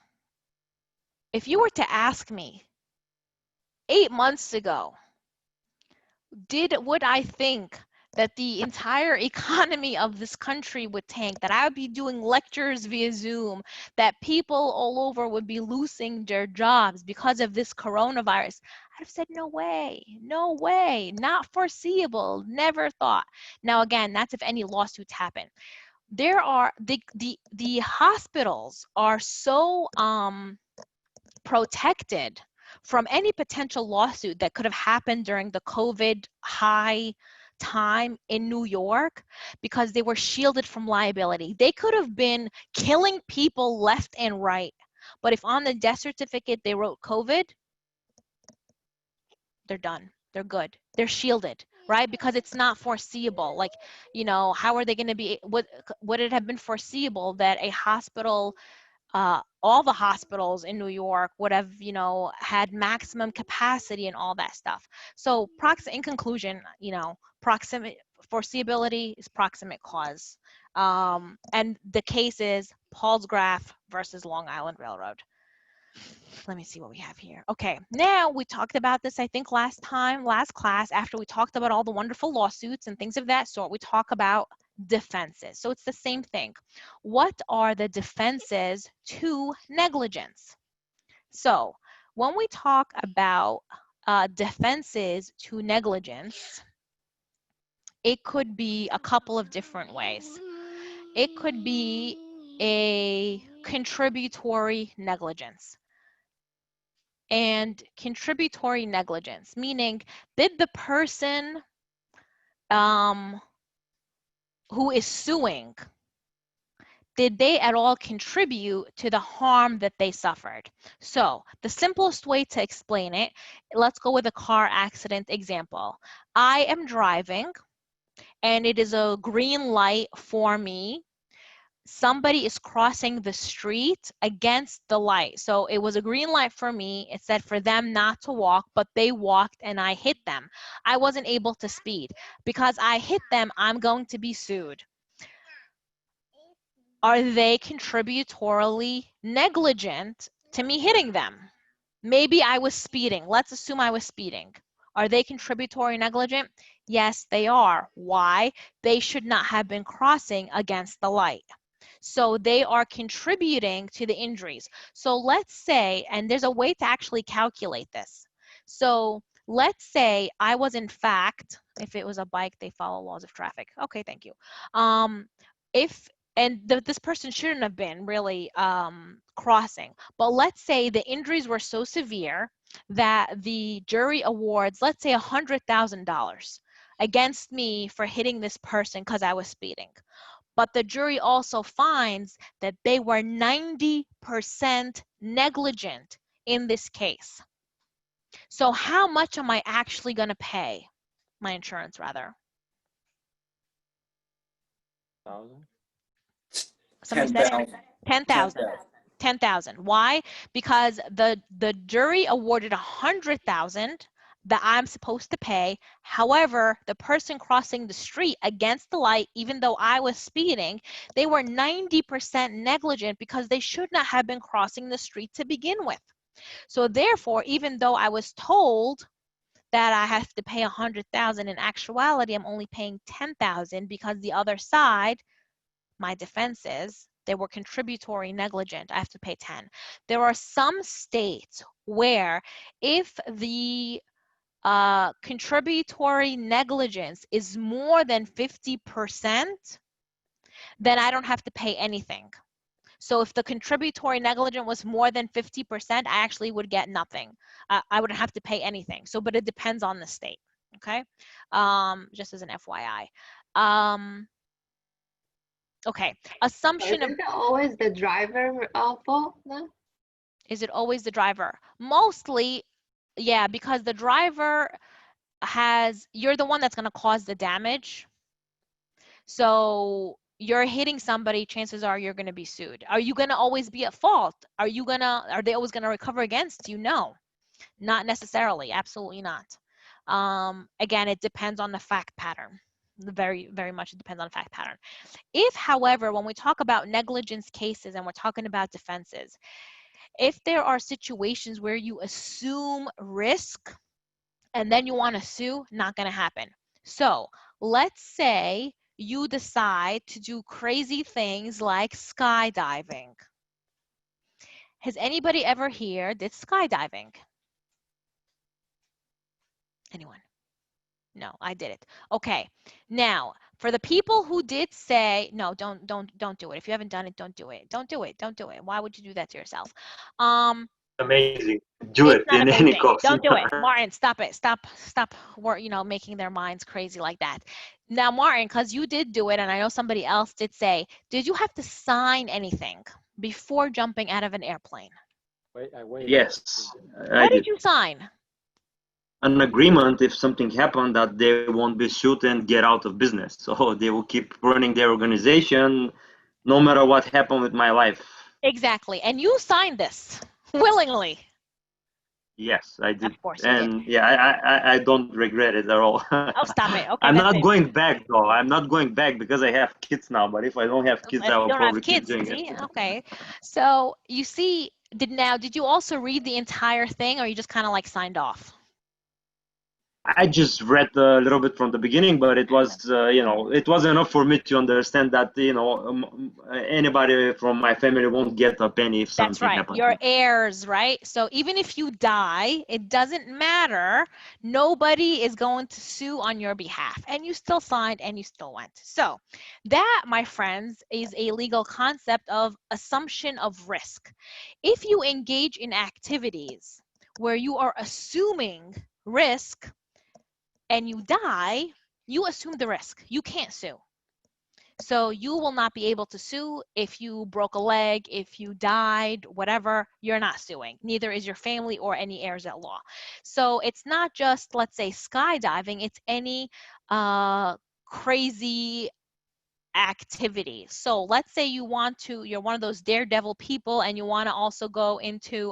if you were to ask me 8 months ago, would I think that the entire economy of this country would tank, that I would be doing lectures via Zoom, that people all over would be losing their jobs because of this coronavirus? I'd have said, no way, not foreseeable, never thought. Now, again, that's if any lawsuits happen. There are, the hospitals are so protected from any potential lawsuit that could have happened during the COVID high time in New York because they were shielded from liability. They could have been killing people left and right, but if on the death certificate they wrote COVID, they're done. They're good. They're shielded, right? Because it's not foreseeable. Like, how are they going to be, would it have been foreseeable that a hospital, all the hospitals in New York would have, had maximum capacity and all that stuff. So in conclusion, proximate foreseeability is proximate cause. And the case is Palsgraf versus Long Island Railroad. Let me see what we have here. Okay, now we talked about this, I think last class, after we talked about all the wonderful lawsuits and things of that sort, we talk about defenses. So it's the same thing. What are the defenses to negligence? So when we talk about defenses to negligence, it could be a couple of different ways. It could be a contributory negligence. And contributory negligence, meaning did the person who is suing, did they at all contribute to the harm that they suffered? So the simplest way to explain it, let's go with a car accident example. I am driving and it is a green light for me. Somebody is crossing the street against the light. So it was a green light for me. It said for them not to walk, but they walked and I hit them. I wasn't able to speed. Because I hit them, I'm going to be sued. Are they contributorily negligent to me hitting them? Maybe I was speeding. Let's assume I was speeding. Are they contributory negligent? Yes, they are. Why? They should not have been crossing against the light. So they are contributing to the injuries. So let's say, and there's a way to actually calculate this. So let's say I was in fact, if it was a bike, they follow laws of traffic. Okay, thank you. This person shouldn't have been really crossing. But let's say the injuries were so severe that the jury awards, let's say $100,000 against me for hitting this person because I was speeding. But the jury also finds that they were 90% negligent in this case. So how much am I actually going to pay my insurance, rather? 1,000. Somebody said 10,000. 10,000. Why? Because the jury awarded 100,000 that I'm supposed to pay. However, the person crossing the street against the light, even though I was speeding, they were 90% negligent because they should not have been crossing the street to begin with. So therefore, even though I was told that I have to pay 100,000, in actuality, I'm only paying 10,000 because the other side, my defense is, they were contributory negligent. I have to pay 10. There are some states where if the contributory negligence is more than 50%, then I don't have to pay anything. So if the contributory negligence was more than 50%, I actually would get nothing. I wouldn't have to pay anything. So, but it depends on the state, okay? Just as an FYI. Okay, assumption of... Isn't it always the driver fault then? Is it always the driver? Mostly, yeah, because the driver you're the one that's going to cause the damage. So you're hitting somebody, chances are you're going to be sued. Are you going to always be at fault? Are they always going to recover against you? No, not necessarily. Absolutely not. Again, it depends on the fact pattern. Very, very much it depends on the fact pattern. If, however, when we talk about negligence cases and we're talking about defenses, if there are situations where you assume risk and then you want to sue, not going to happen. So let's say you decide to do crazy things like skydiving. Has anybody ever here did skydiving? Anyone? No, I did it. Okay. Now, for the people who did say, no, don't do it. If you haven't done it, don't do it. Don't do it. Don't do it. Why would you do that to yourself? Amazing. Do It's it not in any amazing. cost. Don't do it. Martin, stop it. Stop, making their minds crazy like that. Now, Martin, because you did do it, and I know somebody else did say, did you have to sign anything before jumping out of an airplane? Yes, I What did did. you sign? An agreement if something happened that they won't be sued and get out of business. So they will keep running their organization no matter what happened with my life. Exactly. And you signed this willingly. Yes, I did. Of course you did. And yeah, I don't regret it at all. Oh, stop it. Okay, I'm that's not it. going back though. I'm not going back because I have kids now. But if I don't have kids, If I you will don't have probably keep kids, doing see? it. Okay. So you see, did you also read the entire thing, or you just kind of like signed off? I just read a little bit from the beginning, but it was, it was enough for me to understand that, anybody from my family won't get a penny if That's something right. happens. Your heirs, right? So even if you die, it doesn't matter. Nobody is going to sue on your behalf. And you still signed and you still went. So that, my friends, is a legal concept of assumption of risk. If you engage in activities where you are assuming risk and you die, you assume the risk. You can't sue. So you will not be able to sue if you broke a leg, if you died, whatever, you're not suing. Neither is your family or any heirs at law. So it's not just, let's say, skydiving, it's any crazy activity. So let's say you're one of those daredevil people and you want to also go into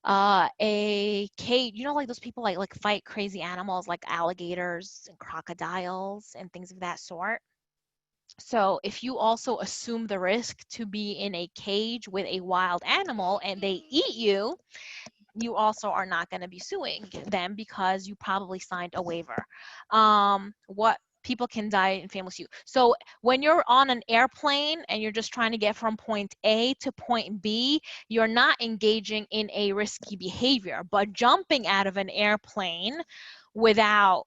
a cage, like those people like fight crazy animals like alligators and crocodiles and things of that sort. So if you also assume the risk to be in a cage with a wild animal and they eat you, you also are not going to be suing them because you probably signed a waiver. What people can die in family suit. So when you're on an airplane and you're just trying to get from point A to point B, you're not engaging in a risky behavior. But jumping out of an airplane without,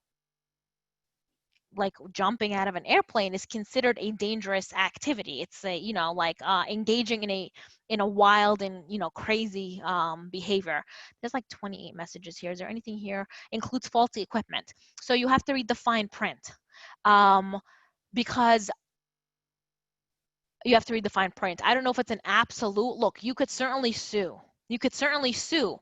like jumping out of an airplane is considered a dangerous activity. It's a, you know, like engaging in a wild and, you know, crazy behavior. There's like 28 messages here. Is there anything here? Includes faulty equipment. So you have to read the fine print, because you have to read the fine print. I don't know if it's an absolute. Look, you could certainly sue. You could certainly sue.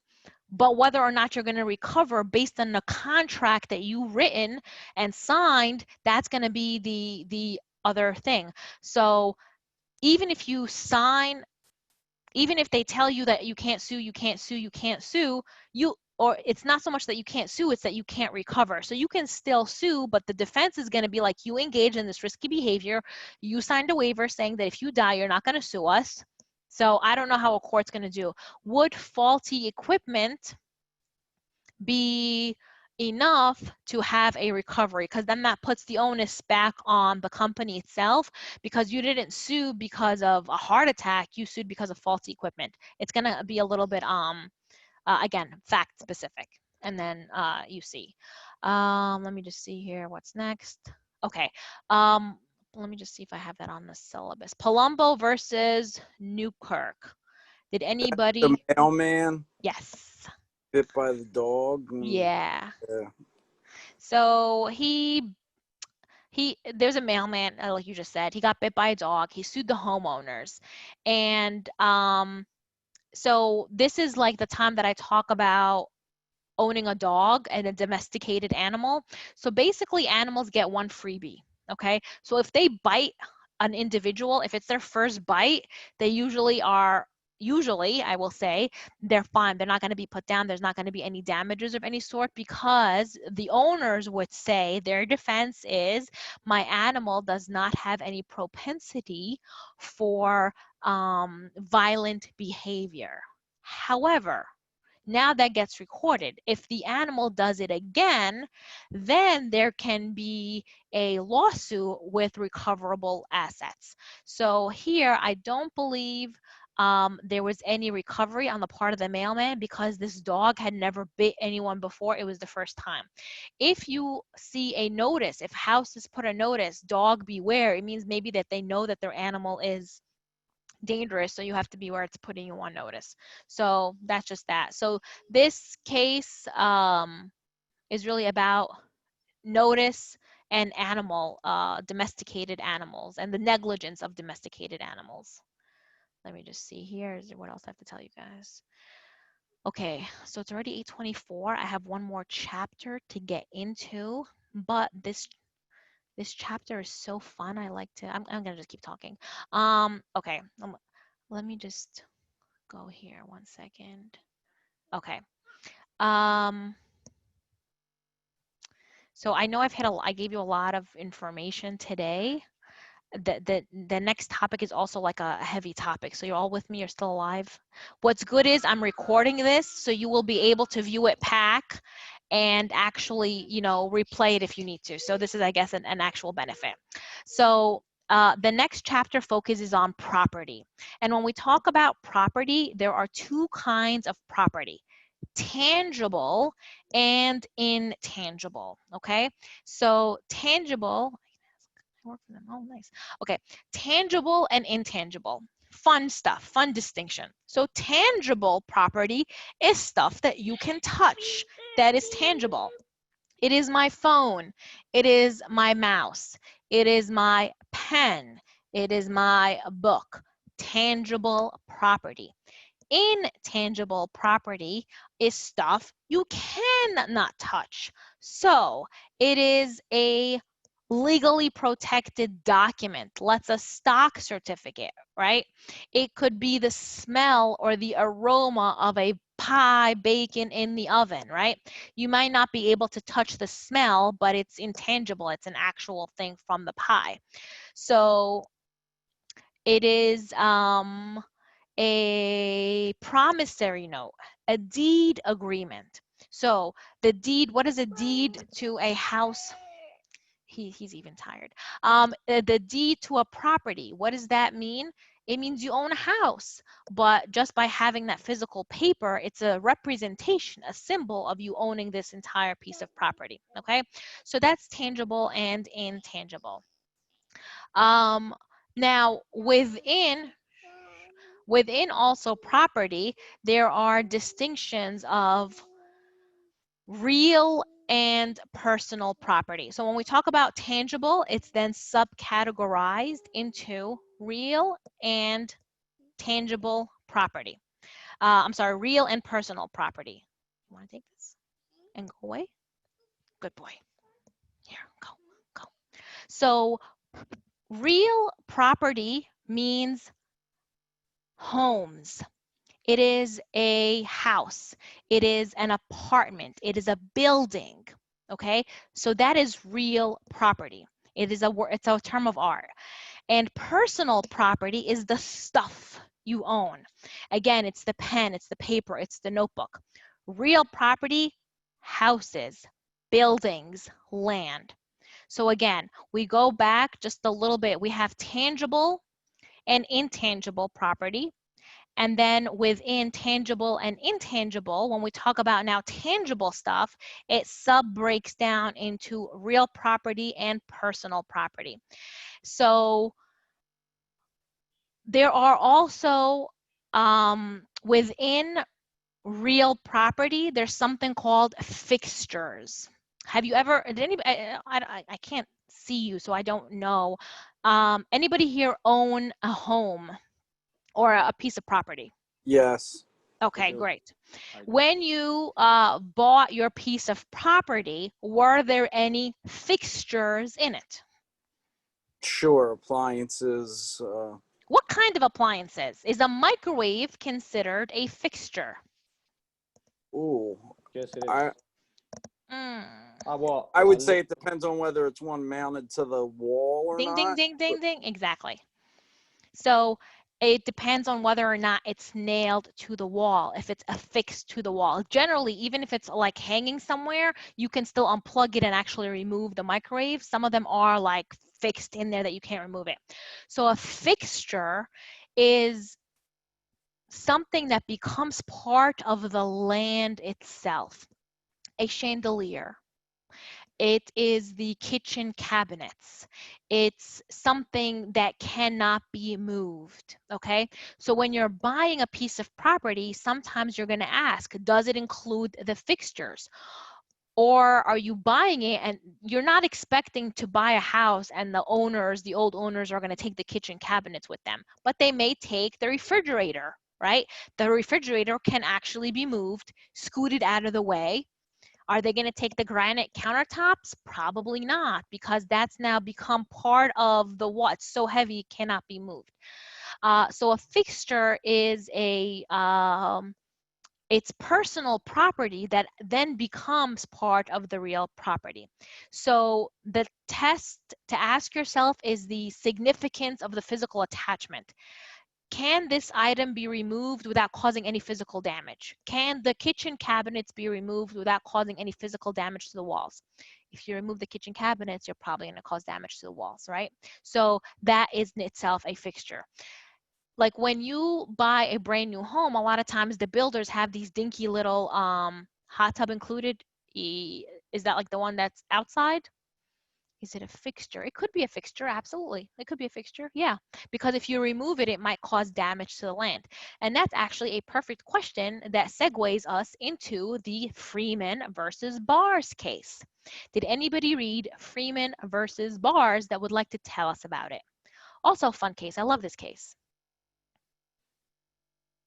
But whether or not you're going to recover based on the contract that you written and signed, that's going to be the other thing. So even if you sign, even if they tell you that you can't sue, you can't sue, you can't sue, or it's not so much that you can't sue, it's that you can't recover. So you can still sue, but the defense is going to be like, you engage in this risky behavior. You signed a waiver saying that if you die, you're not going to sue us. So I don't know how a court's going to do. Would faulty equipment be enough to have a recovery? Because then that puts the onus back on the company itself, because you didn't sue because of a heart attack, you sued because of faulty equipment. It's going to be a little bit again, fact specific. And then you see, let me just see here what's next. Okay, let me just see if I have that on the syllabus. Palumbo versus Newkirk. Did The anybody? mailman Yes. bit by the dog. Yeah. Yeah. So there's a mailman, like you just said, he got bit by a dog. He sued the homeowners. And so this is like the time that I talk about owning a dog and a domesticated animal. So basically animals get one freebie, okay? So if they bite an individual, if it's their first bite, they usually I will say, they're fine. They're not going to be put down. There's not going to be any damages of any sort, because the owners would say their defense is, my animal does not have any propensity for violent behavior. However, now that gets recorded. If the animal does it again, then there can be a lawsuit with recoverable assets. So here, I don't believe there was any recovery on the part of the mailman, because this dog had never bit anyone before. It was the first time. If you see a notice, if houses put a notice, dog beware, it means maybe that they know that their animal is dangerous, so you have to be aware it's putting you on notice. So that's just that. So this case is really about notice and animal, domesticated animals, and the negligence of domesticated animals. Let me just see here. Is there what else I have to tell you guys? Okay, so it's already 8:24. I have one more chapter to get into, but this chapter is so fun. I like to, I'm gonna just keep talking. Okay, let me just go here 1 second. Okay. So I know I gave you a lot of information today. The next topic is also like a heavy topic. So you're all with me? You're still alive? What's good is I'm recording this, so you will be able to view it back and actually, you know, replay it if you need to. So this is, I guess, an actual benefit. So the next chapter focuses on property. And when we talk about property, there are two kinds of property: tangible and intangible. Okay, so tangible, oh nice, okay, tangible and intangible, fun stuff, fun distinction. So tangible property is stuff that you can touch, that is tangible. It is my phone, it is my mouse, it is my pen, it is my book. Tangible property. Intangible property is stuff you cannot touch. So it is a legally protected document. Let's a stock certificate, right? It could be the smell or the aroma of a pie, bacon in the oven, right? You might not be able to touch the smell, but it's intangible. It's an actual thing from the pie. So it is a promissory note, a deed agreement. So the deed, what is a deed to a house? He's even tired. The deed to a property, what does that mean? It means you own a house, but just by having that physical paper, it's a representation, a symbol of you owning this entire piece of property, okay? So that's tangible and intangible. Now, within also property, there are distinctions of real and personal property. So when we talk about tangible, it's then subcategorized into real and tangible property. I'm sorry, real and personal property. You want to take this and go away? Good boy. Here, go. So real property means homes. It is a house. It is an apartment. It is a building. Okay, so that is real property. It's a term of art. And personal property is the stuff you own. Again, it's the pen, it's the paper, it's the notebook. Real property, houses, buildings, land. So again, we go back just a little bit. We have tangible and intangible property. And then within tangible and intangible, when we talk about now tangible stuff, it sub-breaks down into real property and personal property. So there are also, within real property, there's something called fixtures. Have you ever, did anybody, I can't see you, so I don't know. Anybody here own a home or a piece of property? Yes. Okay, great. When you bought your piece of property, were there any fixtures in it? Sure, appliances. What kind of appliances? Is a microwave considered a fixture? Ooh, Yes, it is. I would say it depends on whether it's one mounted to the wall or Ding, not. ding, ding, ding, ding. Exactly. So it depends on whether or not it's nailed to the wall, if it's affixed to the wall. Generally, even if it's like hanging somewhere, you can still unplug it and actually remove the microwave. Some of them are like fixed in there that you can't remove it. So a fixture is something that becomes part of the land itself. A chandelier. It is the kitchen cabinets. It's something that cannot be moved, okay? So when you're buying a piece of property, sometimes you're gonna ask, does it include the fixtures? Or are you buying it and you're not expecting to buy a house and the old owners are gonna take the kitchen cabinets with them, but they may take the refrigerator, right? The refrigerator can actually be moved, scooted out of the way. Are they going to take the granite countertops? Probably not, because that's now become part of the wall. It's so heavy, it cannot be moved. So a fixture is it's personal property that then becomes part of the real property. So the test to ask yourself is the significance of the physical attachment. Can this item be removed without causing any physical damage? Can the kitchen cabinets be removed without causing any physical damage to the walls? If you remove the kitchen cabinets, you're probably going to cause damage to the walls, right? So that is in itself a fixture. Like when you buy a brand new home, a lot of times the builders have these dinky little hot tub included. Is that like the one that's outside? Is it a fixture? It could be a fixture, absolutely. It could be a fixture, yeah. Because if you remove it, it might cause damage to the land. And that's actually a perfect question that segues us into the Freeman versus Bars case. Did anybody read Freeman versus Bars that would like to tell us about it? Also a fun case. I love this case.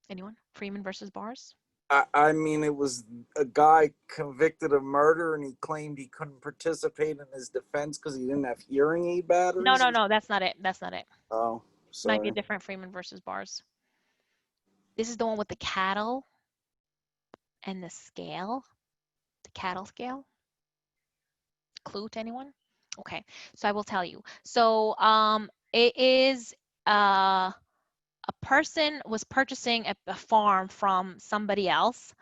Anyone? Freeman versus Bars? I mean, it was a guy convicted of murder, and he claimed he couldn't participate in his defense because he didn't have hearing aid batteries. No, that's not it. That's not it. Oh, sorry. Might be a different Freeman versus Bars. This is the one with the cattle. and the scale, the cattle scale? Clue to anyone? Okay, so I will tell you. So it is a person was purchasing a farm from somebody else,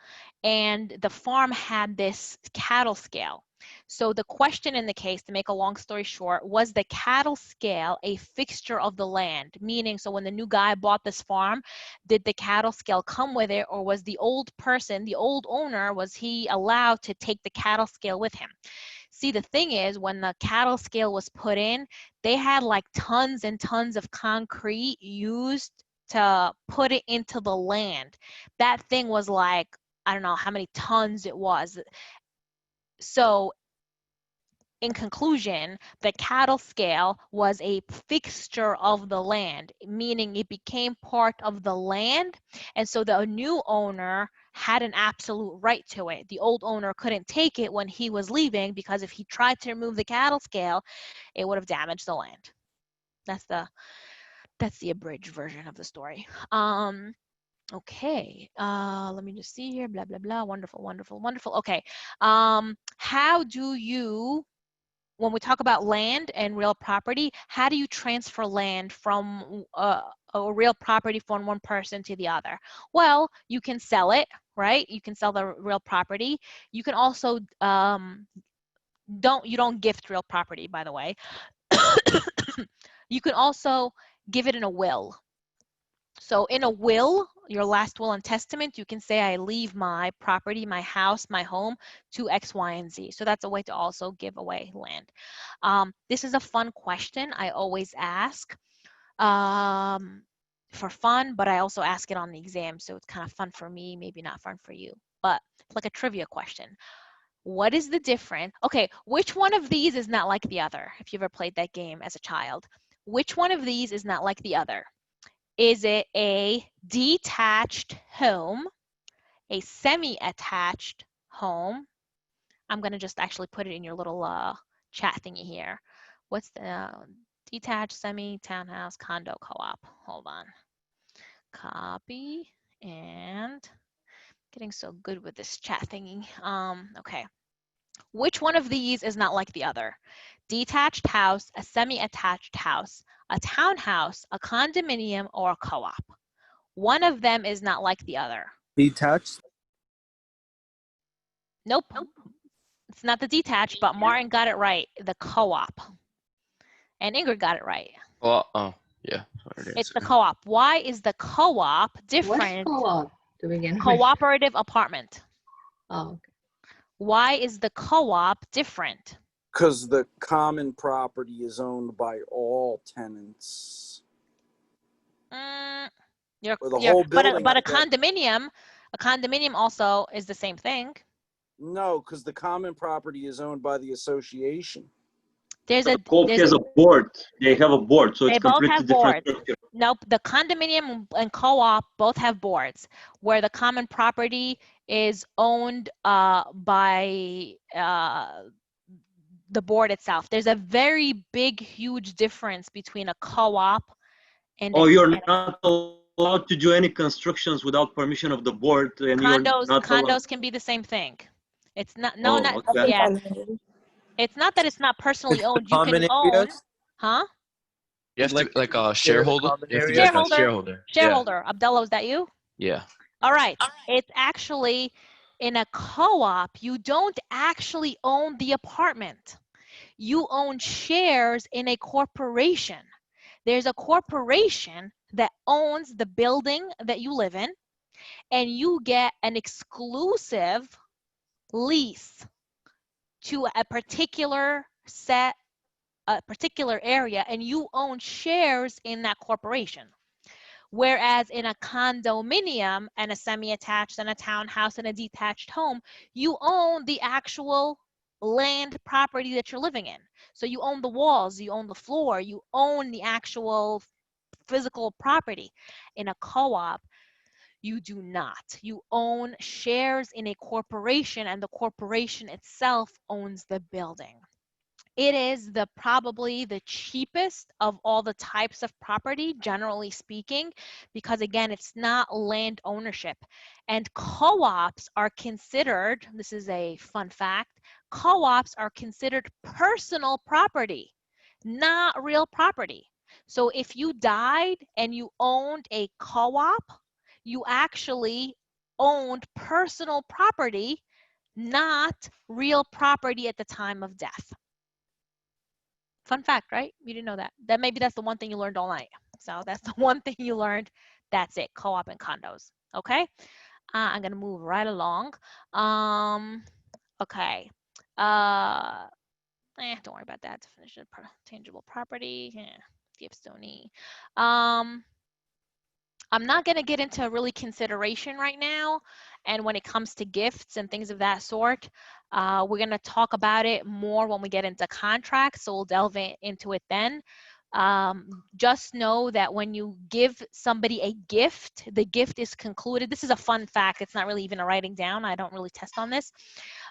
and the farm had this cattle scale. So the question in the case, to make a long story short, was the cattle scale a fixture of the land? Meaning, so when the new guy bought this farm, did the cattle scale come with it, or was the old person, the old owner, was he allowed to take the cattle scale with him? See, the thing is, when the cattle scale was put in, they had like tons and tons of concrete used to put it into the land. That thing was like, I don't know how many tons it was. So in conclusion, the cattle scale was a fixture of the land, meaning it became part of the land. And so the new owner had an absolute right to it. The old owner couldn't take it when he was leaving, because if he tried to remove the cattle scale, it would have damaged the land. That's the abridged version of the story. Okay, let me just see here, blah, blah, blah, wonderful, wonderful, wonderful. Okay, how do you, when we talk about land and real property, how do you transfer land from a real property from one person to the other? Well, you can sell it, right? You can sell the real property. You can also, you don't gift real property, by the way. You can also give it in a will. So in a will, your last will and testament, you can say, I leave my property, my house, my home to X, Y, and Z. So that's a way to also give away land. This is a fun question I always ask for fun, but I also ask it on the exam. So it's kind of fun for me, maybe not fun for you, but it's like a trivia question. What is the difference? Okay, which one of these is not like the other? If you ever played that game as a child, which one of these is not like the other? Is it a detached home, a semi-attached home? I'm going to just actually put it in your little chat thingy here. What's the detached, semi, townhouse, condo, co-op? Hold on. Copy, and getting so good with this chat thingy. Okay. Which one of these is not like the other? Detached house, a semi-attached house, a townhouse, a condominium, or a co-op? One of them is not like the other. Detached? Nope. It's not the detached, but Martin got it right. The co-op. And Ingrid got it right. Well, oh, yeah. It's the co-op. Why is the co-op different? What's co-op to begin with? Cooperative apartment. Oh, okay. Why is the co-op different? Because the common property is owned by all tenants. Or the whole building. But a condominium also is the same thing. No, because the common property is owned by the association. Has a board. They have a board, so it's completely different structure. Nope, the condominium and co-op both have boards, where the common property is owned by the board itself. There's a very big, huge difference between a co-op and you're not allowed to do any constructions without permission of the board, and condos can be the same thing. It's not okay. Yeah. It's not that it's not personally owned. You can own, huh? You have to like a shareholder. You have to be like a shareholder. Shareholder. Yeah. Abdullah, is that you? Yeah. All right. It's actually in a co-op, you don't actually own the apartment. You own shares in a corporation. There's a corporation that owns the building that you live in, and you get an exclusive lease to a particular area, and you own shares in that corporation. Whereas in a condominium and a semi-attached and a townhouse and a detached home, you own the actual land property that you're living in. So you own the walls, you own the floor, you own the actual physical property. In a co-op, you do not. You own shares in a corporation, and the corporation itself owns the building. It is probably the cheapest of all the types of property, generally speaking, because again, it's not land ownership. And co-ops are considered, this is a fun fact, co-ops are considered personal property, not real property. So if you died and you owned a co-op, you actually owned personal property, not real property at the time of death. Fun fact, right? You didn't know that. Maybe that's the one thing you learned all night. So that's the one thing you learned. That's it, co-op and condos. Okay, I'm gonna move right along. Okay. Don't worry about that. Definition of tangible property. Gifts don't need. I'm not going to get into really consideration right now. And when it comes to gifts and things of that sort, we're going to talk about it more when we get into contracts. So we'll delve into it then. Just know that when you give somebody a gift, the gift is concluded. This is a fun fact. It's not really even a writing down. I don't really test on this.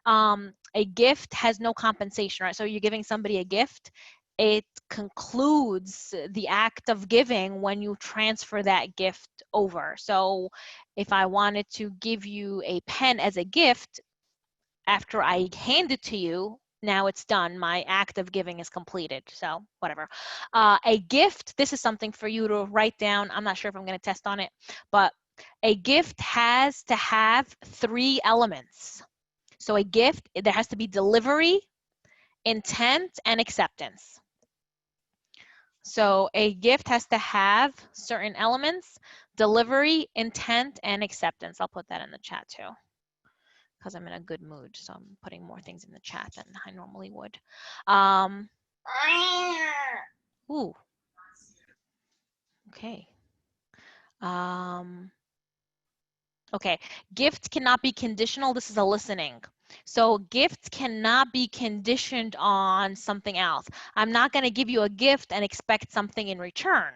A gift has no compensation, right? So you're giving somebody a gift. It concludes the act of giving when you transfer that gift over. So if I wanted to give you a pen as a gift, after I hand it to you, now it's done. My act of giving is completed. So whatever. A gift, this is something for you to write down. I'm not sure if I'm going to test on it, but a gift has to have 3 elements. So a gift, there has to be delivery, intent, and acceptance. So a gift has to have certain elements: delivery, intent, and acceptance. I'll put that in the chat too, because I'm in a good mood. So I'm putting more things in the chat than I normally would. Ooh. Okay. Okay. Gift cannot be conditional. This is a listening. So gifts cannot be conditioned on something else. I'm not going to give you a gift and expect something in return.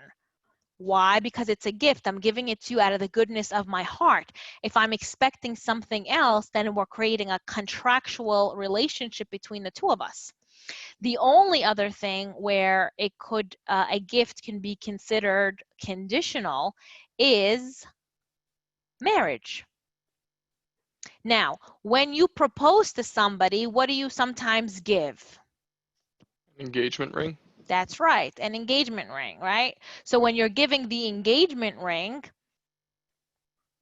Why? Because it's a gift. I'm giving it to you out of the goodness of my heart. If I'm expecting something else, then we're creating a contractual relationship between the two of us. The only other thing where it could, a gift can be considered conditional is marriage. Now, when you propose to somebody, what do you sometimes give? Engagement ring. That's right, an engagement ring, right? So when you're giving the engagement ring,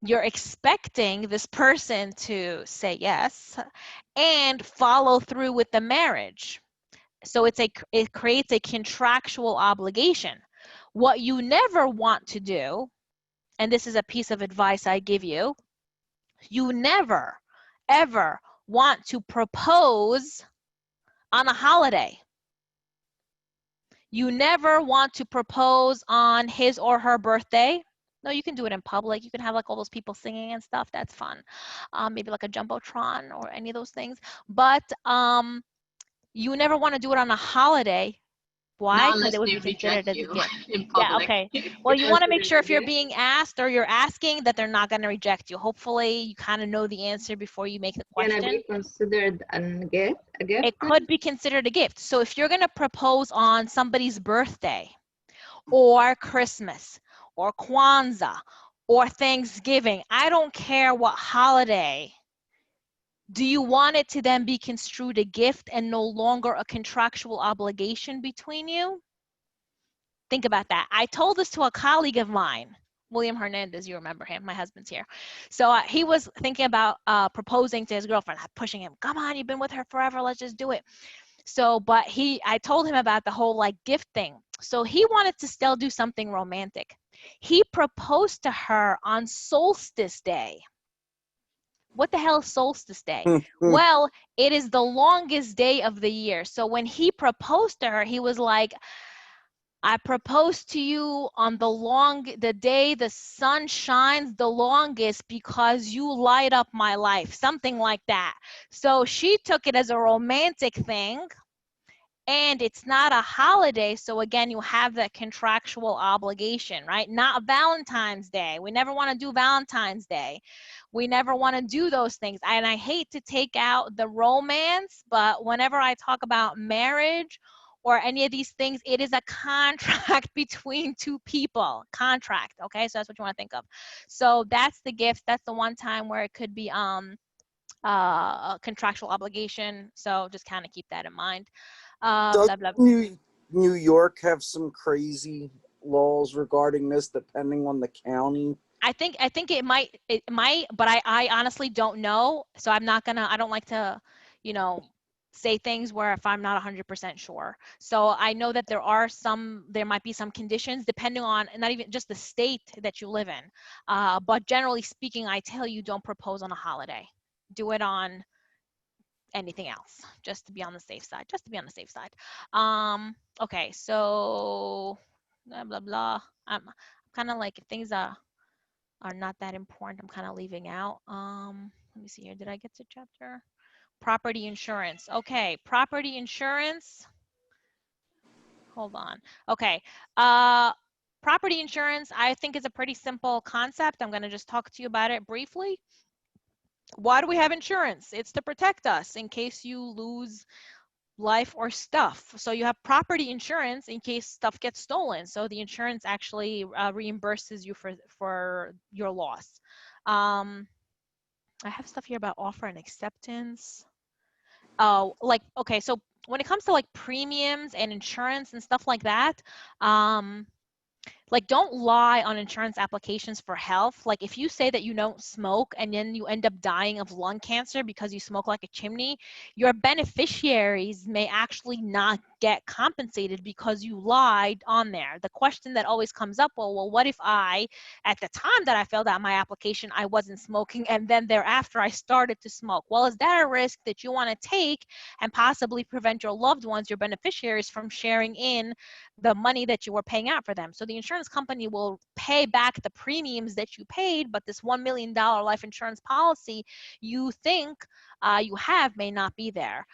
you're expecting this person to say yes and follow through with the marriage. So it creates a contractual obligation. What you never want to do, and this is a piece of advice I give you, you never, ever want to propose on a holiday. You never want to propose on his or her birthday. No, you can do it in public. You can have like all those people singing and stuff. That's fun. Maybe like a Jumbotron or any of those things. But you never want to do it on a holiday. Why? Because it would be considered as a gift. Yeah, okay. Well, you want to make sure if you're being asked or you're asking that they're not going to reject you. Hopefully, you kind of know the answer before you make the question. Can it be considered a gift? It could be considered a gift. So if you're going to propose on somebody's birthday or Christmas or Kwanzaa or Thanksgiving, I don't care what holiday, do you want it to then be construed a gift and no longer a contractual obligation between you? Think about that. I told this to a colleague of mine, William Hernandez, you remember him, my husband's here. So he was thinking about proposing to his girlfriend, pushing him, come on, you've been with her forever, let's just do it. So, but I told him about the whole like gift thing. So he wanted to still do something romantic. He proposed to her on Solstice Day. What the hell is Solstice Day? Well, it is the longest day of the year. So when he proposed to her, he was like, I propose to you on the day the sun shines the longest because you light up my life, something like that. So she took it as a romantic thing and it's not a holiday. So again, you have that contractual obligation, right? Not Valentine's Day. We never want to do Valentine's Day. We never want to do those things. And I hate to take out the romance, but whenever I talk about marriage or any of these things, it is a contract between two people. Contract, okay? So that's what you want to think of. So that's the gift. That's the one time where it could be a contractual obligation. So just kind of keep that in mind. Does Blah, blah. New York have some crazy laws regarding this, depending on the county? I think it might, but I honestly don't know. So I'm not gonna, I don't like to, you know, say things where if I'm not 100% sure. So I know that there might be some conditions depending on not even just the state that you live in. But generally speaking, I tell you, don't propose on a holiday. Do it on anything else, just to be on the safe side, Okay, so blah, blah, blah. I'm kind of like, if things are not that important, I'm kind of leaving out. Let me see here. Did I get to chapter? Property insurance. Okay, property insurance. Hold on. Okay. Property insurance, I think, is a pretty simple concept. I'm going to just talk to you about it briefly. Why do we have insurance? It's to protect us in case you lose life or stuff. So you have property insurance in case stuff gets stolen. So the insurance actually reimburses you for your loss. I have stuff here about offer and acceptance. Oh, like, okay, so when it comes to like premiums and insurance and stuff like that, like, don't lie on insurance applications for health. Like, if you say that you don't smoke and then you end up dying of lung cancer because you smoke like a chimney, your beneficiaries may actually not get compensated because you lied on there. The question that always comes up, well, what if at the time that I filled out my application, I wasn't smoking, and then thereafter I started to smoke? Well, is that a risk that you want to take and possibly prevent your loved ones, your beneficiaries, from sharing in the money that you were paying out for them? So the insurance company will pay back the premiums that you paid, but this $1 million life insurance policy you think you have may not be there.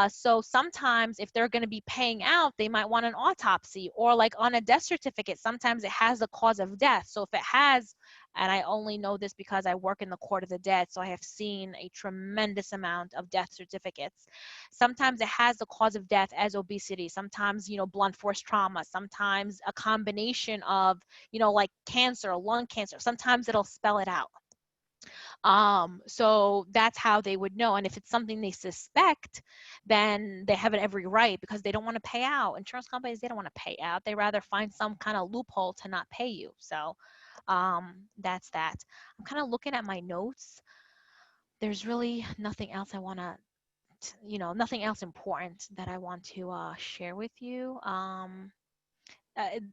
So sometimes if they're going to be paying out, they might want an autopsy, or like on a death certificate, sometimes it has the cause of death. So if it has, and I only know this because I work in the court of the dead, so I have seen a tremendous amount of death certificates. Sometimes it has the cause of death as obesity, sometimes, blunt force trauma, sometimes a combination of, like cancer, lung cancer. Sometimes it'll spell it out. So that's how they would know. And if it's something they suspect, then they have it every right, because they don't want to pay out. Insurance companies, they don't want to pay out. They rather find some kind of loophole to not pay you. So that's that. I'm kind of looking at my notes. There's really nothing else I want to, nothing else important that I want to share with you.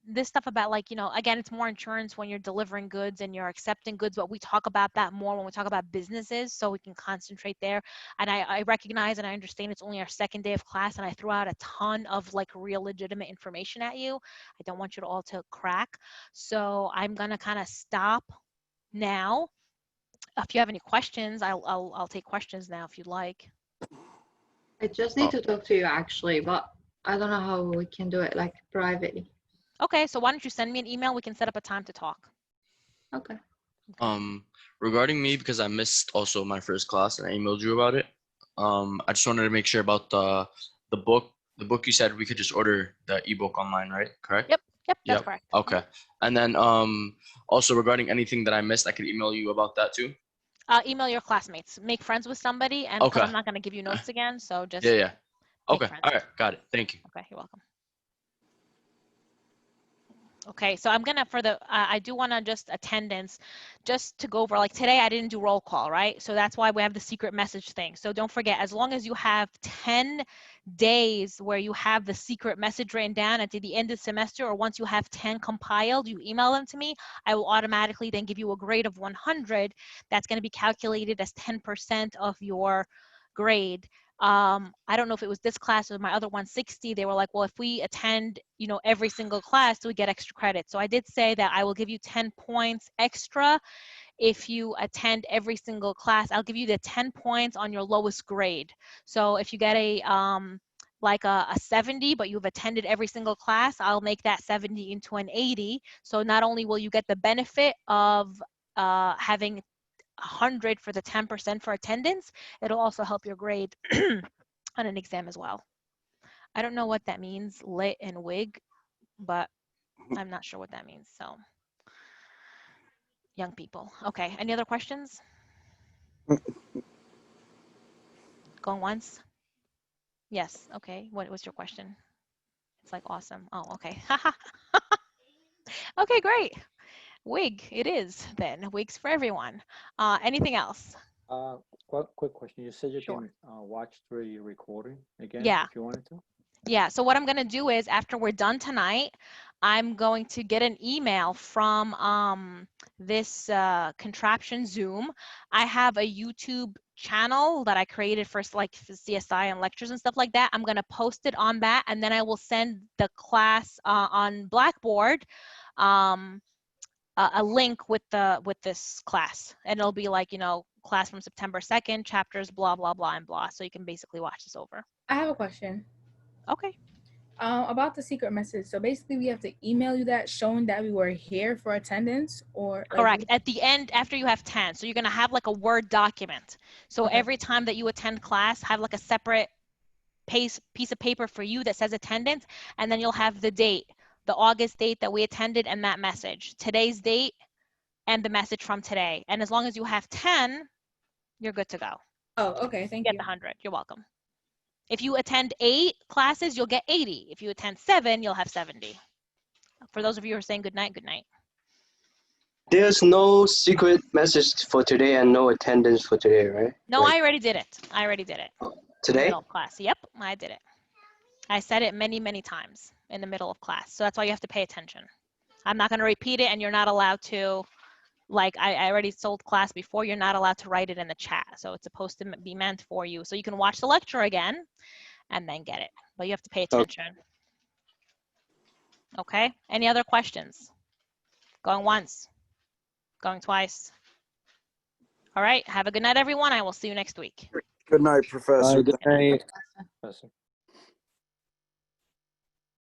This stuff about, like, again, it's more insurance when you're delivering goods and you're accepting goods, but we talk about that more when we talk about businesses, so we can concentrate there. And I recognize and I understand it's only our second day of class, and I threw out a ton of like real legitimate information at you. I don't want you to all to crack. So I'm gonna kind of stop now. If you have any questions, I'll take questions now if you'd like. I just need to talk to you actually, but I don't know how we can do it, like privately. Okay, so why don't you send me an email? We can set up a time to talk. Okay. Regarding me, because I missed also my first class and I emailed you about it. I just wanted to make sure about the book. The book, you said we could just order the ebook online, right? Correct? Yep, that's correct. Okay. And then also regarding anything that I missed, I could email you about that too. Email your classmates. Make friends with somebody, and because I'm not going to give you notes again, so just Yeah. Okay. friends. All right. Got it. Thank you. Okay, you're welcome. Okay, so I'm gonna, I do want to just attendance, just to go over, like today I didn't do roll call, right? So that's why we have the secret message thing. So don't forget, as long as you have 10 days where you have the secret message written down at the end of the semester, or once you have 10 compiled, you email them to me, I will automatically then give you a grade of 100. That's going to be calculated as 10% of your grade. I don't know if it was this class or my other 160. They were like, well, if we attend, every single class, do we get extra credit? So I did say that I will give you 10 points extra if you attend every single class. I'll give you the 10 points on your lowest grade. So if you get a like a 70, but you've attended every single class, I'll make that 70 into an 80. So not only will you get the benefit of having 100 for the 10% for attendance, it'll also help your grade on an exam as well. I don't know what that means, lit and wig, but I'm not sure what that means. So young people. Okay, any other questions? Going once? Yes, okay. What was your question? It's like awesome. Oh, okay. Okay, great. Wig, it is then. Wigs for everyone. Anything else? Quick question. You said you Sure. can watch through your recording again Yeah. if you wanted to? Yeah, so what I'm going to do is after we're done tonight, I'm going to get an email from this contraption Zoom. I have a YouTube channel that I created for like CSI and lectures and stuff like that. I'm going to post it on that, and then I will send the class on Blackboard a link with this class, and it'll be like, you know, class from September 2nd, chapters blah blah blah and blah, so you can basically watch this over. I have a question. Okay. About the secret message. So basically, we have to email you that showing that we were here for attendance, or like, correct. At the end, after you have 10, so you're gonna have like a Word document. So Okay. every time that you attend class, have like a separate piece of paper for you that says attendance, and then you'll have the date, the August date that we attended, and that message, today's date, and the message from today. And as long as you have 10, you're good to go. Oh, okay. Thank Get you. the 100. You're welcome. If you attend 8 classes, you'll get 80. If you attend 7, you'll have 70. For those of you who are saying good night, good night. There's no secret message for today and no attendance for today, right? No, Like I already did it. I already did it. In the today? middle of class. Yep, I did it. I said it many, many times in the middle of class. So that's why you have to pay attention. I'm not going to repeat it, and you're not allowed to, like I already told class before, you're not allowed to write it in the chat. So it's supposed to be meant for you. So you can watch the lecture again and then get it. But you have to pay attention. Okay? Any other questions? Going once? Going twice? All right. Have a good night, everyone. I will see you next week. Good night, Professor. Good night. Professor.